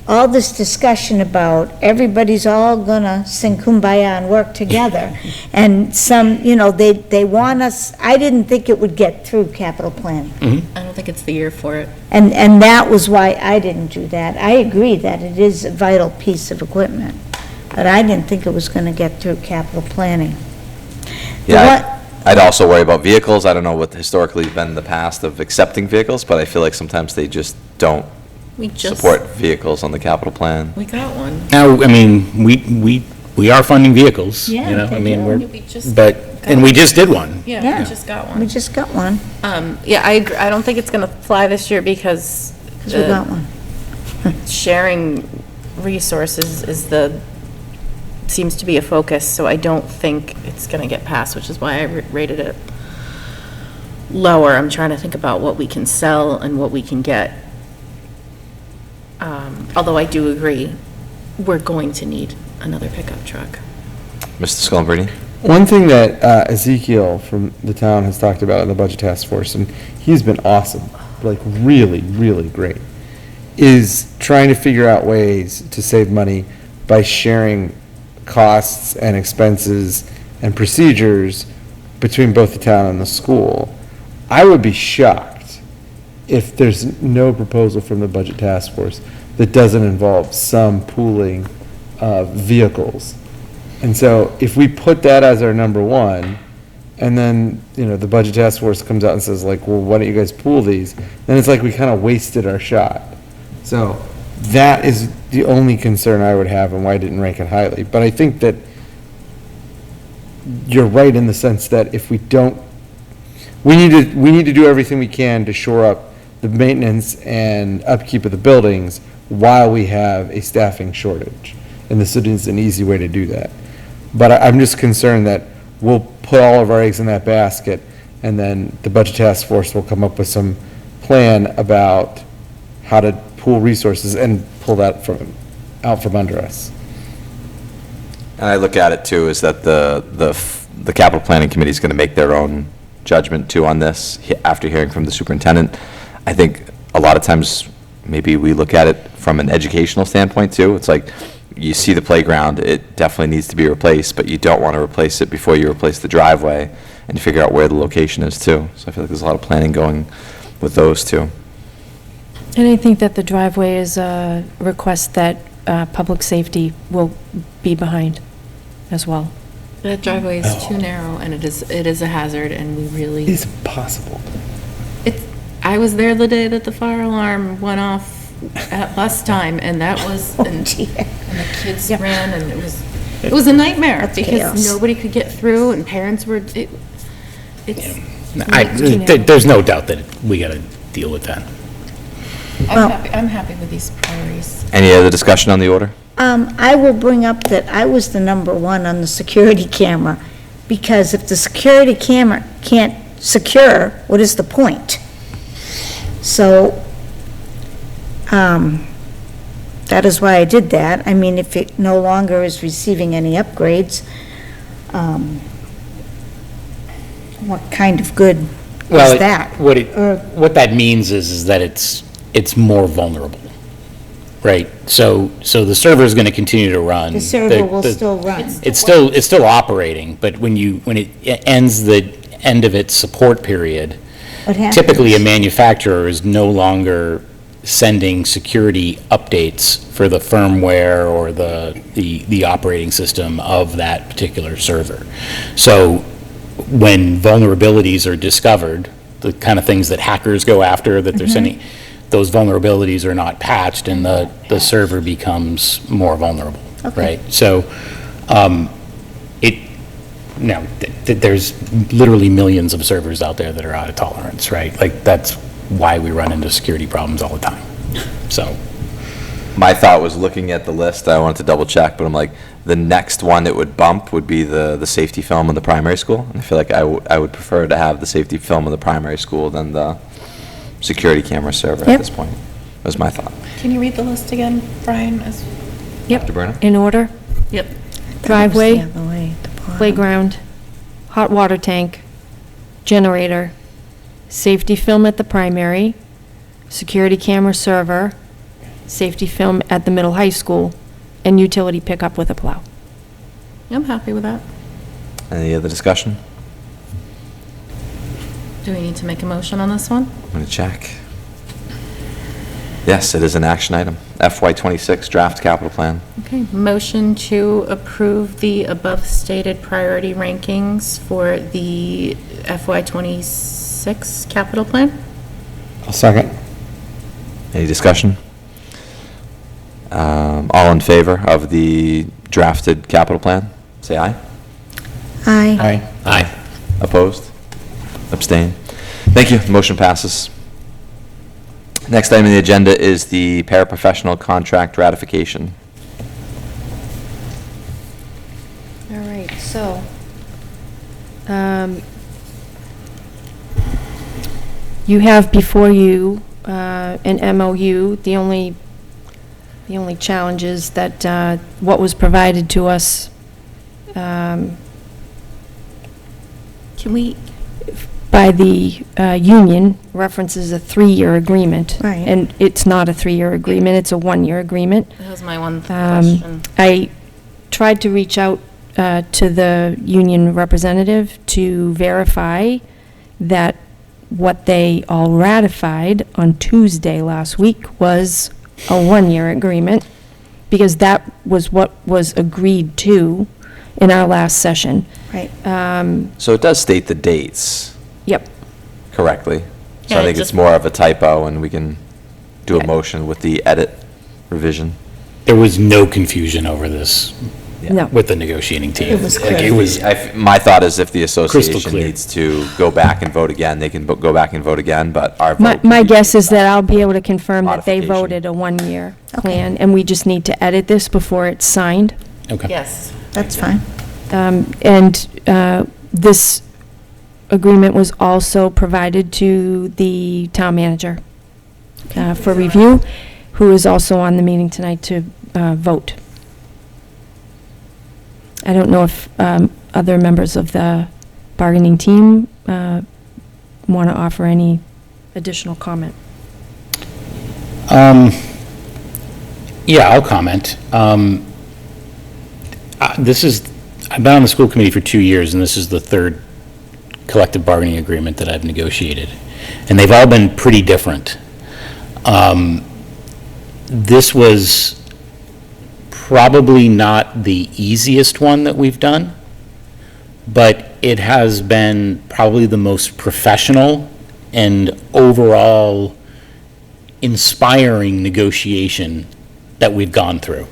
all this discussion about everybody's all gonna sing kumbaya and work together. And some, you know, they want us, I didn't think it would get through capital planning. I don't think it's the year for it. And that was why I didn't do that. I agree that it is a vital piece of equipment, but I didn't think it was gonna get through capital planning. Yeah, I'd also worry about vehicles. I don't know what historically has been in the past of accepting vehicles, but I feel like sometimes they just don't We just, support vehicles on the capital plan. we got one. Now, I mean, we are funding vehicles, you Yeah, know, I mean, We just and we just did one. Yeah, Yeah. we just got We one. just got one, Yeah, I agree. I don't think it's gonna fly this year because because we got one. sharing resources is the seems to be a focus, so I don't think it's going to get passed, which is why I rated it lower. I'm trying to think about what we can sell and what we can get. Although I do agree, we're going to need another pickup truck. Mr. Scolambrini? One thing that Ezekiel from the town has talked about in the budget task force, and he's been awesome, like really, really great, is trying to figure out ways to save money by sharing costs and expenses and procedures between both the town and the school. I would be shocked if there's no proposal from the budget task force that doesn't involve some pooling of vehicles. And so if we put that as our number one, and then, the budget task force comes out and says like, well, why don't you guys pool these? Then it's like we kind of wasted our shot. So that is the only concern I would have and why I didn't rank it highly. But I think that you're right in the sense that if we don't, we need to do everything we can to shore up the maintenance and upkeep of the buildings while we have a staffing shortage. And this is an easy way to do that. But I'm just concerned that we'll put all of our eggs in that basket, and then the budget task force will come up with some plan about how to pool resources and pull that out from under us. And I look at it too, is that the capital planning committee is going to make their own judgment too on this after hearing from the superintendent. I think a lot of times maybe we look at it from an educational standpoint too. It's like, you see the playground, it definitely needs to be replaced, but you don't want to replace it before you replace the driveway and figure out where the location is too. So I feel like there's a lot of planning going with those two. And I think that the driveway is a request that public safety will be behind as well. That driveway is too narrow, and it is a hazard, and we really... It's impossible. I was there the day that the fire alarm went off at bus time, and that was... and the kids ran, and it was a nightmare, That's because chaos. Nobody could get through, and parents were... There's no doubt that we got to deal with that. I'm happy with these priorities. Any other discussion on the order? I will bring up that I was the number one on the security camera, because if the security camera can't secure, what is the point? So, that is why I did that. I mean, if it no longer is receiving any upgrades, what kind of good is that? What that means is that it's more vulnerable, right? So the server is going to continue to run. The server will still run. It's still operating, but when it ends the end of its support period, What happens? typically a manufacturer is no longer sending security updates for the firmware or the operating system of that particular server. So when vulnerabilities are discovered, the kind of things that hackers go after that they're sending, those vulnerabilities are not patched, and the server becomes more vulnerable, right? So there's literally millions of servers out there that are out of tolerance, right? Like, that's why we run into security problems all the time. So My thought was looking at the list, I wanted to double check, but I'm like, the next one that would bump would be the safety film in the primary school. And I feel like I would prefer to have the safety film in the primary school than the security camera server at this point. That was my thought. Can you read the list again, Brian? Dr. Burnham? In order, Yep. driveway, That was the other way, the bottom. playground, hot water tank, generator, safety film at the primary, security camera server, safety film at the middle high school, and utility pickup with a plow. I'm happy with that. Any other discussion? Do we need to make a motion on this one? I'm going to check. Yes, it is an action item. FY26 draft capital plan. Okay, motion to approve the above stated priority rankings for the FY26 capital plan? I'll second. Any discussion? All in favor of the drafted capital plan, say aye. Aye. Aye. Opposed? Abstain? Thank you, motion passes. Next item on the agenda is the paraprofessional contract ratification. right, so, you have before you an MOU. The only challenge is that what was provided to us Can we, by the union references a 3-year agreement. Right. And it's not a 3-year agreement, it's a 1-year agreement. that was my one question. I tried to reach out to the union representative to verify that what they all ratified on Tuesday last week was a 1-year agreement, because that was what was agreed to in our last session. Right. So it does state the dates Yep. correctly. So Yeah, I think just- it's more of a typo, and we can do a Yeah. motion with the edit revision. There was no confusion over this No. with the negotiating team. It was Like, clear. it was, My thought is if the association clear. needs to go back and vote again, they can go back and vote again, but our My, vote. can my be guess is back. that I'll be able to confirm that they Modification. voted a 1-year plan, and we just need to edit this before it's signed. okay. Yes. That's fine. And this agreement was also provided to the town manager for review, who is also on the meeting tonight to vote. I don't know if other members of the bargaining team want to offer any additional comment. Yeah, I'll comment. I've been on the school committee for 2 years, and this is the third collective bargaining agreement that I've negotiated. And they've all been pretty different. This was probably not the easiest one that we've done, but it has been probably the most professional and overall inspiring negotiation that we've gone through.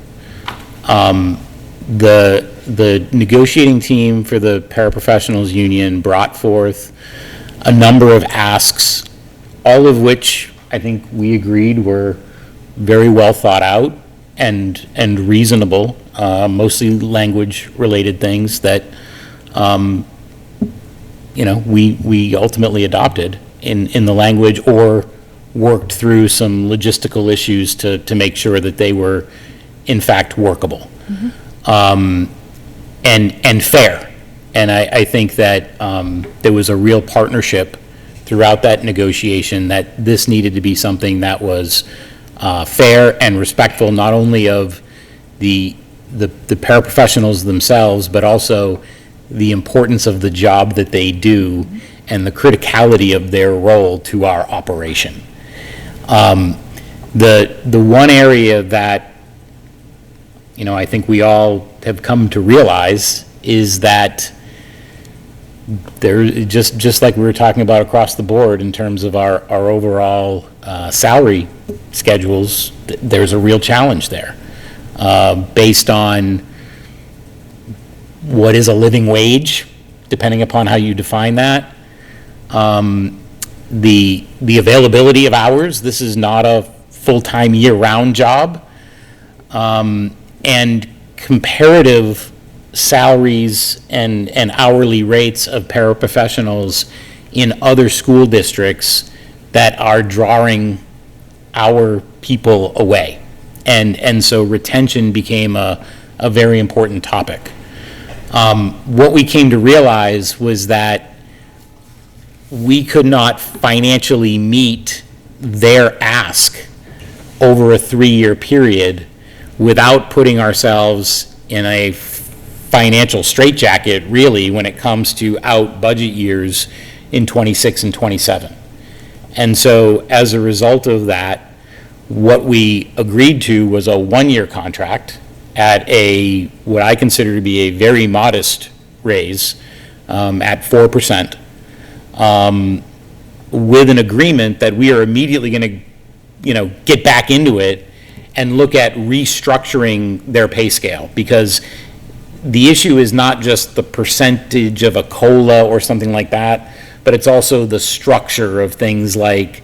The negotiating team for the paraprofessionals union brought forth a number of asks, all of which I think we agreed were very well thought out and reasonable, mostly language-related things that, we ultimately adopted in the language, or worked through some logistical issues to make sure that they were, in fact, workable. And fair. And I think that there was a real partnership throughout that negotiation, that this needed to be something that was fair and respectful, not only of the paraprofessionals themselves, but also the importance of the job that they do and the criticality of their role to our operation. The one area that I think we all have come to realize is that there, just like we were talking about across the board in terms of our overall salary schedules, there's a real challenge there, based on what is a living wage, depending upon how you define that. The availability of hours, this is not a full-time year-round job. And comparative salaries and hourly rates of paraprofessionals in other school districts that are drawing our people away. And so retention became a very important topic. What we came to realize was that we could not financially meet their ask over a 3-year period without putting ourselves in a financial straitjacket, really, when it comes to out budget years in '26 and '27. And so, as a result of that, what we agreed to was a 1-year contract at what I consider to be a very modest raise, at 4%, with an agreement that we are immediately going to, get back into it and look at restructuring their pay scale, because the issue is not just the percentage of a COLA or something like that, but it's also the structure of things like,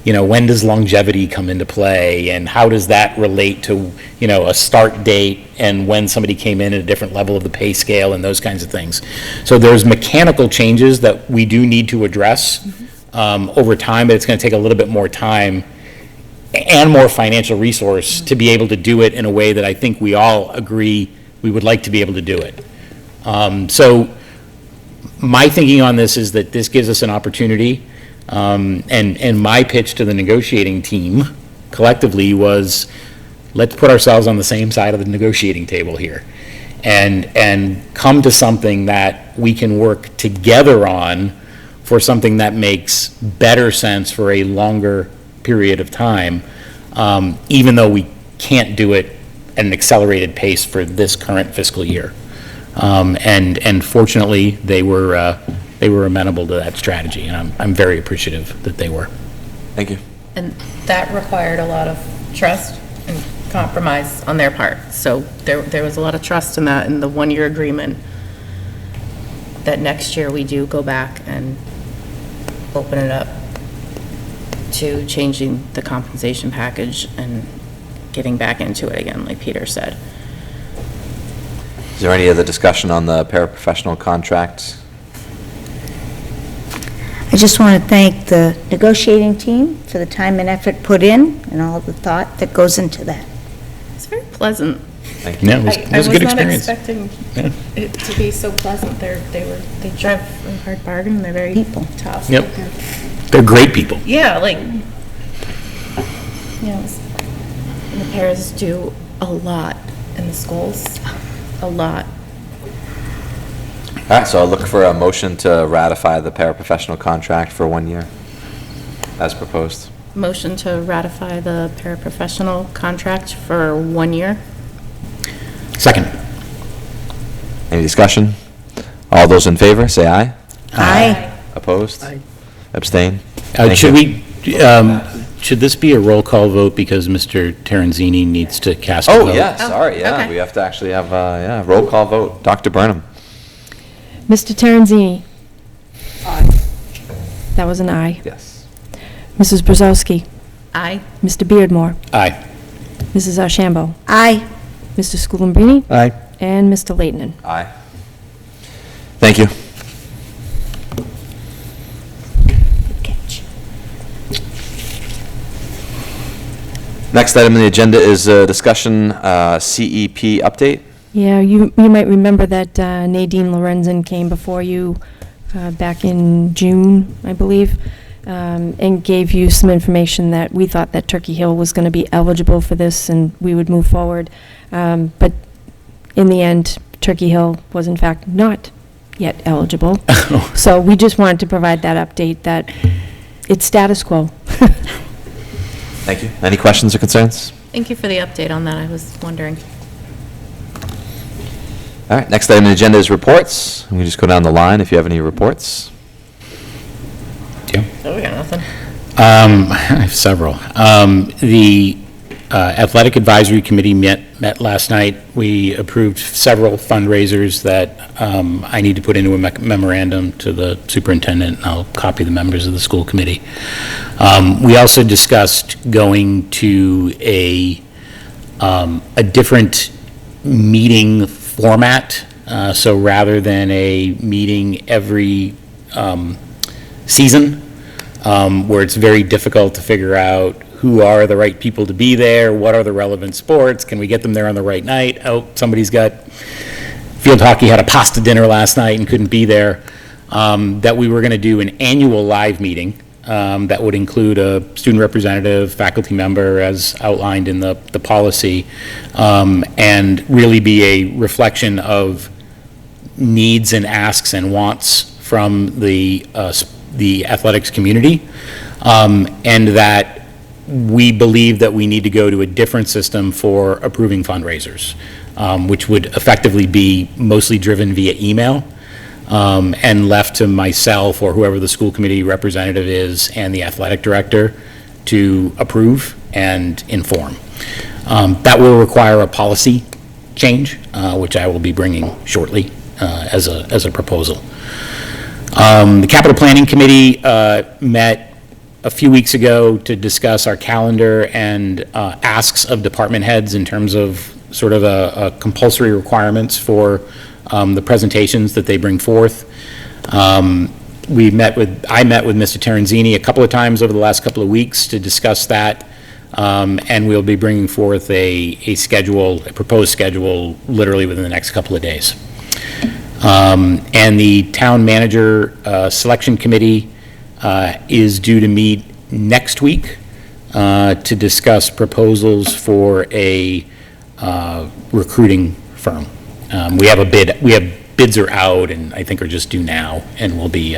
when does longevity come into play, and how does that relate to, a start date and when somebody came in at a different level of the pay scale and those kinds of things. So there's mechanical changes that we do need to address over time, but it's going to take a little bit more time and more financial resource to be able to do it in a way that I think we all agree we would like to be able to do it. So my thinking on this is that this gives us an opportunity, and my pitch to the negotiating team collectively was, let's put ourselves on the same side of the negotiating table here and come to something that we can work together on for something that makes better sense for a longer period of time, even though we can't do it at an accelerated pace for this current fiscal year. And fortunately, they were amenable to that strategy, and I'm very appreciative that they were. Thank you. And that required a lot of trust and compromise on their part. So there was a lot of trust in that, in the one-year agreement, that next year we do go back and open it up to changing the compensation package and getting back into it again, like Peter said. Is there any other discussion on the paraprofessional contract? I just want to thank the negotiating team for the time and effort put in and all the thought that goes into that. It's very pleasant. Thank you. Yeah, it was a good experience. I was not expecting it to be so pleasant. They drive a hard bargain, and they're very People. tough. Yep. They're great people. Yeah, and the pairs do a lot in the schools, a lot. All right, so I'll look for a motion to ratify the paraprofessional contract for 1 year, as proposed. Motion to ratify the paraprofessional contract for 1 year. Second. Any discussion? All those in favor, say aye. Aye. Opposed? Abstain? Thank Should you. should this be a roll call vote because Mr. Terenzini needs to cast a vote? Oh, yeah, sorry, yeah, okay. we have to actually have, roll call vote. Dr. Burnham? Mr. Terenzini? Aye. That was an aye. Yes. Mrs. Brzezowski? Aye. Mr. Beardmore? Aye. Mrs. Archambault? Aye. Mr. Schoolambrini? Aye. And Mr. Leighton? Aye. Thank you. Good catch. Next item on the agenda is a discussion, CEP update. Yeah, you might remember that Nadine Lorenzen came before you back in June, I believe, and gave you some information that we thought that Turkey Hill was going to be eligible for this and we would move forward. But in the end, Turkey Hill was in fact not yet eligible. So we just wanted to provide that update that it's status quo. Thank you. Any questions or concerns? Thank you for the update on that. I was wondering. All right, next item on the agenda is reports. We can just go down the line if you have any reports. Yeah. Oh, we got nothing. I have several. The Athletic Advisory Committee met last night. We approved several fundraisers that I need to put into a memorandum to the superintendent, and I'll copy the members of the school committee. We also discussed going to a different meeting format. So rather than a meeting every season, where it's very difficult to figure out who are the right people to be there, what are the relevant sports, can we get them there on the right night? Oh, somebody's got, field hockey had a pasta dinner last night and couldn't be there. That we were going to do an annual live meeting that would include a student representative, faculty member, as outlined in the policy, and really be a reflection of needs and asks and wants from the athletics community, and that we believe that we need to go to a different system for approving fundraisers, which would effectively be mostly driven via email, and left to myself or whoever the school committee representative is and the athletic director to approve and inform. That will require a policy change, which I will be bringing shortly as a proposal. The Capital Planning Committee met a few weeks ago to discuss our calendar and asks of department heads in terms of sort of a compulsory requirements for the presentations that they bring forth. I met with Mr. Terenzini a couple of times over the last couple of weeks to discuss that, and we'll be bringing forth a proposed schedule, literally within the next couple of days. And the town manager selection committee is due to meet next week to discuss proposals for a recruiting firm. We have bids are out and I think are just due now, and we'll be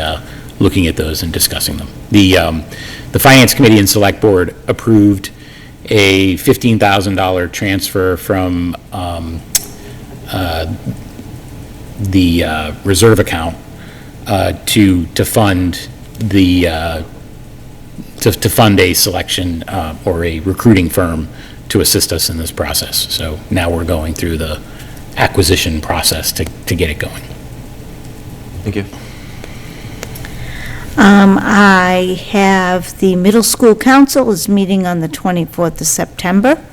looking at those and discussing them. The Finance Committee and Select Board approved a $15,000 transfer from the reserve account to fund to fund a selection or a recruiting firm to assist us in this process. So now we're going through the acquisition process to get it going. Thank you. I have the middle school council is meeting on the 24th of September,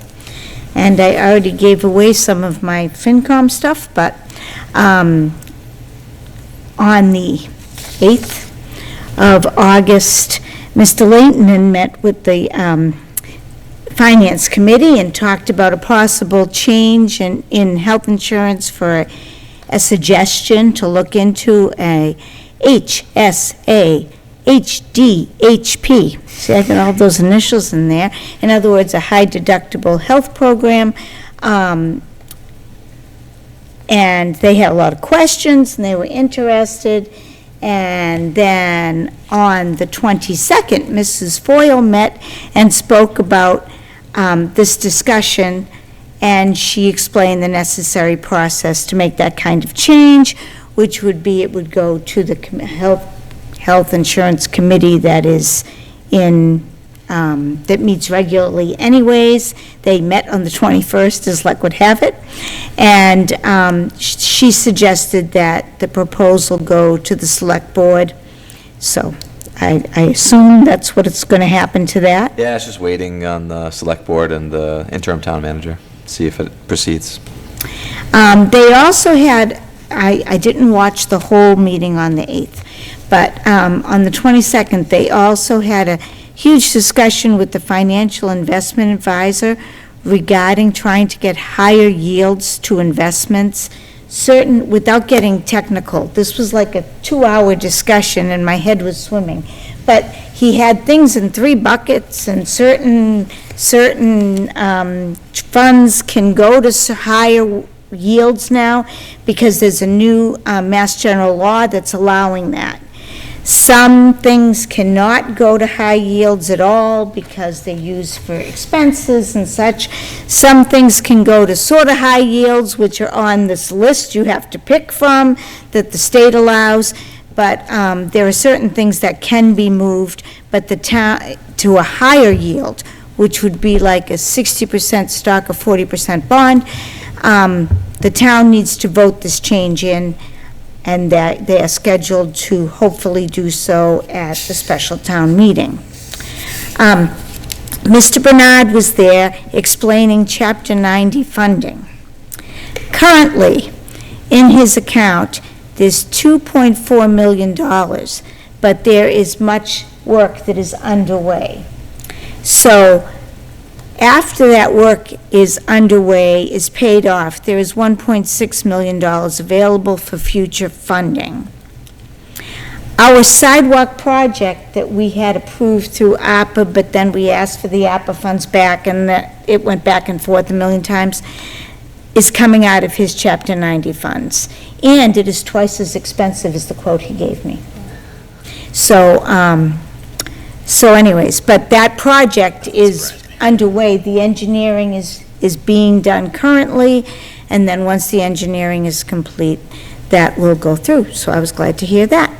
and I already gave away some of my FinCom stuff, but on the 8th of August, Mr. Leighton met with the Finance Committee and talked about a possible change in health insurance for a suggestion to look into a HSA, HDHP. See, I got all those initials in there. In other words, a high deductible health program. And they had a lot of questions and they were interested. And then on the 22nd, Mrs. Foyle met and spoke about this discussion, and she explained the necessary process to make that kind of change, which would be it would go to the Health Insurance Committee that is that meets regularly anyways. They met on the 21st, as luck would have it. And she suggested that the proposal go to the Select Board. So I assume that's what it's going to happen to that. Yeah, it's just waiting on the Select Board and the interim town manager, see if it proceeds. They also had, I didn't watch the whole meeting on the 8th, but on the 22nd, they also had a huge discussion with the financial investment advisor regarding trying to get higher yields to investments, without getting technical. This was like a 2-hour discussion and my head was swimming. But he had things in 3 buckets, and certain funds can go to higher yields now because there's a new Mass General law that's allowing that. Some things cannot go to high yields at all because they're used for expenses and such. Some things can go to sort of high yields, which are on this list you have to pick from that the state allows. But there are certain things that can be moved, but the town to a higher yield, which would be like a 60% stock or 40% bond. The town needs to vote this change in, and that they are scheduled to hopefully do so at the special town meeting. Mr. Bernard was there explaining Chapter 90 funding. Currently, in his account, there's $2.4 million, but there is much work that is underway. So after that work is underway, is paid off, there is $1.6 million available for future funding. Our sidewalk project that we had approved through ARPA, but then we asked for the ARPA funds back, and it went back and forth a million times, is coming out of his Chapter 90 funds. And it is twice as expensive as the quote he gave me. So anyways, but that project is underway. The engineering is being done currently, and then once the engineering is complete, that will go through. So I was glad to hear that.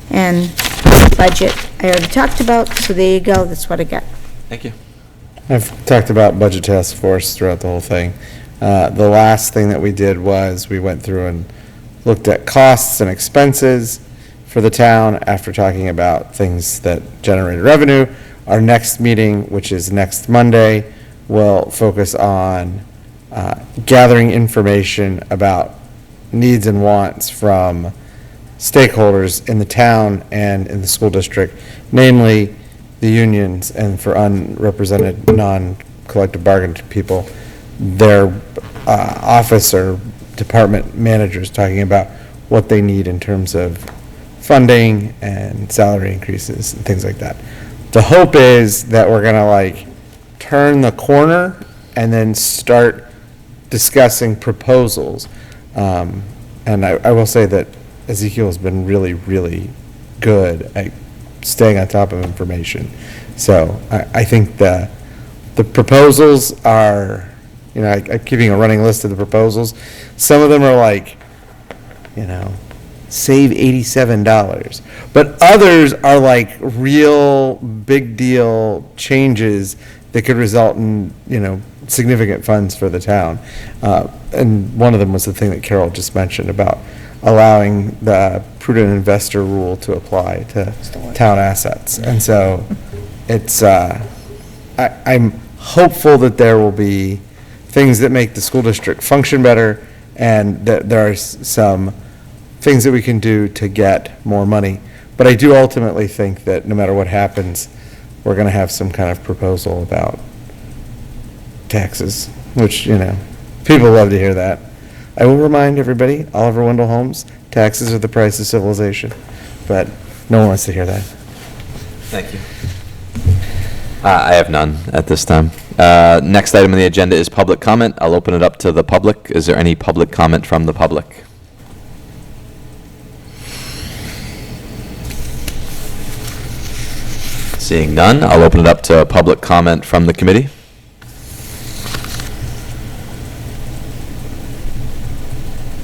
And budget, I already talked about, so there you go, that's what I got. Thank you. I've talked about Budget Task Force throughout the whole thing. The last thing that we did was we went through and looked at costs and expenses, for the town after talking about things that generated revenue. Our next meeting, which is next Monday, will focus on gathering information about needs and wants from stakeholders in the town and in the school district, namely the unions, and for unrepresented, non-collective bargaining people, their office or department managers talking about what they need in terms of funding and salary increases and things like that. The hope is that we're gonna like turn the corner and then start discussing proposals. And I will say that Ezekiel has been really, really good at staying on top of information. So I think the proposals are, you know, I'm keeping a running list of the proposals. Some of them are like, you know, save $87. But others are like real big deal changes that could result in, you know, significant funds for the town. And one of them was the thing that Carol just mentioned about allowing the prudent investor rule to apply to town assets. And so it's, I'm hopeful that there will be things that make the school district function better, and that there are some things that we can do to get more money. But I do ultimately think that no matter what happens, we're going to have some kind of proposal about taxes, which, you know, people love to hear that. I will remind everybody, Oliver Wendell Holmes, taxes are the price of civilization, but no one wants to hear that. Thank you. I have none at this time. Next item on the agenda is public comment. I'll open it up to the public. Is there any public comment from the public? Seeing none, I'll open it up to public comment from the committee.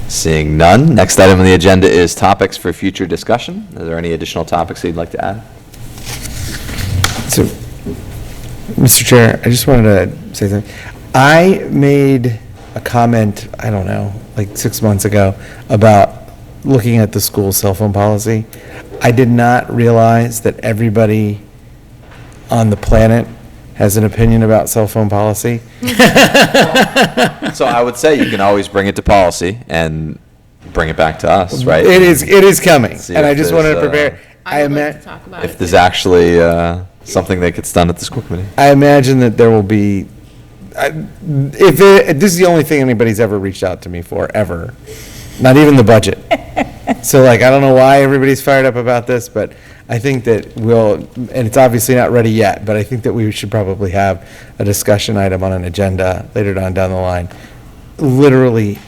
Seeing none, next item on the agenda is topics for future discussion. Are there any additional topics that you'd like to add? So, Mr. Chair, I just wanted to say something. I made a comment, I don't know, like 6 months ago, about looking at the school's cell phone policy. I did not realize that everybody on the planet has an opinion about cell phone policy. So I would say you can always bring it to policy and bring it back to us, right? It is coming, See and if I just wanted to there's, prepare. I would like to talk about it. If there's actually something that gets done at the school committee. I imagine that there will be, this is the only thing anybody's ever reached out to me for, ever. Not even the budget. So like, I don't know why everybody's fired up about this, but I think that and it's obviously not ready yet, but I think that we should probably have a discussion item on an agenda later on down the line. Literally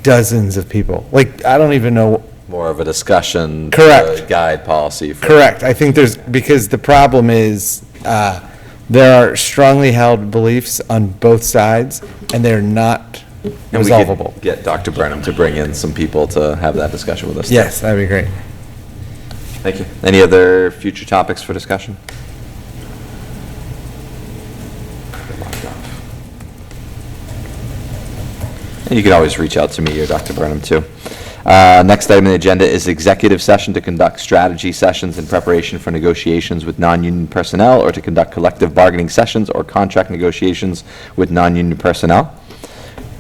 dozens of people. Like, I don't even know. More of a discussion. Correct. Guide policy. Correct. I think because the problem is, there are strongly held beliefs on both sides, and they're not And we resolvable. could get Dr. Brenham to bring in some people to have that discussion with us. too. Yes, that'd be great. Thank you. Any other future topics for discussion? And you can always reach out to me or Dr. Brenham, too. Next item on the agenda is executive session to conduct strategy sessions in preparation for negotiations with non-union personnel, or to conduct collective bargaining sessions or contract negotiations with non-union personnel.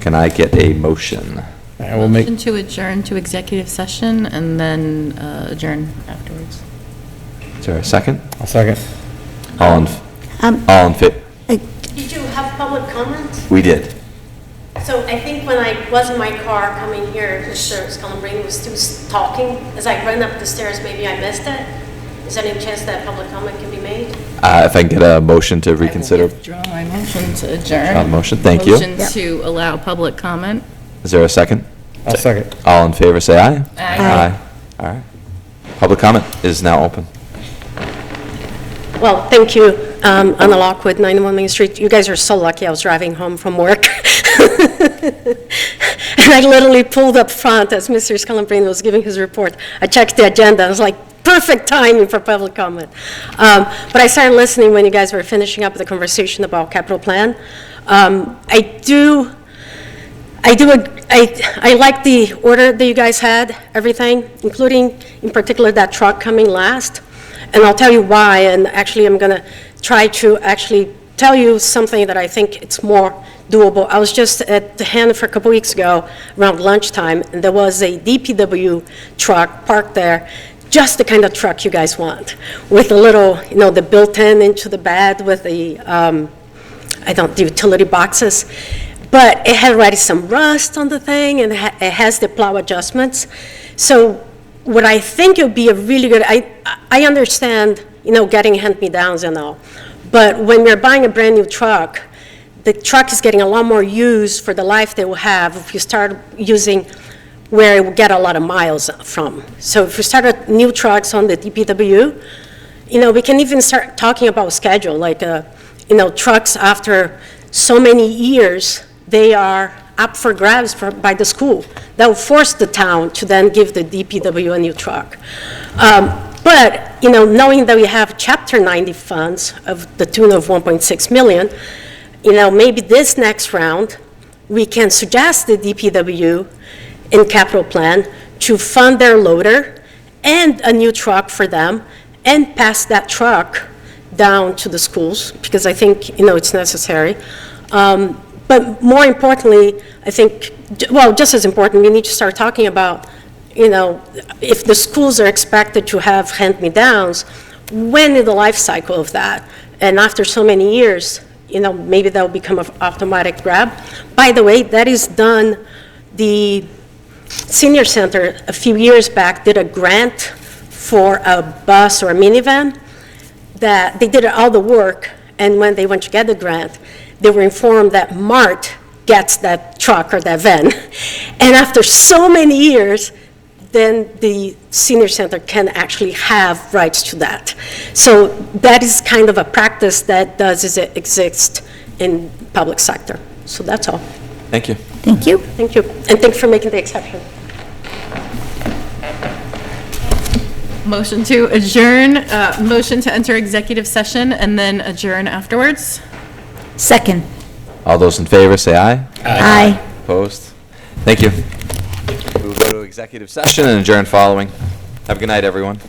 Can I get a motion? I will make, Motion to adjourn to executive session and then adjourn afterwards. Is there a second? I'll second. All in favor? Did you have public comment? We did. So I think when I was in my car coming here, Mr. Scalabrini was still talking. As I ran up the stairs, maybe I missed it. Is there any chance that public comment can be made? If I can get a motion to reconsider. Withdraw my motion to adjourn. Motion, thank you. Motion to allow public comment. Is there a second? I'll second. All in favor, say aye. Aye. All right. Public comment is now open. Well, thank you. Anna Lockwood, 91 Main Street. You guys are so lucky I was driving home from work. And I literally pulled up front as Mr. Scalabrini was giving his report. I checked the agenda. I was like, perfect timing for public comment. But I started listening when you guys were finishing up the conversation about capital plan. I do I like the order that you guys had, everything, including in particular that truck coming last. And I'll tell you why, and actually I'm gonna try to actually tell you something that I think it's more doable. I was just at the Hanover a couple weeks ago around lunchtime, and there was a DPW truck parked there, just the kind of truck you guys want, with a little, the built-in into the bed with the, the utility boxes. But it had already some rust on the thing, and it has the plow adjustments. So what I think it would be a really good, I understand, getting hand-me-downs and all, but when you're buying a brand-new truck, the truck is getting a lot more use for the life they will have if you start using where it will get a lot of miles from. So if we start new trucks on the DPW, we can even start talking about schedule, like, trucks after so many years, they are up for grabs by the school. That will force the town to then give the DPW a new truck. But, knowing that we have Chapter 90 funds of the tune of 1.6 million, maybe this next round, we can suggest the DPW in capital plan to fund their loader and a new truck for them and pass that truck down to the schools, because I think, it's necessary. But more importantly, I think, just as important, we need to start talking about, if the schools are expected to have hand-me-downs, when is the life cycle of that? And after so many years, maybe that will become an automatic grab. By the way, that is done, the senior center a few years back did a grant for a bus or a minivan that they did all the work, and when they went to get the grant, they were informed that MART gets that truck or that van. And after so many years, then the senior center can actually have rights to that. So that is kind of a practice that does exist in public sector. So that's all. Thank you. Thank you. Thank you. And thanks for making the exception. Motion to adjourn, motion to enter executive session and then adjourn afterwards. Second. All those in favor, say aye. Aye. Opposed? Thank you. We will go to executive session and adjourn following. Have a good night, everyone.